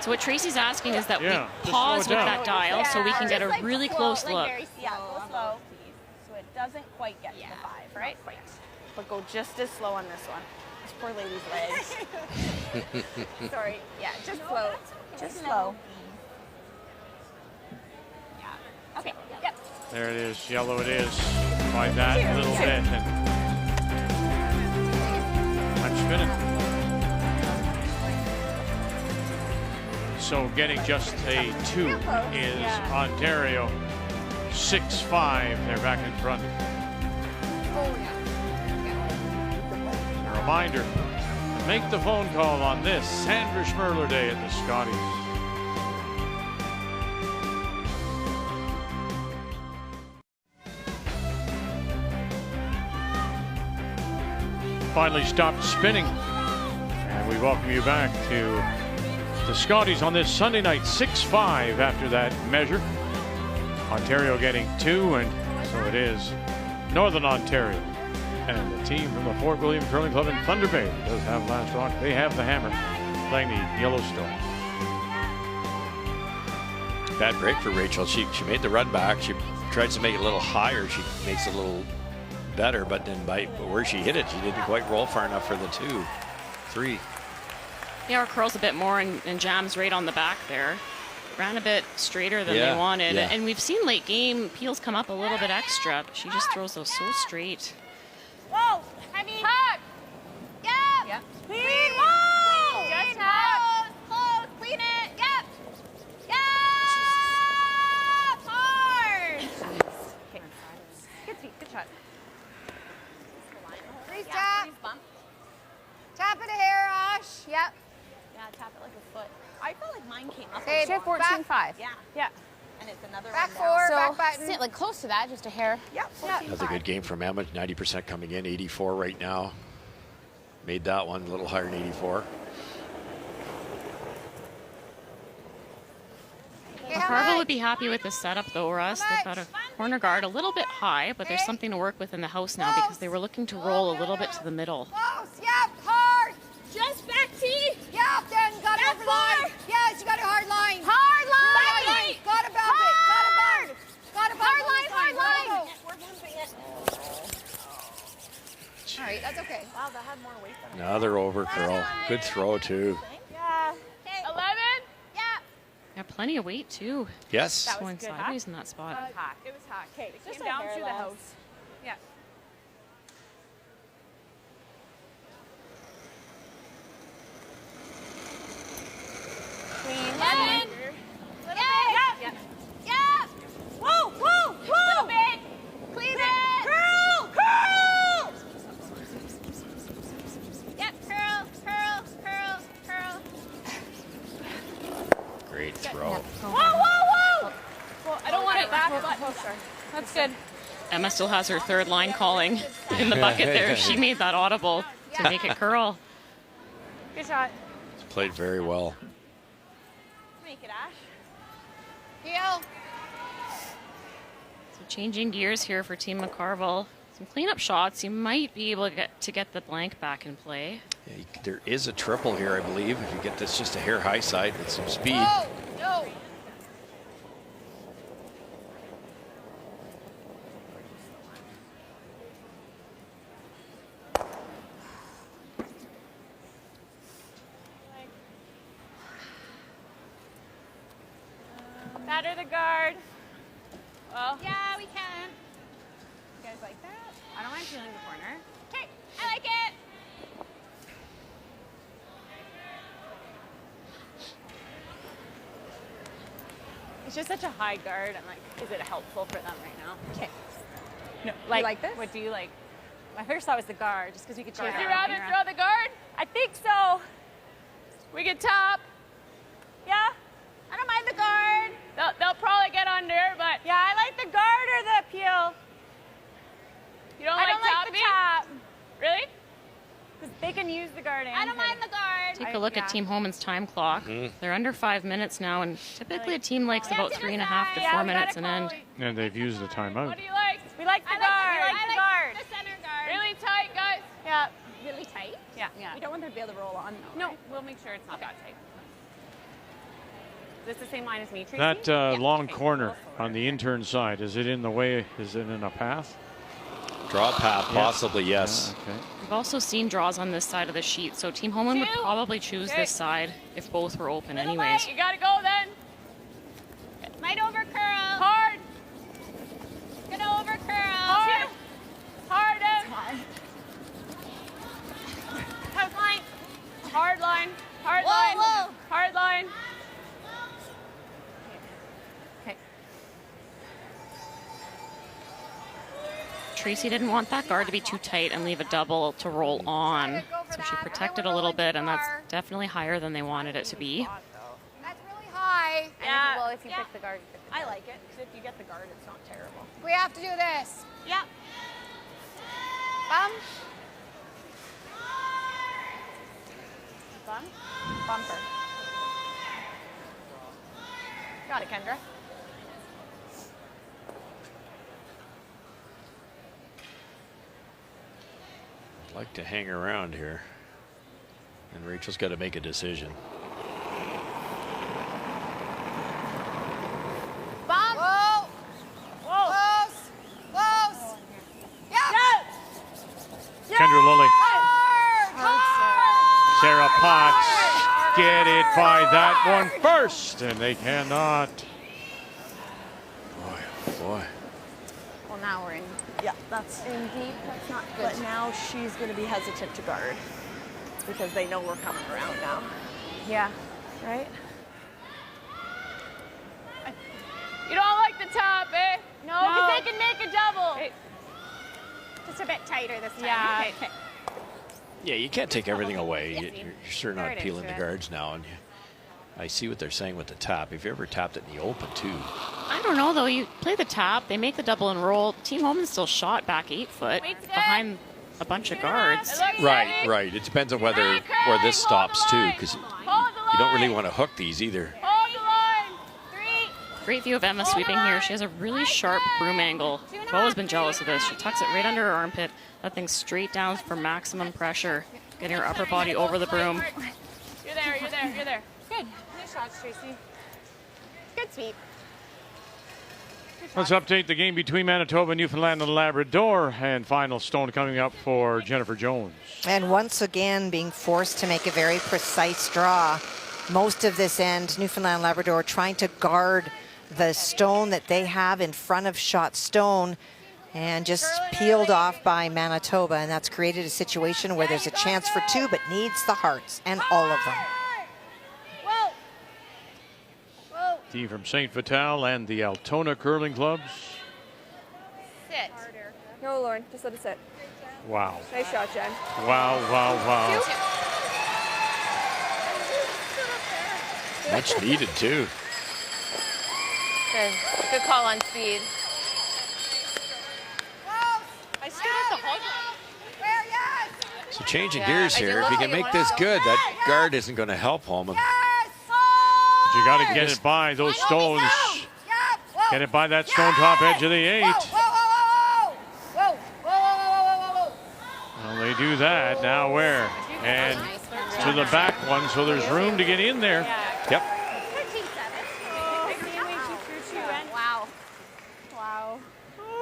So what Tracy's asking is that Yeah, we just pause slow with it down. that dial so we can get a Just, like, really slow, close like look. Very slow, go slow, please. So it doesn't quite get to the 5, right? Quite. But go just as slow on this one. This poor lady's legs. Sorry. Yeah, just slow. Just slow. Yeah. Okay. Yep. There it is. Yellow it is. By that little bit. And I'm spinning. So getting just a 2 is Ontario. 6-5. They're back in front. A reminder, make the phone call on this Sandra Schmirler Day at the Scotties. Finally stopped spinning. And we welcome you back to the Scotties on this Sunday night, 6-5 after that measure. Ontario getting 2, and so it is Northern Ontario. And the team from the Fort William Curling Club in Thunder Bay does have last rock. They have the hammer playing the Yellowstone. Bad break for Rachel. She made the run back. She tries to make it a little higher. She makes it a little better, but then by where she hit it, she didn't quite roll far enough for the 2-3. Yeah, her curls a bit more and jams right on the back there. Ran a bit straighter than they wanted. Yeah. And we've seen late game Peels come up a little bit extra, but she just throws those so straight. Whoa! Heavy! Puck! Yep! Yep. Clean! Whoa! Just close! Close! Clean it! Yep! Yep! Hard! Okay. Good feet. Good shot. Freeze tap! Tap it a hair, Ash. Yep. Yeah, tap it like a foot. I felt like mine came up. Okay, She had 14.5. Yeah. Yeah. And it's another Back one now. 4, So, back button. sit like close to that, just a hair. Yep. 14.5. That's a good game from Emma. 90% coming in, 84 right now. Made that one a little higher than 84. McCarville would be happy with the setup though, Russ. They've got a corner guard a little bit high, but there's something to work with in the house now because they were looking to roll a little bit to the middle. Close! Yep! Hard! Just back T. Yep! Then got it over line. Yes, you got a hard line. Hard line. Got about it. Got about it. Got about Hard line, hard line. Go. We're bumping it. All right, that's okay. Wow, that had more weight than Another over curl. Good throw, too. Yeah. 11. Yeah. Yeah, plenty of weight too. Yes. Going sideways in that spot. Hot. It was hot. Okay, Just just a down hair through the less. house. Yeah. Clean. 11. Yeah. Yeah. Whoa, whoa, whoa. Little bit. Clean it. Curl, curl. Yep. Curl, curl, curl, curl. throw. Whoa, whoa, whoa! Well, I don't want it back, but that's good. Emma still has her third line calling in the bucket there. She made that audible to make it curl. Good shot. It's played very well. Make it, Ash. Heel. So changing gears here for Team McCarville. Some cleanup shots. You might be able to get the blank back in play. Yeah, there is a triple here, I believe. If you get this just a hair high side with some speed. Oh, no. Batter the guard. Well, Yeah, we can. you guys like that? I don't mind peeling the corner. Okay, I like it. It's just such a high guard. I'm like, is it helpful for them right now? Okay. No, like this? What do you like? My first thought was the guard, just because we could chase Guard. it Would you around, rather around. throw the guard? I think so. We could top. Yeah. I don't mind the guard. They'll probably get under, but yeah, I like the guard or the peel. You don't I like don't like topping? the top. Really? Because they can use the guard. I don't mind the guard. Take a look at Team Homan's time clock. They're under 5 minutes now, and typically a team likes about 3.5 to 4 minutes an end. And they've used the timeout. What do you like? We like the I guard. like, We I the like guard. the center guard. Really tight, guys. Yeah. Really tight? Yeah. Yeah. We don't want them to be able to roll on. Though, No, right? we'll make sure it's not that tight. Is this the same line as me, Tracy? That long Okay, corner go for on it. the intern side, is it in the way? Is it in a path? Draw path, possibly, yes. Yeah, okay. We've also seen draws on this side of the sheet, so Team Homan would Two. probably choose Okay. this side if both were open Little anyways. light, you gotta go then. Might over curl. Hard. Gonna over curl. Hard. Hard out. Tough line. Hard line. Hard Whoa, line. whoa. Hard line. Okay. Tracy didn't want that guard to be too tight and leave a double to roll on, so she protected a little bit, and that's definitely higher than they wanted it to be. That's really high. Yeah. Well, if you pick the guard, you pick the I like it. Because if you get the guard, it's not terrible. We have to do this. Yeah. Bum. Bum. Bumper. Got it, Kendra. I'd like to hang around here. And Rachel's got to make a decision. Bum. Whoa. Whoa. Close. Close. Yeah. Kendra Lilly. Hard. Sarah Potts get it by that one first, and they cannot. Boy. Well, now we're in. Yeah, that's in deep. That's not good. But now she's going to be hesitant to guard because they know we're coming around now. Yeah. Right? You don't like the top, eh? No, because they can make a double. Just a bit tighter this time. Yeah. Okay. Yeah, you can't take everything away. Yeah. You're sure Throw not it peeling into the it. guards now. And I see what they're saying with the tap. If you ever tapped it in the open, too. I don't know, though. You play the tap, they make the double and roll. Team Homan still shot back 8 foot Weight's good. behind a bunch of guards. Right, right. It depends on where this stops, too, because you don't really want to hook these either. Hold the line. 3. Great view of Emma sweeping here. She has a really sharp broom angle. I've always been jealous of this. She tucks it right under her armpit. That thing's straight down for maximum pressure. Getting her upper body over the broom. You're there, you're there, you're there. Good. Nice shots, Tracy. Good sweep. Let's update the game between Manitoba, Newfoundland, and Labrador, and final stone coming up for Jennifer Jones. And once again being forced to make a very precise draw. Most of this end, Newfoundland Labrador trying to guard the stone that they have in front of shot stone, and just peeled off by Manitoba, and that's created a situation where there's a chance for 2 but needs the hearts and all of them. Whoa. Whoa. Team from St. Vital and the Altona Curling Clubs. Sit. No, Lauren, just let it sit. Wow. Nice shot, Jen. Wow, wow, wow. Much needed, too. Good call on speed. I stood at the hole. So changing gears here. If you can make this good, that guard isn't going to help Homan. But you got to get it by those stones. Get it by that stone top edge of the 8. Well, they do that. Now where? And to the back one, so there's room to get in there. Yep. Wow. Wow.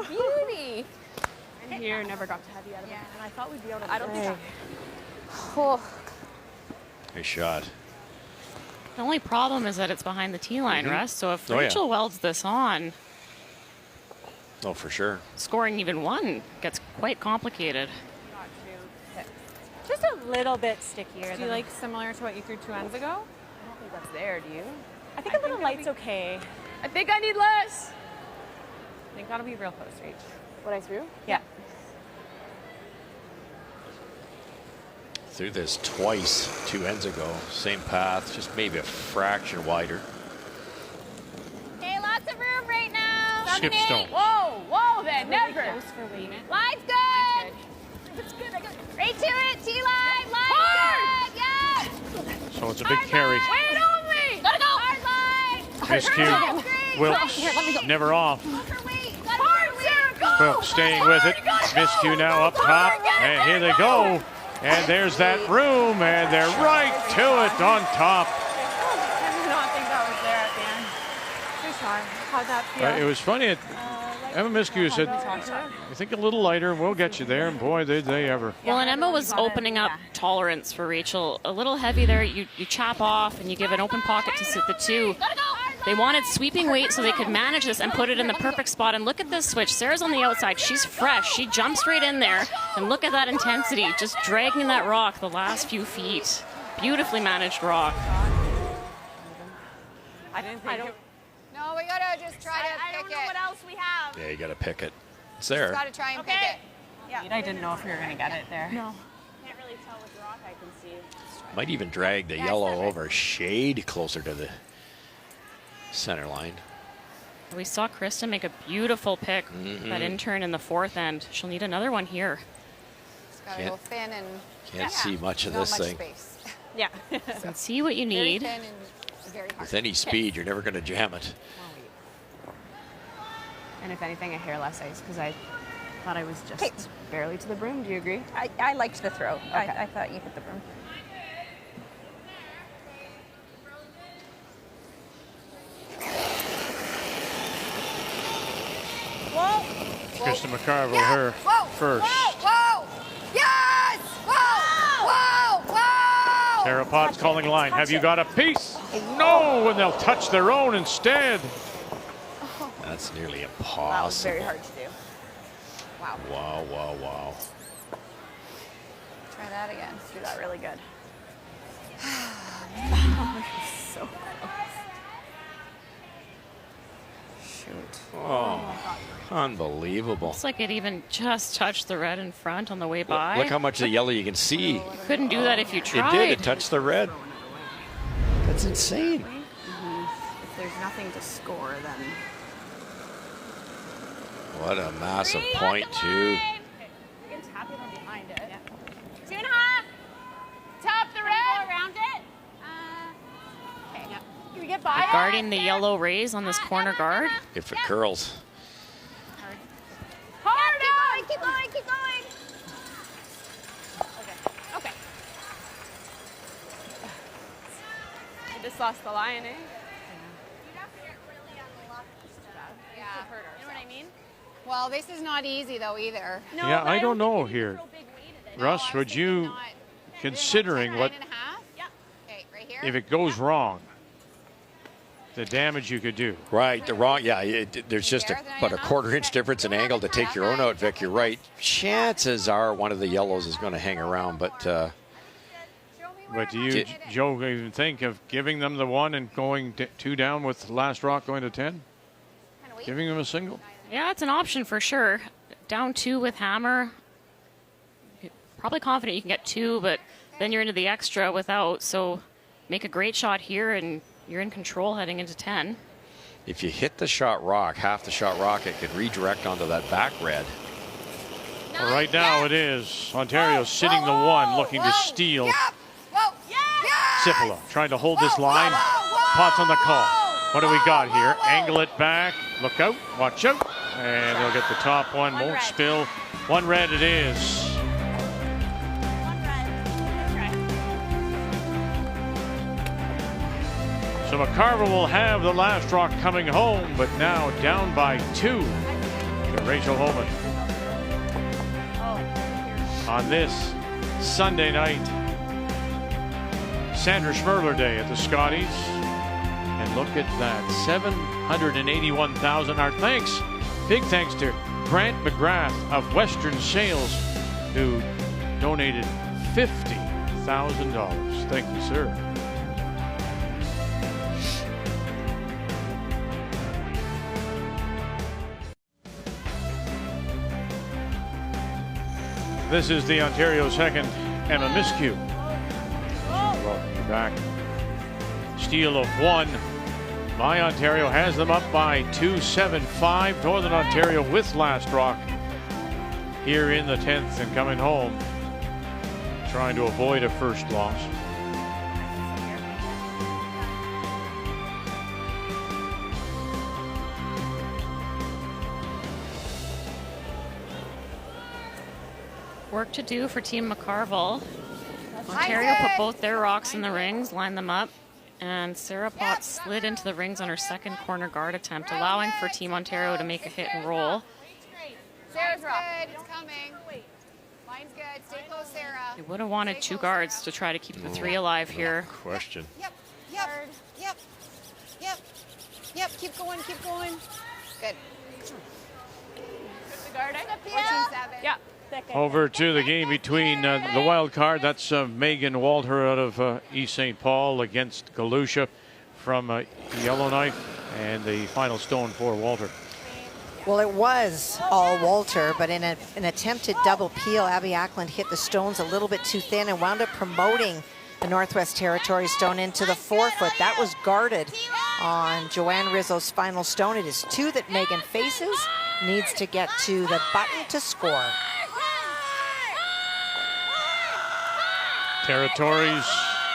Beauty. And here never got to heavy out of it. And I thought we'd be able to I don't think so. Oh. Nice shot. The only problem is that it's behind the tee line, Russ. So if Oh, yeah. Rachel welds this on, Oh, for sure. scoring even one gets quite complicated. Just a little bit stickier. Do you like similar to what you threw 2 ends ago? I don't think that's there, do you? I think a little light's okay. I think I need less. I think that'll be real close, Rach. What I threw? Yeah. Threw this twice 2 ends ago. Same path, just maybe a fraction wider. Okay, lots of room right now. Skip stone. Whoa, then never. Close for weight. Line's good. It's good. I got it. Right to it, T-line. Line's good. Yeah. So it's a big carry. Wait on me. Gotta go. Hard line. Miscue. Wilkes never off. Hard weight. Gotta go. Wilkes staying with it. Miscue now up top. And here they go. And there's that room. And they're right to it on top. I did not think that was there at the end. Good shot. How'd that feel? It was funny. Emma Miscue said, I think a little lighter, we'll get you there. And boy, did they ever. Well, and Emma was opening up tolerance for Rachel. A little heavy there. You chop off and you give an open pocket to sit the 2. They wanted sweeping weight so they could manage this and put it in the perfect spot. And look at this switch. Sarah's on the outside. She's fresh. She jumps right in there. And look at that intensity. Just dragging that rock the last few feet. Beautifully managed rock. I didn't think No, we gotta just try to I pick don't know it. what else we have. Yeah, you got to pick it. It's there. Gotta try and pick it. I didn't know if we were going to get it there. No. Can't really tell which rock I can see. Might even drag the yellow over shade closer to the center line. We saw Krista make a beautiful pick, that intern in the 4th end. She'll need another one here. Just gotta go thin and Can't see much of not this much thing. space. Yeah. And see what you Very need. thin and very hard. With any speed, you're never going to jam it. And if anything, a hair less ice because I thought I was just barely to the brim. Do you agree? I liked the throw. Okay. I thought you hit the broom. Krista McCarville, her first. Whoa! Yes! Whoa! Sarah Potts calling line. Have you got a piece? Oh, no! And they'll touch their own instead. That's nearly That was impossible. very hard to do. Wow. Wow, wow, wow. Try that again. Let's do that really good. So close. Shoot. Oh, unbelievable. Looks like it even just touched the red in front on the way by. Look how much of the yellow you can see. Couldn't do that if you tried. It did. It touched the red. That's insane. If there's nothing to score, then What a massive point, too. You can tap it on behind it. 2.5. Top the red. Go around it. Okay. Can we get by Guarding the yellow rays on this corner guard. If it curls. Hard Keep going. Okay. We just lost the line, eh? Yeah. You know what I mean? Well, this is not easy though either. No, Yeah, but I don't know think we here. throw big weight at it. Russ, would you, considering what, 9.5? Yeah. Okay, right here. if it goes wrong, the damage you could do? Right, the wrong, yeah, there's just about a quarter-inch difference in angle to take your own out, Vic. You're right. Chances are one of the yellows is going to hang around, but But do you, Joe, even think of giving them the 1 and going 2 down with last rock going to 10? Giving them a single? Yeah, it's an option for sure. Down 2 with hammer. Probably confident you can get 2, but then you're into the extra without. So make a great shot here and you're in control heading into 10. If you hit the shot rock, half the shot rock, it can redirect onto that back red. Well, right now it is. Ontario sitting the one, looking to steal. Cipolla trying to hold this line. Potts on the call. What do we got here? Angle it back. Look out. Watch out. And they'll get the top one. Won't spill. One red it is. So McCarville will have the last rock coming home, but now down by 2 to Rachel Homan. On this Sunday night, Sandra Schmirler Day at the Scotties. And look at that, 781,000. Our thanks, big thanks to Grant McGrath of Western Sales, who donated $50,000. Thank you, sir. This is the Ontario second, Emma Miscue. Welcome you back. Steal of 1 by Ontario has them up by 2-7-5. Northern Ontario with last rock here in the 10th and coming home, trying to avoid a first loss. Work to do for Team McCarville. Ontario put both their rocks in the rings, lined them up, and Sarah Potts slid into the rings on her second corner guard attempt, allowing for Team Ontario to make a hit and roll. Sarah's good. It's coming. Line's good. Stay close, Sarah. They would have wanted 2 guards to try to keep the 3 alive here. Question. Yep. Keep going. Good. The guard, 14-7. Yeah. Over to the game between the wild card. That's Megan Walter out of East St. Paul against Galusha from Yellowknife, and the final stone for Walter. Well, it was all Walter, but in an attempted double peel, Abby Ackland hit the stones a little bit too thin and wound up promoting the Northwest Territories stone into the 4-foot. That was guarded on Joanne Rizzo's final stone. It is 2 that Megan faces, needs to get to the button to score. Territories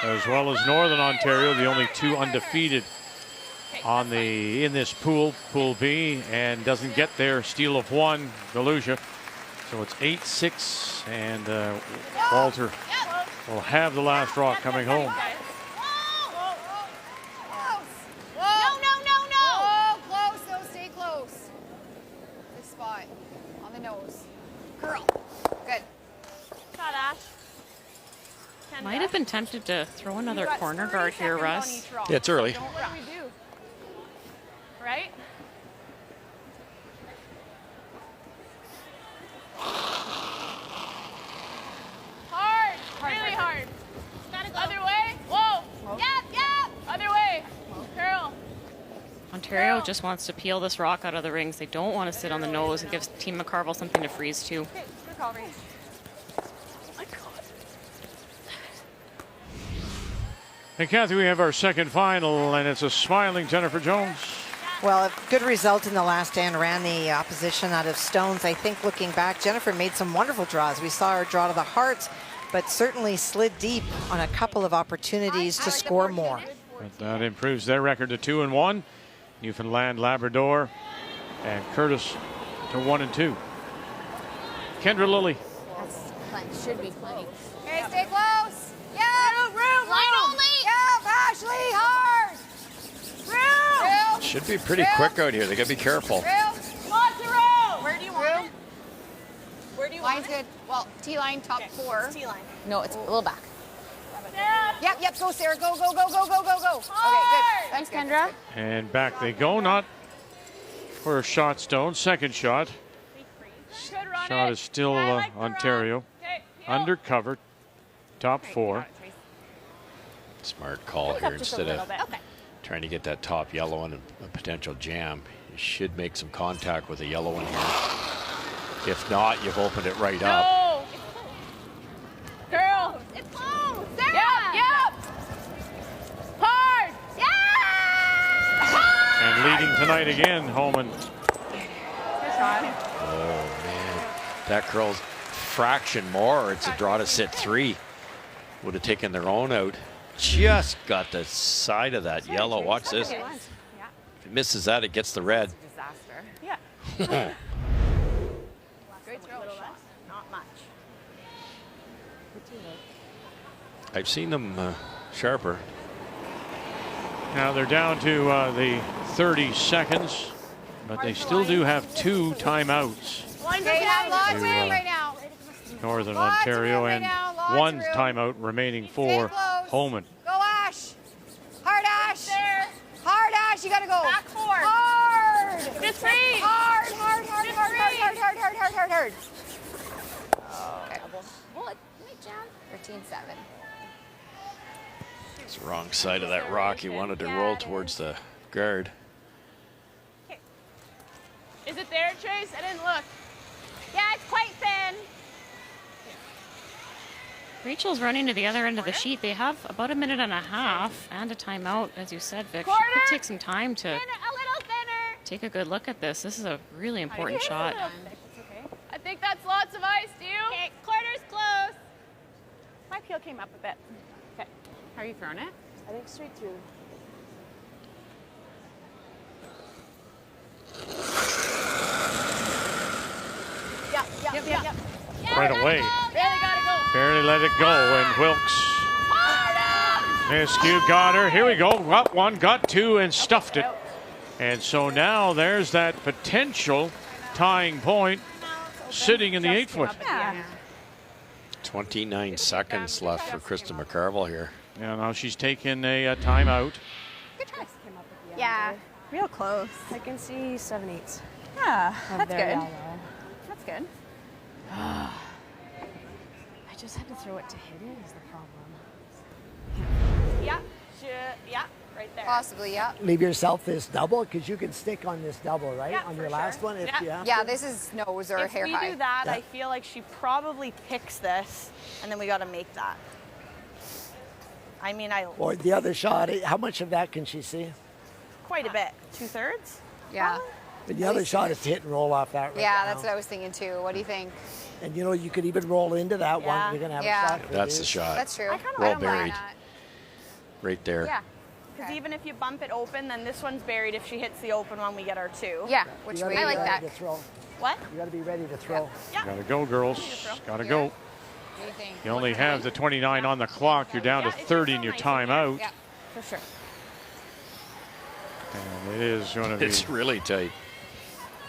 as well as Northern Ontario, the only 2 undefeated on in this pool B, and doesn't get their steal of 1, Galusha. So it's 8-6, and Walter will have the last rock coming home. No. Close, though. Stay close. Good spot. On the nose. Curl. Good. Shot, Ash. Might have been tempted to throw another corner guard here, Russ. Yeah, it's early. What do we do? Right? Hard. Really hard. Gotta go. Other way. Whoa. Yep. Other way. Curl. Ontario just wants to peel this rock out of the rings. They don't want to sit on the nose. It gives Team McCarville something to freeze to. Okay, recovery. Hey, Kathy, we have our second final, and it's a smiling Jennifer Jones. Well, a good result in the last end, ran the opposition out of stones. I think looking back, Jennifer made some wonderful draws. We saw her draw to the heart, but certainly slid deep on a couple of opportunities to score more. But that improves their record to 2-1. Newfoundland, Labrador, and Curtis to 1-2. Kendra Lilly. That's plenty. Should be plenty. Okay, stay close. Yeah, room. Line only. Yeah, Ashley, hard. Room. Should be pretty quick out here. They got to be careful. Lots of room. Where do you want it? Where do you Line's want it? good. Well, T-line, top 4. T-line. No, it's a little back. Sarah. Yep. Go, Sarah. Go. Okay, good. Thanks, Kendra. And back they go, not for a shot stone. Second shot. Shot is still Ontario. Undercover, top 4. Smart call here. Instead of trying to get that top yellow one and a potential jam, you should make some contact with the yellow one here. If not, you've opened it right up. Girl. It's close. Sarah. Yep. Hard. And leading tonight again, Homan. Oh, man. That curl's fraction more. It's a draw to sit 3. Would have taken their own out. Just got the side of that yellow. Watch this. If it misses that, it gets the red. Disaster. Yeah. Great throw. Not much. I've seen them sharper. Now they're down to the 30 seconds, but they still do have 2 timeouts. They have lots of To, room right now. Northern Lots of Ontario, room right and now, lots of 1 room. timeout remaining for Stay close. Homan. Go Ash. Hard Ash. There. Hard Ash. You gotta go. Back 4. Hard. Just 3. Hard, hard, hard, Just hard, hard, 3. hard, hard, hard, hard, hard, hard. Okay. Bullet. Night down. 13-7. It's the wrong side of that rock. He wanted to roll towards the guard. Is it there, Trace? I didn't look. Yeah, it's quite thin. Rachel's running to the other end of the sheet. They have about 1.5 minutes and a timeout, as you said, Vic. She could take some time to A little thinner. take a good look at this. This is a really important shot. I think that's lots of ice, do you? Okay, quarter's close. My peel came up a bit. Okay. How are you throwing it? I think straight through. Yeah. Right away. Barely got to go. Barely let it go, and Wilkes. Miscue got her. Here we go. Got 1, got 2, and stuffed it. And so now there's that potential tying point sitting in the 8-foot. Yeah. 29 seconds left for Krista McCarville here. Yeah, now she's taken a timeout. Yeah. Real close. I can see 7/8. Yeah, that's good. Yellow. That's good. I just had to throw it to hit it is the problem. Yeah. Yeah. Right there. Possibly, yeah. Leave yourself this double because you can stick on this double, right? Yeah, on for your last sure. one, if Yeah. you have Yeah, to. this is nose or If hair we high. do that, Yeah. I feel like she probably picks this, and then we got to make that. I mean, Or the other shot, how much of that can she see? quite a bit. 2/3? Yeah. But the other shot is to hit and roll off that right Yeah, now. that's what I was thinking too. What do you think? And you know, you could even roll into that one. Yeah. You're going to have Yeah. a shot. for That's the these. shot. That's true. I kind of Roll don't mind buried. that. Right there. Yeah. Because even if you bump it open, then this one's buried. If she hits the open one, we get our 2. Yeah, You which gotta way be I like ready that. to throw. What? You got to be ready to throw. Yeah. Gotta go, girls. Gotta go. What do you think? You only have the 29 on the clock. You're down to 30 in your timeout. Yeah, for sure. And it is going to be It's really tight.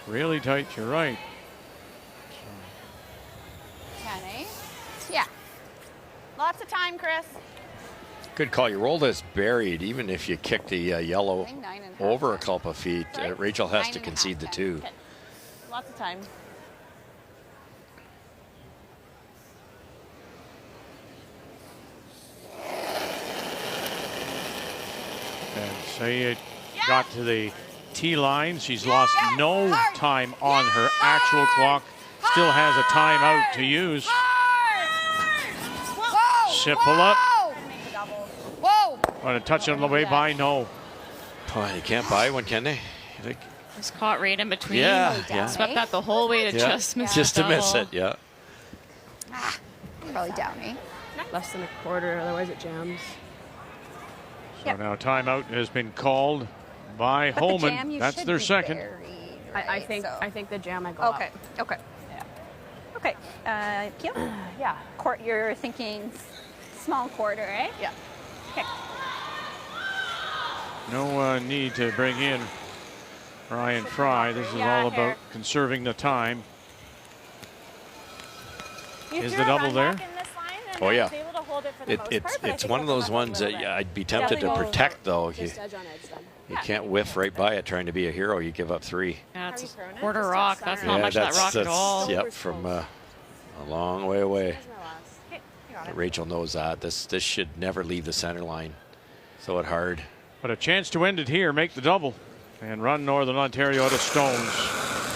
really tight. You're right. 10, eh? Yeah. Lots of time, Chris. Good call. You roll this buried, even if you kick the yellow I think 9.5. over a couple of feet. Rachel has to 9.5, concede the 10. 2. Okay. Lots of time. And say it got to the tee line. She's lost no time on her actual clock. Still has a timeout to use. Whoa! Sipula. Whoa! Want to touch it on the way by? No. Oh, you can't buy one, can they? You think? Just caught right in between. Yeah, yeah. Swept that the whole way to Yeah. just miss Just the to miss double. it, yeah. Probably down, eh? Less than a quarter, otherwise it jams. So now timeout has been called by Homan. That's their second. I think the jam I go up. Okay. Okay. Okay. Cute. Yeah. You're thinking small quarter, eh? Yeah. Okay. No need to bring in Ryan Fry. This is all about conserving the time. Is the double there? Oh, yeah. It's It's one of those ones that I'd be tempted to protect, though. You can't whiff right by it trying to be a hero. You give up 3. Yeah, it's a quarter rock. That's not much of that rock at all. Yep, from a long way away. But Rachel knows that. This should never leave the center line. Throw it hard. But a chance to end it here, make the double, and run Northern Ontario out of stones.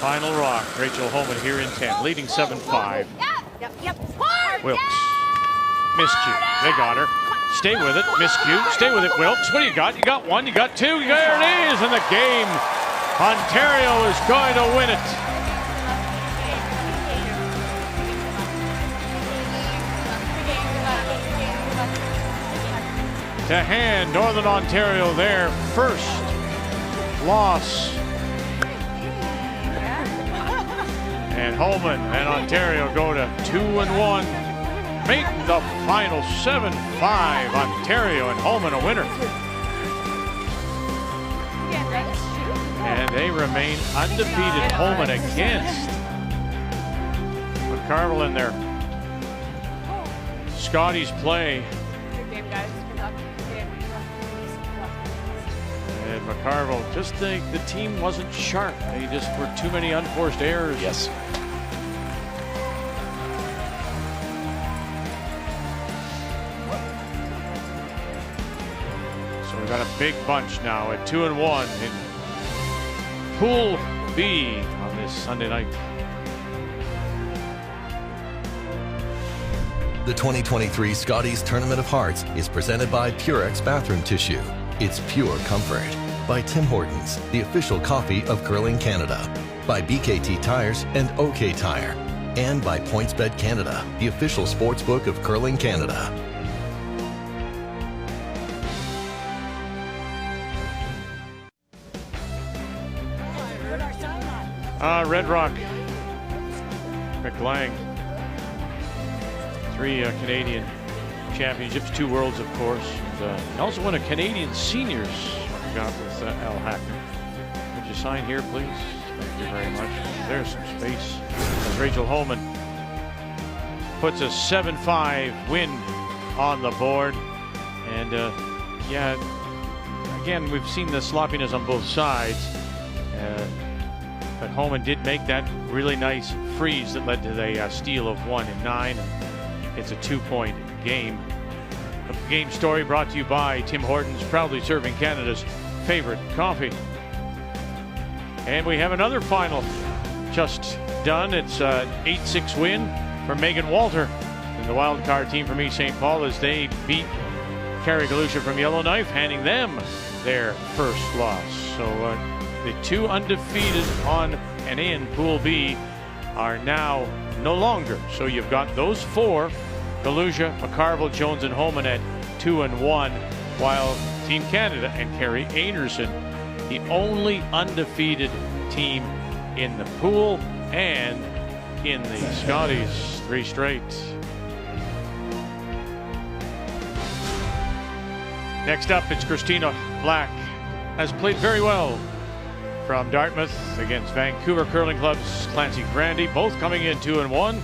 Final rock. Rachel Homan here in 10, leading 7-5. Yep. Wilkes. Miscue. They got her. Stay with it. Miscue. Stay with it, Wilkes. What do you got? You got 1, you got 2. There it is. And the game Ontario is going to win it. To hand Northern Ontario their first loss. And Homan and Ontario go to 2-1. Make the final 7-5. Ontario and Homan a winner. And they remain undefeated. Homan against McCarville in their Scotties play. Good game, guys. Good luck. And McCarville, just the team wasn't sharp. They just were too many unforced errors. Yes. So we've got a big bunch now at 2-1 in Pool B on this Sunday night. The 2023 Scotties Tournament of Hearts is presented by Purex Bathroom Tissue. It's pure comfort. By Tim Hortons, the official coffee of Curling Canada. By BKT Tires and OK Tire. And by PointsBet Canada, the official sportsbook of Curling Canada. Red Rock, McLang. 3 Canadian championships, 2 worlds, of course. And he also won a Canadian seniors. I forgot with Al Hackman. Would you sign here, please? Thank you very much. There's some space. As Rachel Homan puts a 7-5 win on the board. And yeah, again, we've seen the sloppiness on both sides. But Homan did make that really nice freeze that led to the steal of 1 in 9. It's a 2-point game. A game story brought to you by Tim Hortons, proudly serving Canada's favorite coffee. And we have another final just done. It's an 8-6 win for Megan Walter and the wild card team from East St. Paul as they beat Carrie Galusha from Yellowknife, handing them their first loss. So the 2 undefeated on and in Pool B are now no longer. So you've got those 4, Galusha, McCarville, Jones, and Homan at 2-1, while Team Canada and Carrie Anderson, the only undefeated team in the pool and in the Scotties, 3 straight. Next up, it's Christina Black, has played very well from Dartmouth against Vancouver Curling Club's Clancy Grandy, both coming in 2-1.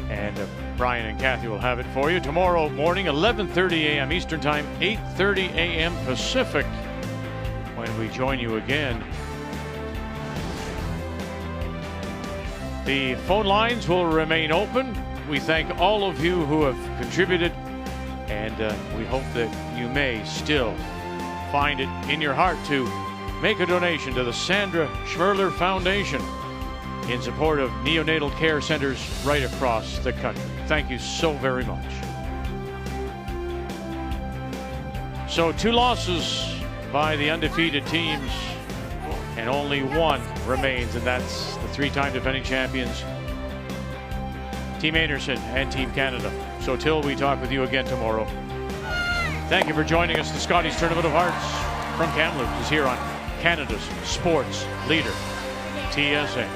And Brian and Kathy will have it for you tomorrow morning, 11:30 a.m. Eastern Time, 8:30 a.m. Pacific, when we join you again. The phone lines will remain open. We thank all of you who have contributed, and we hope that you may still find it in your heart to make a donation to the Sandra Schmirler Foundation in support of neonatal care centers right across the country. Thank you so very much. So 2 losses by the undefeated teams, and only 1 remains, and that's the 3-time defending champions, Team Anderson and Team Canada. So till we talk with you again tomorrow, thank you for joining us. The Scotties Tournament of Hearts from Kamloops is here on Canada's sports leader, TSN.